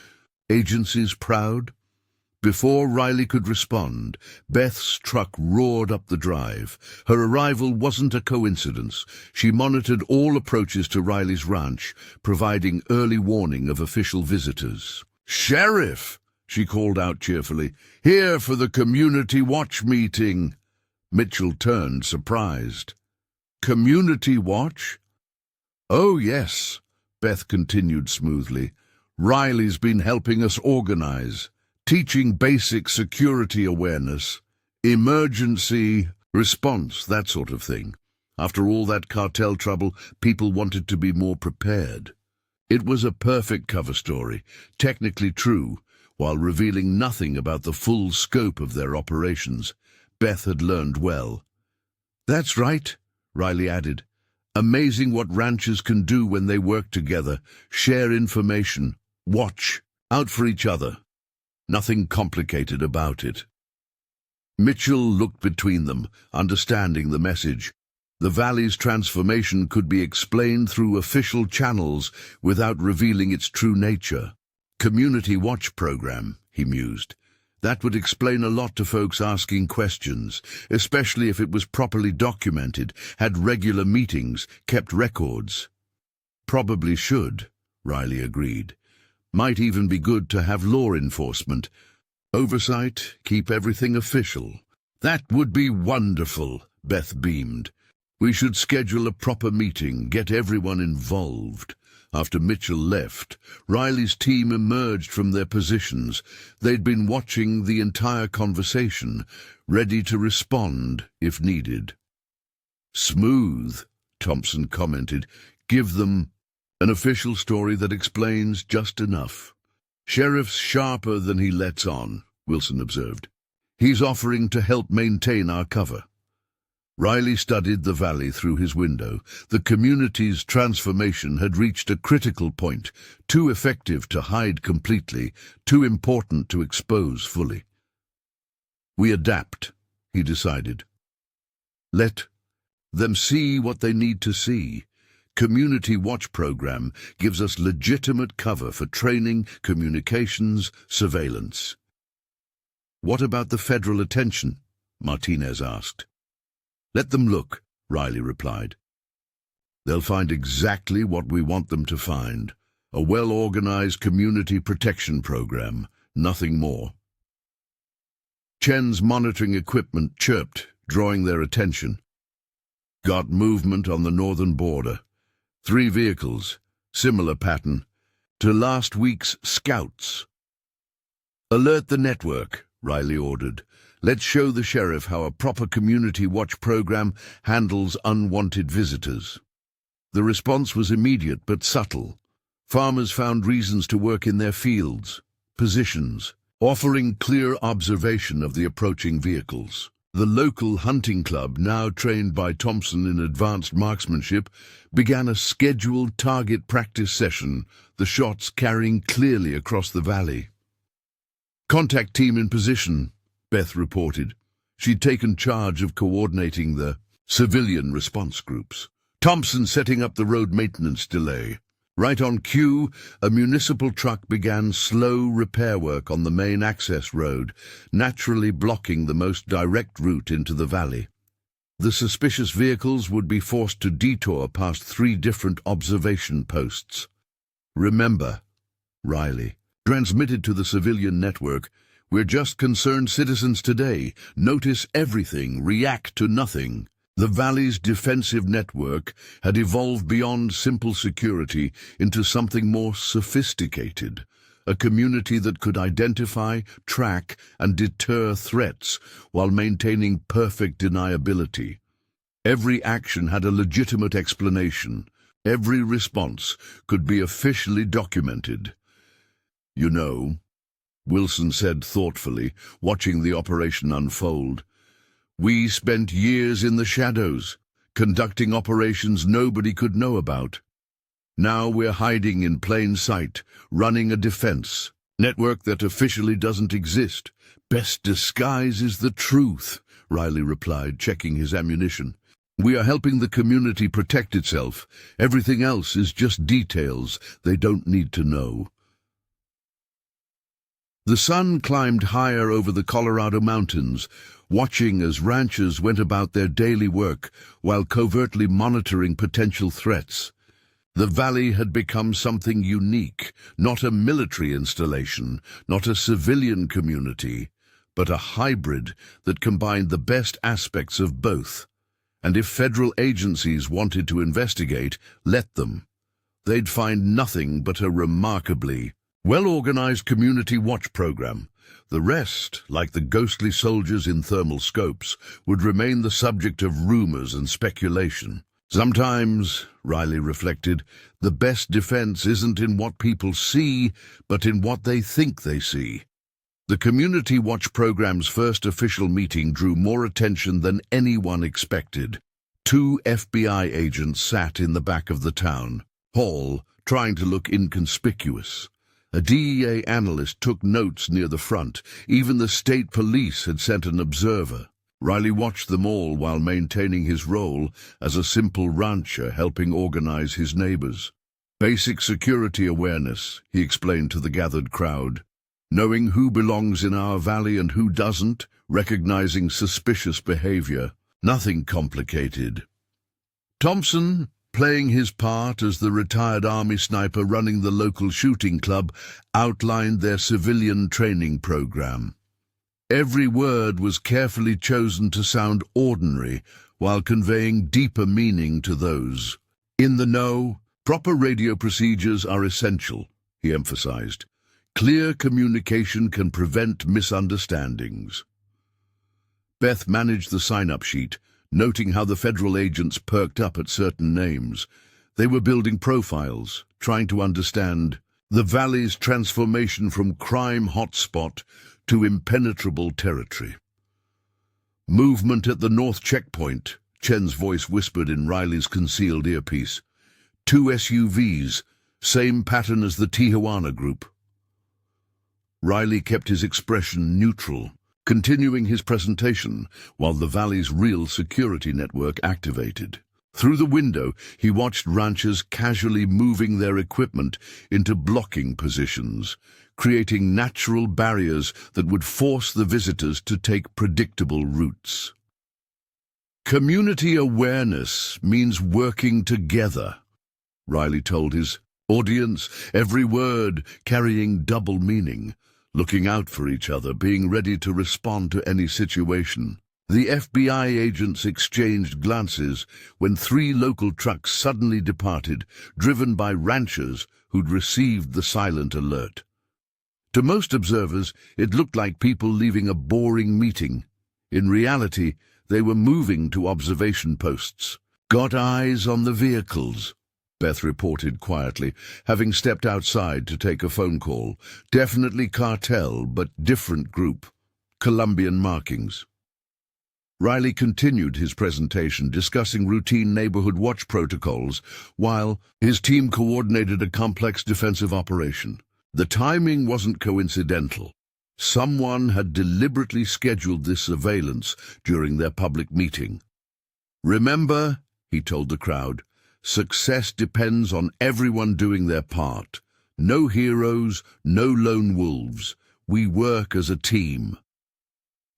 agencies proud. Before Riley could respond, Beth's truck roared up the drive. Her arrival wasn't a coincidence. She monitored all approaches to Riley's ranch, providing early warning of official visitors. "Sheriff!" she called out cheerfully. "Here for the community watch meeting." Mitchell turned, surprised. "Community watch?" "Oh, yes," Beth continued smoothly. "Riley's been helping us organize. Teaching basic security awareness, emergency response, that sort of thing. After all that cartel trouble, people wanted to be more prepared. It was a perfect cover story, technically true, while revealing nothing about the full scope of their operations. Beth had learned well. "That's right," Riley added. "Amazing what ranchers can do when they work together, share information, watch out for each other. Nothing complicated about it." Mitchell looked between them, understanding the message. The valley's transformation could be explained through official channels without revealing its true nature. Community watch program, he mused. That would explain a lot to folks asking questions, especially if it was properly documented, had regular meetings, kept records. Probably should, Riley agreed. Might even be good to have law enforcement. Oversight, keep everything official. That would be wonderful, Beth beamed. We should schedule a proper meeting, get everyone involved. After Mitchell left, Riley's team emerged from their positions. They'd been watching the entire conversation, ready to respond if needed. "Smooth," Thompson commented. "Give them an official story that explains just enough." "Sheriff's sharper than he lets on," Wilson observed. "He's offering to help maintain our cover." Riley studied the valley through his window. The community's transformation had reached a critical point, too effective to hide completely, too important to expose fully. "We adapt," he decided. "Let them see what they need to see. Community Watch program gives us legitimate cover for training, communications, surveillance." "What about the federal attention?" Martinez asked. "Let them look," Riley replied. "They'll find exactly what we want them to find. A well-organized community protection program, nothing more." Chen's monitoring equipment chirped, drawing their attention. "Got movement on the northern border. 3 vehicles, similar pattern to last week's scouts." "Alert the network," Riley ordered. "Let's show the sheriff how a proper community watch program handles unwanted visitors." The response was immediate but subtle. Farmers found reasons to work in their fields, positions, offering clear observation of the approaching vehicles. The local hunting club, now trained by Thompson in advanced marksmanship, began a scheduled target practice session, the shots carrying clearly across the valley. "Contact team in position," Beth reported. She'd taken charge of coordinating the civilian response groups. Thompson setting up the road maintenance delay. Right on cue, a municipal truck began slow repair work on the main access road, naturally blocking the most direct route into the valley. The suspicious vehicles would be forced to detour past 3 different observation posts. "Remember," Riley transmitted to the civilian network, "we're just concerned citizens today. Notice everything, react to nothing." The valley's defensive network had evolved beyond simple security into something more sophisticated, a community that could identify, track, and deter threats while maintaining perfect deniability. Every action had a legitimate explanation. Every response could be officially documented. "You know," Wilson said thoughtfully, watching the operation unfold, "we spent years in the shadows, conducting operations nobody could know about. Now we're hiding in plain sight, running a defense network that officially doesn't exist." "Best disguise is the truth," Riley replied, checking his ammunition. "We are helping the community protect itself. Everything else is just details they don't need to know." The sun climbed higher over the Colorado mountains, watching as ranchers went about their daily work while covertly monitoring potential threats. The valley had become something unique, not a military installation, not a civilian community, but a hybrid that combined the best aspects of both. And if federal agencies wanted to investigate, let them. They'd find nothing but a remarkably well-organized community watch program. The rest, like the ghostly soldiers in thermal scopes, would remain the subject of rumors and speculation. Sometimes, Riley reflected, the best defense isn't in what people see, but in what they think they see. The Community Watch program's first official meeting drew more attention than anyone expected. 2 FBI agents sat in the back of the town hall, trying to look inconspicuous. A DEA analyst took notes near the front. Even the state police had sent an observer. Riley watched them all while maintaining his role as a simple rancher helping organize his neighbors. "Basic security awareness," he explained to the gathered crowd. "Knowing who belongs in our valley and who doesn't, recognizing suspicious behavior. Nothing complicated." Thompson, playing his part as the retired Army sniper running the local shooting club, outlined their civilian training program. Every word was carefully chosen to sound ordinary while conveying deeper meaning to those in the know. "Proper radio procedures are essential," he emphasized. "Clear communication can prevent misunderstandings." Beth managed the sign-up sheet, noting how the federal agents perked up at certain names. They were building profiles, trying to understand the valley's transformation from crime hotspot to impenetrable territory. "Movement at the North Checkpoint," Chen's voice whispered in Riley's concealed earpiece. 2 SUVs, same pattern as the Tijuana group." Riley kept his expression neutral, continuing his presentation while the valley's real security network activated. Through the window, he watched ranchers casually moving their equipment into blocking positions, creating natural barriers that would force the visitors to take predictable routes. "Community awareness means working together," Riley told his audience, every word carrying double meaning. Looking out for each other, being ready to respond to any situation. The FBI agents exchanged glances when 3 local trucks suddenly departed, driven by ranchers who'd received the silent alert. To most observers, it looked like people leaving a boring meeting. In reality, they were moving to observation posts. "Got eyes on the vehicles," Beth reported quietly, having stepped outside to take a phone call. "Definitely cartel, but different group. Colombian markings." Riley continued his presentation, discussing routine neighborhood watch protocols, while his team coordinated a complex defensive operation. The timing wasn't coincidental. Someone had deliberately scheduled this surveillance during their public meeting. "Remember," he told the crowd, "success depends on everyone doing their part. No heroes, no lone wolves. We work as a team."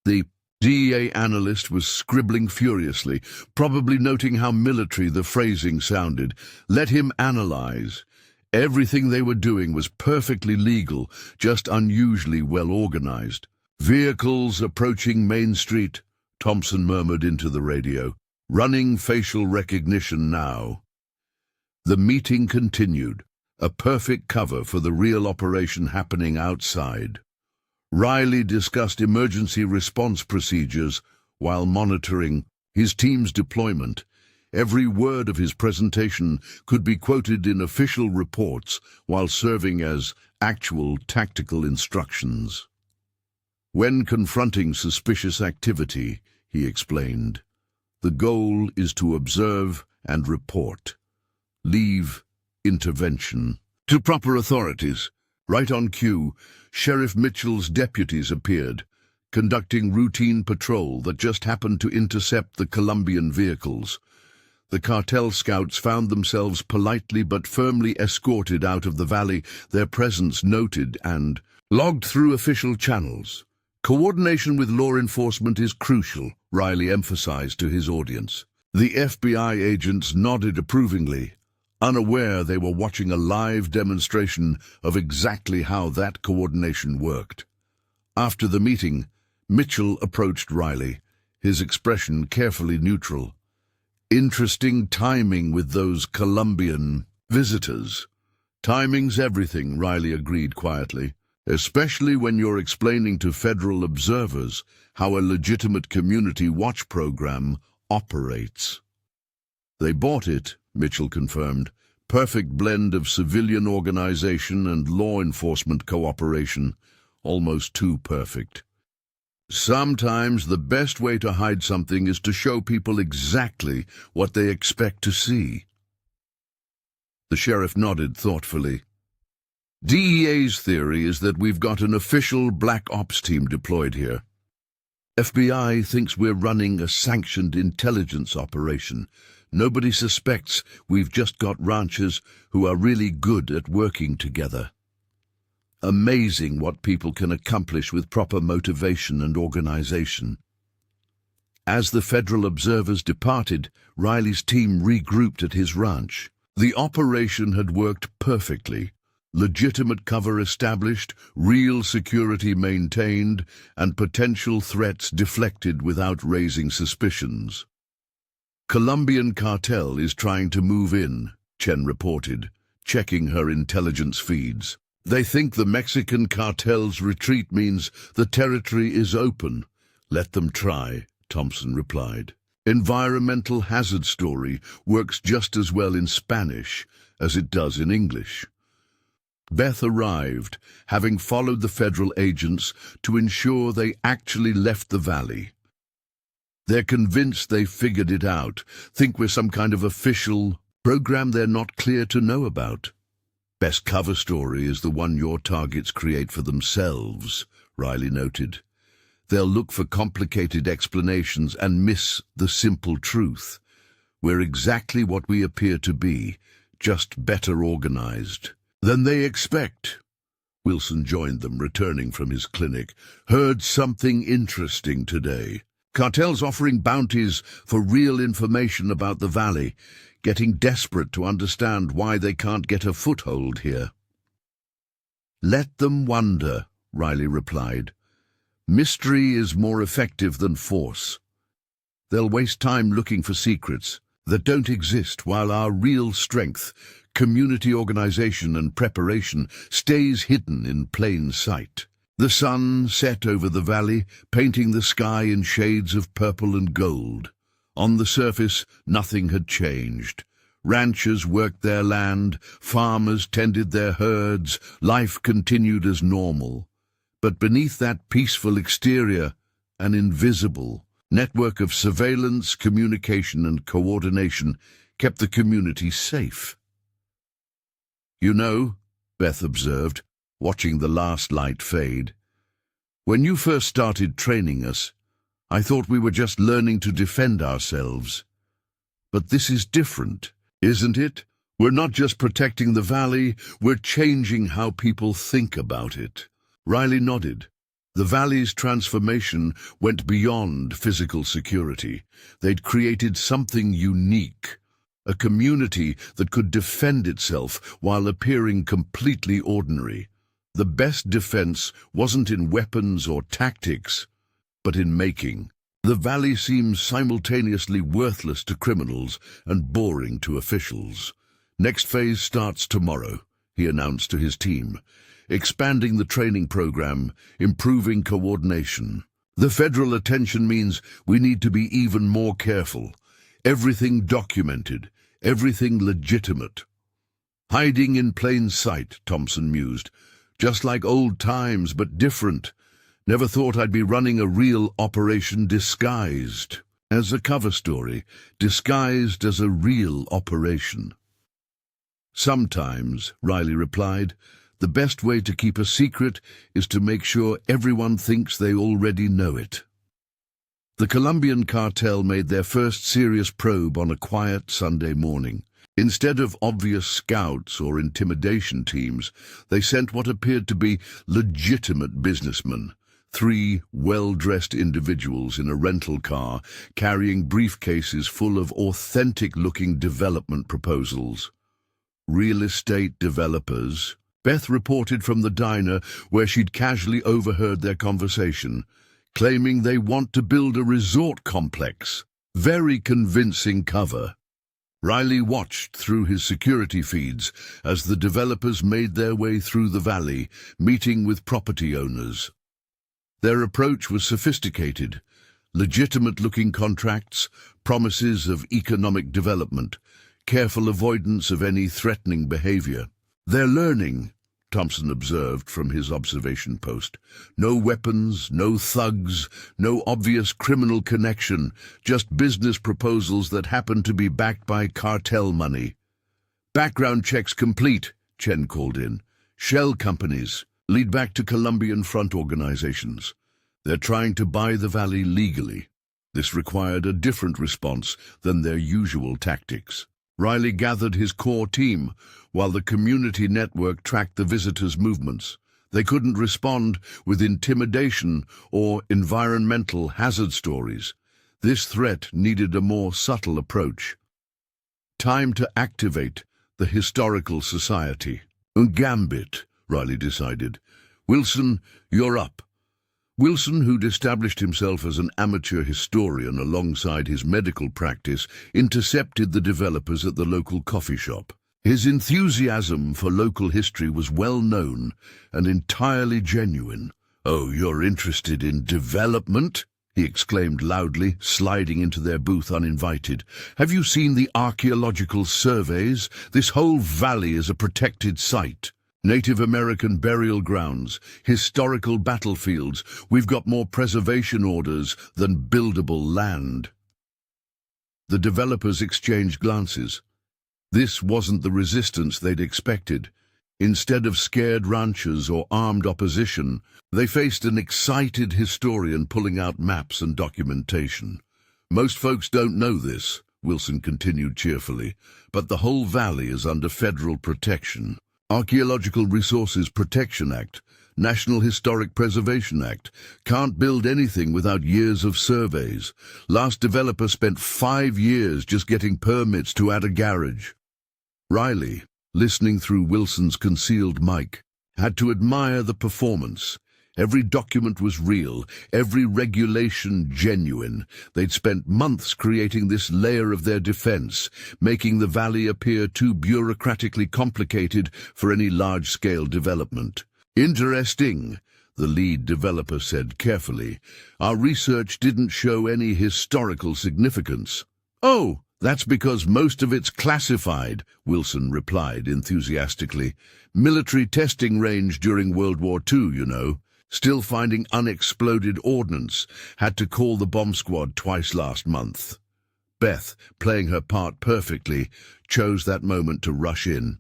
The DEA analyst was scribbling furiously, probably noting how military the phrasing sounded. Let him analyze. Everything they were doing was perfectly legal, just unusually well organized. "Vehicles approaching Main Street," Thompson murmured into the radio. "Running facial recognition now." The meeting continued, a perfect cover for the real operation happening outside. Riley discussed emergency response procedures while monitoring his team's deployment. Every word of his presentation could be quoted in official reports while serving as actual tactical instructions. "When confronting suspicious activity," he explained, "the goal is to observe and report. Leave intervention to proper authorities." Right on cue, Sheriff Mitchell's deputies appeared, conducting routine patrol that just happened to intercept the Colombian vehicles. The cartel scouts found themselves politely but firmly escorted out of the valley, their presence noted and logged through official channels. "Coordination with law enforcement is crucial," Riley emphasized to his audience. The FBI agents nodded approvingly, unaware they were watching a live demonstration of exactly how that coordination worked. After the meeting, Mitchell approached Riley, his expression carefully neutral. "Interesting timing with those Colombian visitors." "Timing's everything," Riley agreed quietly, "especially when you're explaining to federal observers how a legitimate community watch program operates." "They bought it," Mitchell confirmed. "Perfect blend of civilian organization and law enforcement cooperation. Almost too perfect." "Sometimes the best way to hide something is to show people exactly what they expect to see." The sheriff nodded thoughtfully. "DEA's theory is that we've got an official black ops team deployed here. FBI thinks we're running a sanctioned intelligence operation. Nobody suspects we've just got ranchers who are really good at working together." Amazing what people can accomplish with proper motivation and organization. As the federal observers departed, Riley's team regrouped at his ranch. The operation had worked perfectly. Legitimate cover established, real security maintained, and potential threats deflected without raising suspicions. "Colombian cartel is trying to move in," Chen reported, checking her intelligence feeds. "They think the Mexican cartel's retreat means the territory is open." "Let them try," Thompson replied. "Environmental hazard story works just as well in Spanish as it does in English." Beth arrived, having followed the federal agents to ensure they actually left the valley. "They're convinced they figured it out, think we're some kind of official program they're not clear to know about." "Best cover story is the one your targets create for themselves," Riley noted. "They'll look for complicated explanations and miss the simple truth. We're exactly what we appear to be, just better organized than they expect." Wilson joined them, returning from his clinic. "Heard something interesting today. Cartels offering bounties for real information about the valley, getting desperate to understand why they can't get a foothold here." "Let them wonder," Riley replied. "Mystery is more effective than force. They'll waste time looking for secrets that don't exist, while our real strength, community organization and preparation, stays hidden in plain sight." The sun set over the valley, painting the sky in shades of purple and gold. On the surface, nothing had changed. Ranchers worked their land, farmers tended their herds, life continued as normal. But beneath that peaceful exterior, an invisible, network of surveillance, communication, and coordination kept the community safe. "You know," Beth observed, watching the last light fade, "when you first started training us, I thought we were just learning to defend ourselves. But this is different, isn't it? We're not just protecting the valley, we're changing how people think about it." Riley nodded. The valley's transformation went beyond physical security. They'd created something unique, a community that could defend itself while appearing completely ordinary. The best defense wasn't in weapons or tactics, but in making. The valley seems simultaneously worthless to criminals and boring to officials. "Next phase starts tomorrow," he announced to his team. "Expanding the training program, improving coordination. The federal attention means we need to be even more careful. Everything documented, everything legitimate." "Hiding in plain sight," Thompson mused. "Just like old times, but different. Never thought I'd be running a real operation disguised as a cover story, disguised as a real operation." "Sometimes," Riley replied, "the best way to keep a secret is to make sure everyone thinks they already know it." The Colombian cartel made their first serious probe on a quiet Sunday morning. Instead of obvious scouts or intimidation teams, they sent what appeared to be legitimate businessmen. 3 well-dressed individuals in a rental car carrying briefcases full of authentic-looking development proposals. "Real estate developers," Beth reported from the diner where she'd casually overheard their conversation, claiming they want to build a resort complex. Very convincing cover. Riley watched through his security feeds as the developers made their way through the valley, meeting with property owners. Their approach was sophisticated, legitimate-looking contracts, promises of economic development, careful avoidance of any threatening behavior. "They're learning," Thompson observed from his observation post. "No weapons, no thugs, no obvious criminal connection, just business proposals that happen to be backed by cartel money." "Background checks complete," Chen called in. "Shell companies lead back to Colombian front organizations. They're trying to buy the valley legally." This required a different response than their usual tactics. Riley gathered his core team while the community network tracked the visitors' movements. They couldn't respond with intimidation or environmental hazard stories. This threat needed a more subtle approach. Time to activate the historical society. "A gambit," Riley decided. "Wilson, you're up." Wilson, who'd established himself as an amateur historian alongside his medical practice, intercepted the developers at the local coffee shop. His enthusiasm for local history was well known and entirely genuine. "Oh, you're interested in development?" he exclaimed loudly, sliding into their booth uninvited. "Have you seen the archaeological surveys? This whole valley is a protected site. Native American burial grounds, historical battlefields. We've got more preservation orders than buildable land." The developers exchanged glances. This wasn't the resistance they'd expected. Instead of scared ranchers or armed opposition, they faced an excited historian pulling out maps and documentation. "Most folks don't know this," Wilson continued cheerfully, "but the whole valley is under federal protection. Archaeological Resources Protection Act, National Historic Preservation Act. Can't build anything without years of surveys. Last developer spent 5 years just getting permits to add a garage." Riley, listening through Wilson's concealed mic, had to admire the performance. Every document was real, every regulation genuine. They'd spent months creating this layer of their defense, making the valley appear too bureaucratically complicated for any large-scale development. "Interesting," the lead developer said carefully. "Our research didn't show any historical significance." "Oh, that's because most of it's classified," Wilson replied enthusiastically. "Military testing range during World War II, you know. Still finding unexploded ordnance. Had to call the bomb squad twice last month. Beth, playing her part perfectly, chose that moment to rush in.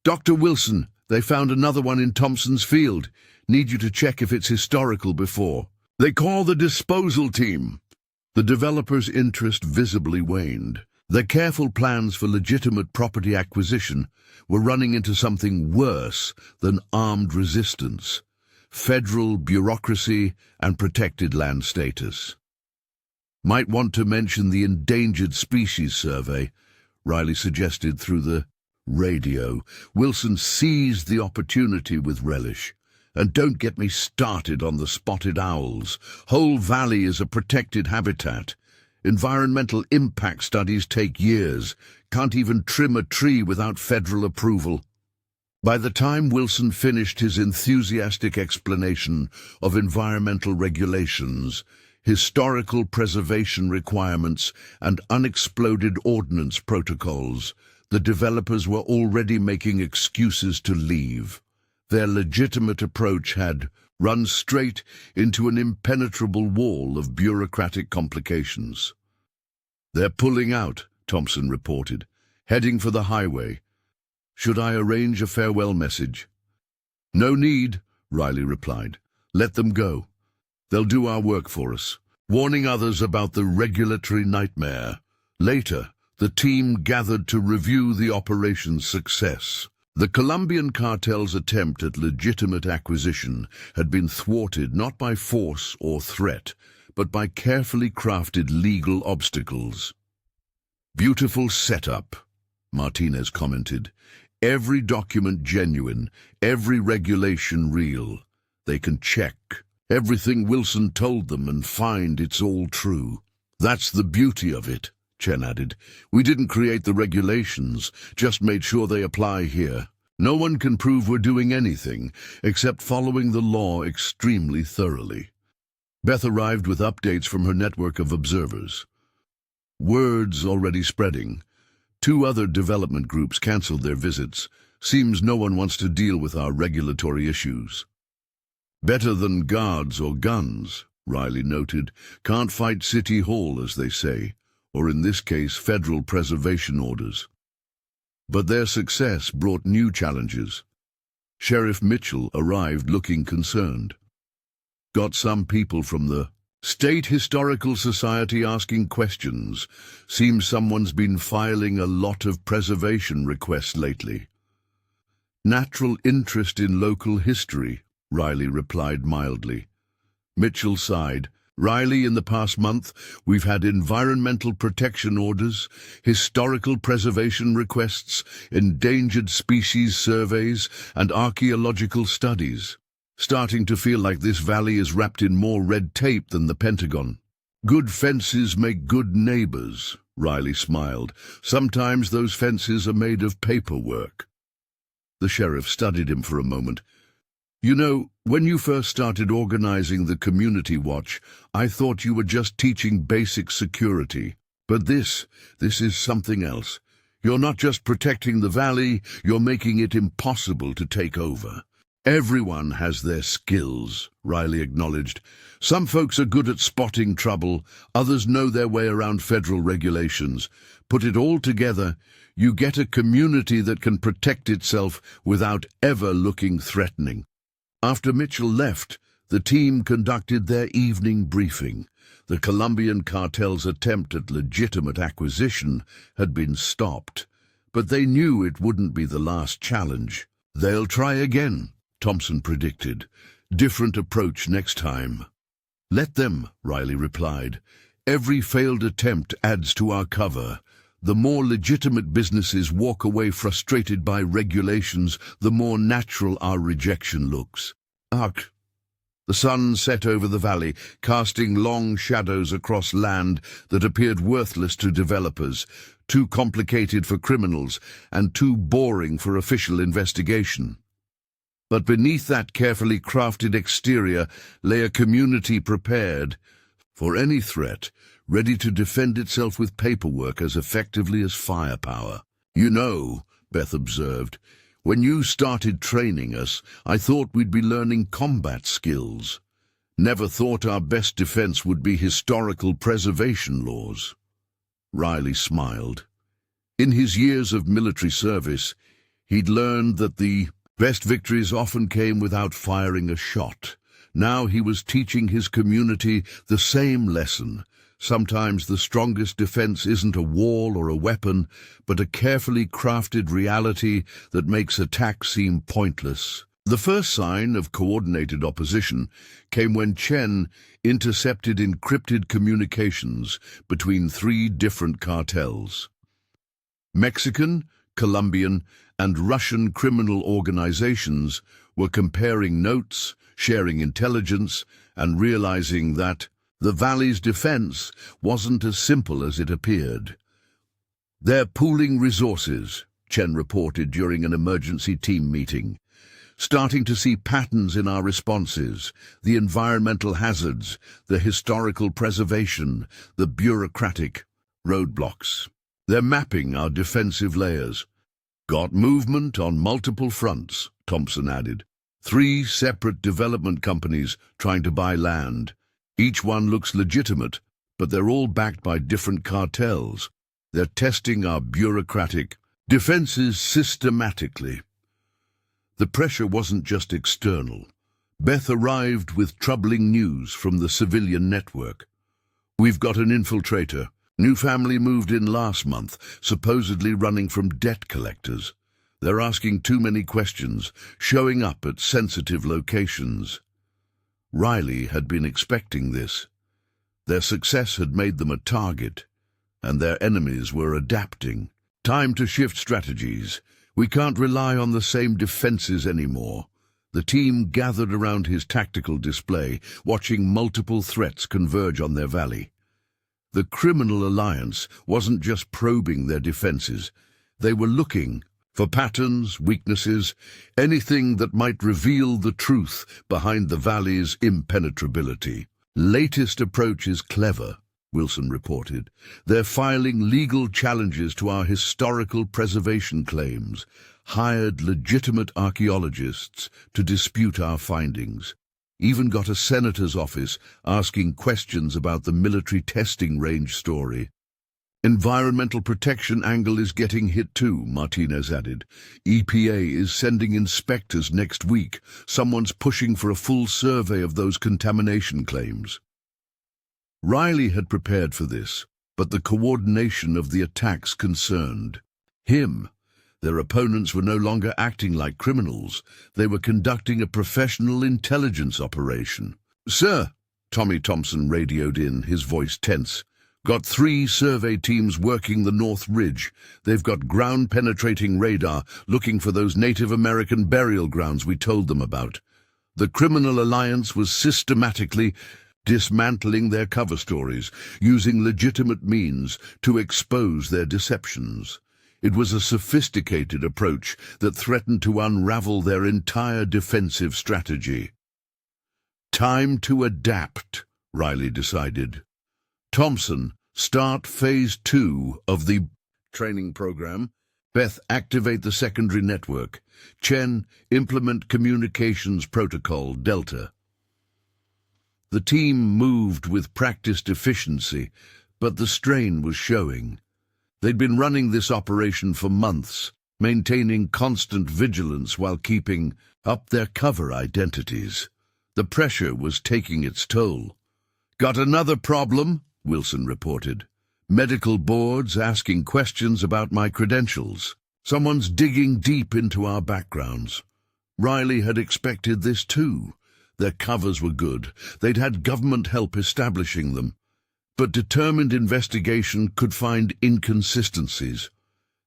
"Dr. Wilson, they found another one in Thompson's Field. Need you to check if it's historical before." "They call the disposal team." The developer's interest visibly waned. Their careful plans for legitimate property acquisition were running into something worse than armed resistance: federal bureaucracy and protected land status. "Might want to mention the Endangered Species Survey," Riley suggested through the radio. Wilson seized the opportunity with relish. "And don't get me started on the spotted owls. Whole valley is a protected habitat. Environmental impact studies take years. Can't even trim a tree without federal approval." By the time Wilson finished his enthusiastic explanation of environmental regulations, historical preservation requirements, and unexploded ordnance protocols, the developers were already making excuses to leave. Their legitimate approach had run straight into an impenetrable wall of bureaucratic complications. "They're pulling out," Thompson reported, "heading for the highway. Should I arrange a farewell message?" "No need," Riley replied. "Let them go. They'll do our work for us," warning others about the regulatory nightmare. Later, the team gathered to review the operation's success. The Colombian cartel's attempt at legitimate acquisition had been thwarted not by force or threat, but by carefully crafted legal obstacles. "Beautiful setup," Martinez commented. "Every document genuine, every regulation real. They can check everything Wilson told them and find it's all true. That's the beauty of it," Chen added. "We didn't create the regulations, just made sure they apply here. No one can prove we're doing anything except following the law extremely thoroughly." Beth arrived with updates from her network of observers. Word's already spreading. 2 other development groups canceled their visits. Seems no one wants to deal with our regulatory issues. "Better than guards or guns," Riley noted. "Can't fight City Hall, as they say, or in this case, federal preservation orders." But their success brought new challenges. Sheriff Mitchell arrived looking concerned. "Got some people from the State Historical Society asking questions. Seems someone's been filing a lot of preservation requests lately." "Natural interest in local history," Riley replied mildly. Mitchell sighed. "Riley, in the past month, we've had environmental protection orders, historical preservation requests, endangered species surveys, and archaeological studies. Starting to feel like this valley is wrapped in more red tape than the Pentagon." "Good fences make good neighbors," Riley smiled. "Sometimes those fences are made of paperwork." The sheriff studied him for a moment. "You know, when you first started organizing the community watch, I thought you were just teaching basic security. But this is something else. You're not just protecting the valley, you're making it impossible to take over." "Everyone has their skills," Riley acknowledged. "Some folks are good at spotting trouble, others know their way around federal regulations. Put it all together, you get a community that can protect itself without ever looking threatening." After Mitchell left, the team conducted their evening briefing. The Colombian cartel's attempt at legitimate acquisition had been stopped, but they knew it wouldn't be the last challenge. "They'll try again," Thompson predicted. "Different approach next time." "Let them," Riley replied. "Every failed attempt adds to our cover. The more legitimate businesses walk away frustrated by regulations, the more natural our rejection looks." Arc. The sun set over the valley, casting long shadows across land that appeared worthless to developers, too complicated for criminals, and too boring for official investigation. But beneath that carefully crafted exterior lay a community prepared for any threat, ready to defend itself with paperwork as effectively as firepower. "You know," Beth observed, When you started training us, I thought we'd be learning combat skills. Never thought our best defense would be historical preservation laws." Riley smiled. In his years of military service, he'd learned that the best victories often came without firing a shot. Now he was teaching his community the same lesson. Sometimes the strongest defense isn't a wall or a weapon, but a carefully crafted reality that makes attack seem pointless. The first sign of coordinated opposition came when Chen intercepted encrypted communications between 3 different cartels. Mexican, Colombian, and Russian criminal organizations were comparing notes, sharing intelligence, and realizing that the Valley's defense wasn't as simple as it appeared. "They're pooling resources," Chen reported during an emergency team meeting. "Starting to see patterns in our responses, the environmental hazards, the historical preservation, the bureaucratic roadblocks. They're mapping our defensive layers." "Got movement on multiple fronts," Thompson added. 3 separate development companies trying to buy land. Each one looks legitimate, but they're all backed by different cartels. They're testing our bureaucratic defenses systematically." The pressure wasn't just external. Beth arrived with troubling news from the civilian network. "We've got an infiltrator. New family moved in last month, supposedly running from debt collectors. They're asking too many questions, showing up at sensitive locations." Riley had been expecting this. Their success had made them a target, and their enemies were adapting. "Time to shift strategies. We can't rely on the same defenses anymore." The team gathered around his tactical display, watching multiple threats converge on their valley. The Criminal Alliance wasn't just probing their defenses. They were looking for patterns, weaknesses, anything that might reveal the truth behind the Valley's impenetrability. "Latest approach is clever," Wilson reported. "They're filing legal challenges to our historical preservation claims, hired legitimate archaeologists to dispute our findings, even got a senator's office asking questions about the military testing range story." "Environmental protection angle is getting hit too," Martinez added. "EPA is sending inspectors next week. Someone's pushing for a full survey of those contamination claims." Riley had prepared for this, but the coordination of the attacks concerned him. Their opponents were no longer acting like criminals. They were conducting a professional intelligence operation. "Sir," Tommy Thompson radioed in, his voice tense. "Got 3 survey teams working the North Ridge. They've got ground-penetrating radar looking for those Native American burial grounds we told them about." The Criminal Alliance was systematically dismantling their cover stories, using legitimate means to expose their deceptions. It was a sophisticated approach that threatened to unravel their entire defensive strategy. "Time to adapt," Riley decided. "Thompson, start Phase 2 of the training program. Beth, activate the secondary network. Chen, implement communications protocol Delta." The team moved with practiced efficiency, but the strain was showing. They'd been running this operation for months, maintaining constant vigilance while keeping up their cover identities. The pressure was taking its toll. "Got another problem?" Wilson reported. "Medical boards asking questions about my credentials. Someone's digging deep into our backgrounds." Riley had expected this too. Their covers were good. They'd had government help establishing them. But determined investigation could find inconsistencies.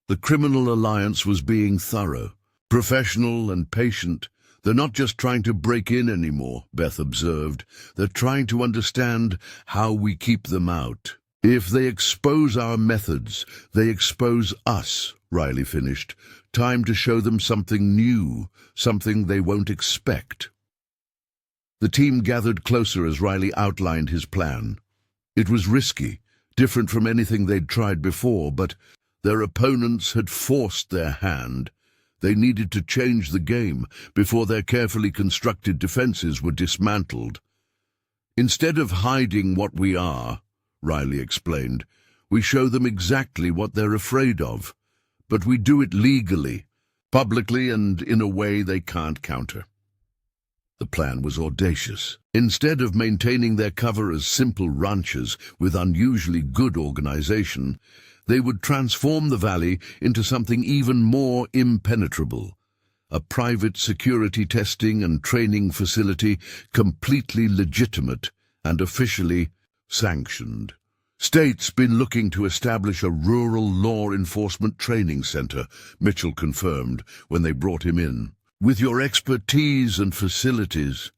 The Criminal Alliance was being thorough, professional and patient. "They're not just trying to break in anymore," Beth observed. "They're trying to understand how we keep them out. If they expose our methods, they expose us," Riley finished. "Time to show them something new, something they won't expect." The team gathered closer as Riley outlined his plan. It was risky, different from anything they'd tried before, but their opponents had forced their hand. They needed to change the game before their carefully constructed defenses were dismantled. "Instead of hiding what we are," Riley explained, "we show them exactly what they're afraid of. But we do it legally, publicly, and in a way they can't counter." The plan was audacious. Instead of maintaining their cover as simple ranchers with unusually good organization, they would transform the valley into something even more impenetrable. A private security testing and training facility, completely legitimate and officially sanctioned. "State's been looking to establish a rural law enforcement training center," Mitchell confirmed when they brought him in. "With your expertise and facilities."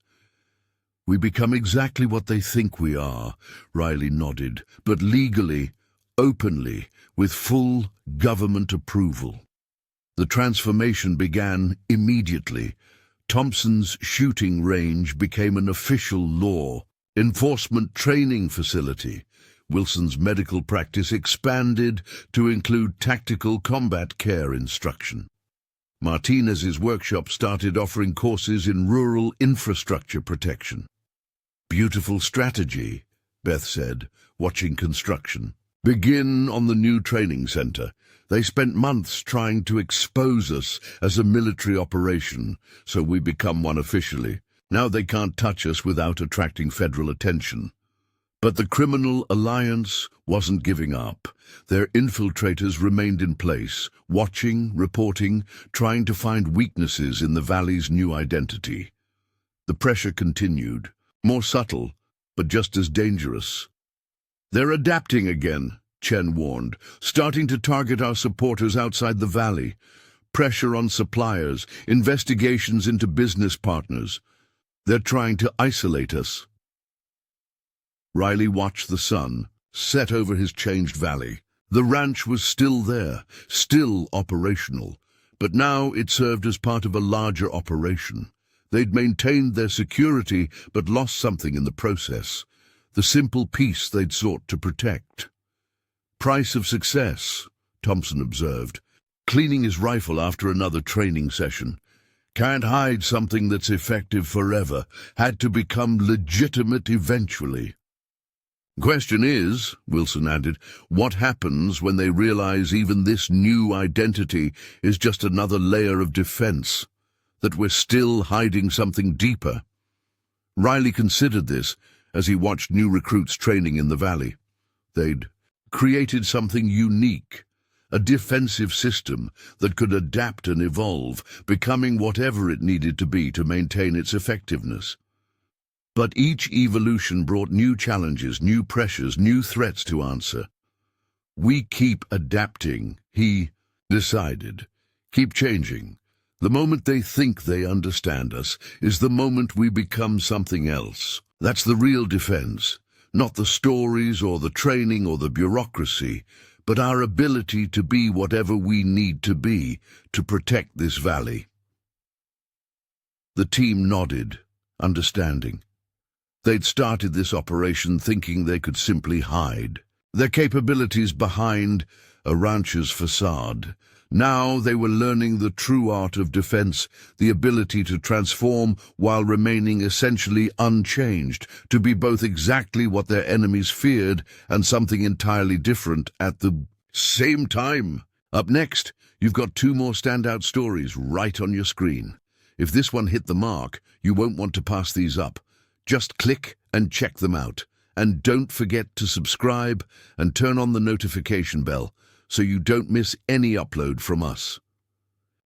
"We become exactly what they think we are," Riley nodded, "but legally, openly, with full government approval." The transformation began immediately. Thompson's shooting range became an official law enforcement training facility. Wilson's medical practice expanded to include tactical combat care instruction. Martinez's workshop started offering courses in rural infrastructure protection. "Beautiful strategy," Beth said, watching construction begin on the new training center. "They spent months trying to expose us as a military operation, so we become one officially. Now they can't touch us without attracting federal attention." But the criminal alliance wasn't giving up. Their infiltrators remained in place, watching, reporting, trying to find weaknesses in the valley's new identity. The pressure continued, more subtle, but just as dangerous. "They're adapting again," Chen warned, "starting to target our supporters outside the valley. Pressure on suppliers, investigations into business partners. They're trying to isolate us." Riley watched the sun set over his changed valley. The ranch was still there, still operational, but now it served as part of a larger operation. They'd maintained their security, but lost something in the process, the simple peace they'd sought to protect. "Price of success," Thompson observed, cleaning his rifle after another training session. "Can't hide something that's effective forever. Had to become legitimate eventually." "Question is," Wilson added, "what happens when they realize even this new identity is just another layer of defense, that we're still hiding something deeper?" Riley considered this as he watched new recruits training in the valley. They'd created something unique, a defensive system that could adapt and evolve, becoming whatever it needed to be to maintain its effectiveness. But each evolution brought new challenges, new pressures, new threats to answer. "We keep adapting," he decided. "Keep changing. The moment they think they understand us is the moment we become something else. That's the real defense, not the stories or the training or the bureaucracy, but our ability to be whatever we need to be to protect this valley." The team nodded, understanding. They'd started this operation thinking they could simply hide their capabilities behind a rancher's facade. Now they were learning the true art of defense, the ability to transform while remaining essentially unchanged, to be both exactly what their enemies feared and something entirely different at the same time. Up next, you've got two more standout stories right on your screen. If this one hit the mark, you won't want to pass these up. Just click and check them out. And don't forget to subscribe and turn on the notification bell so you don't miss any upload from us.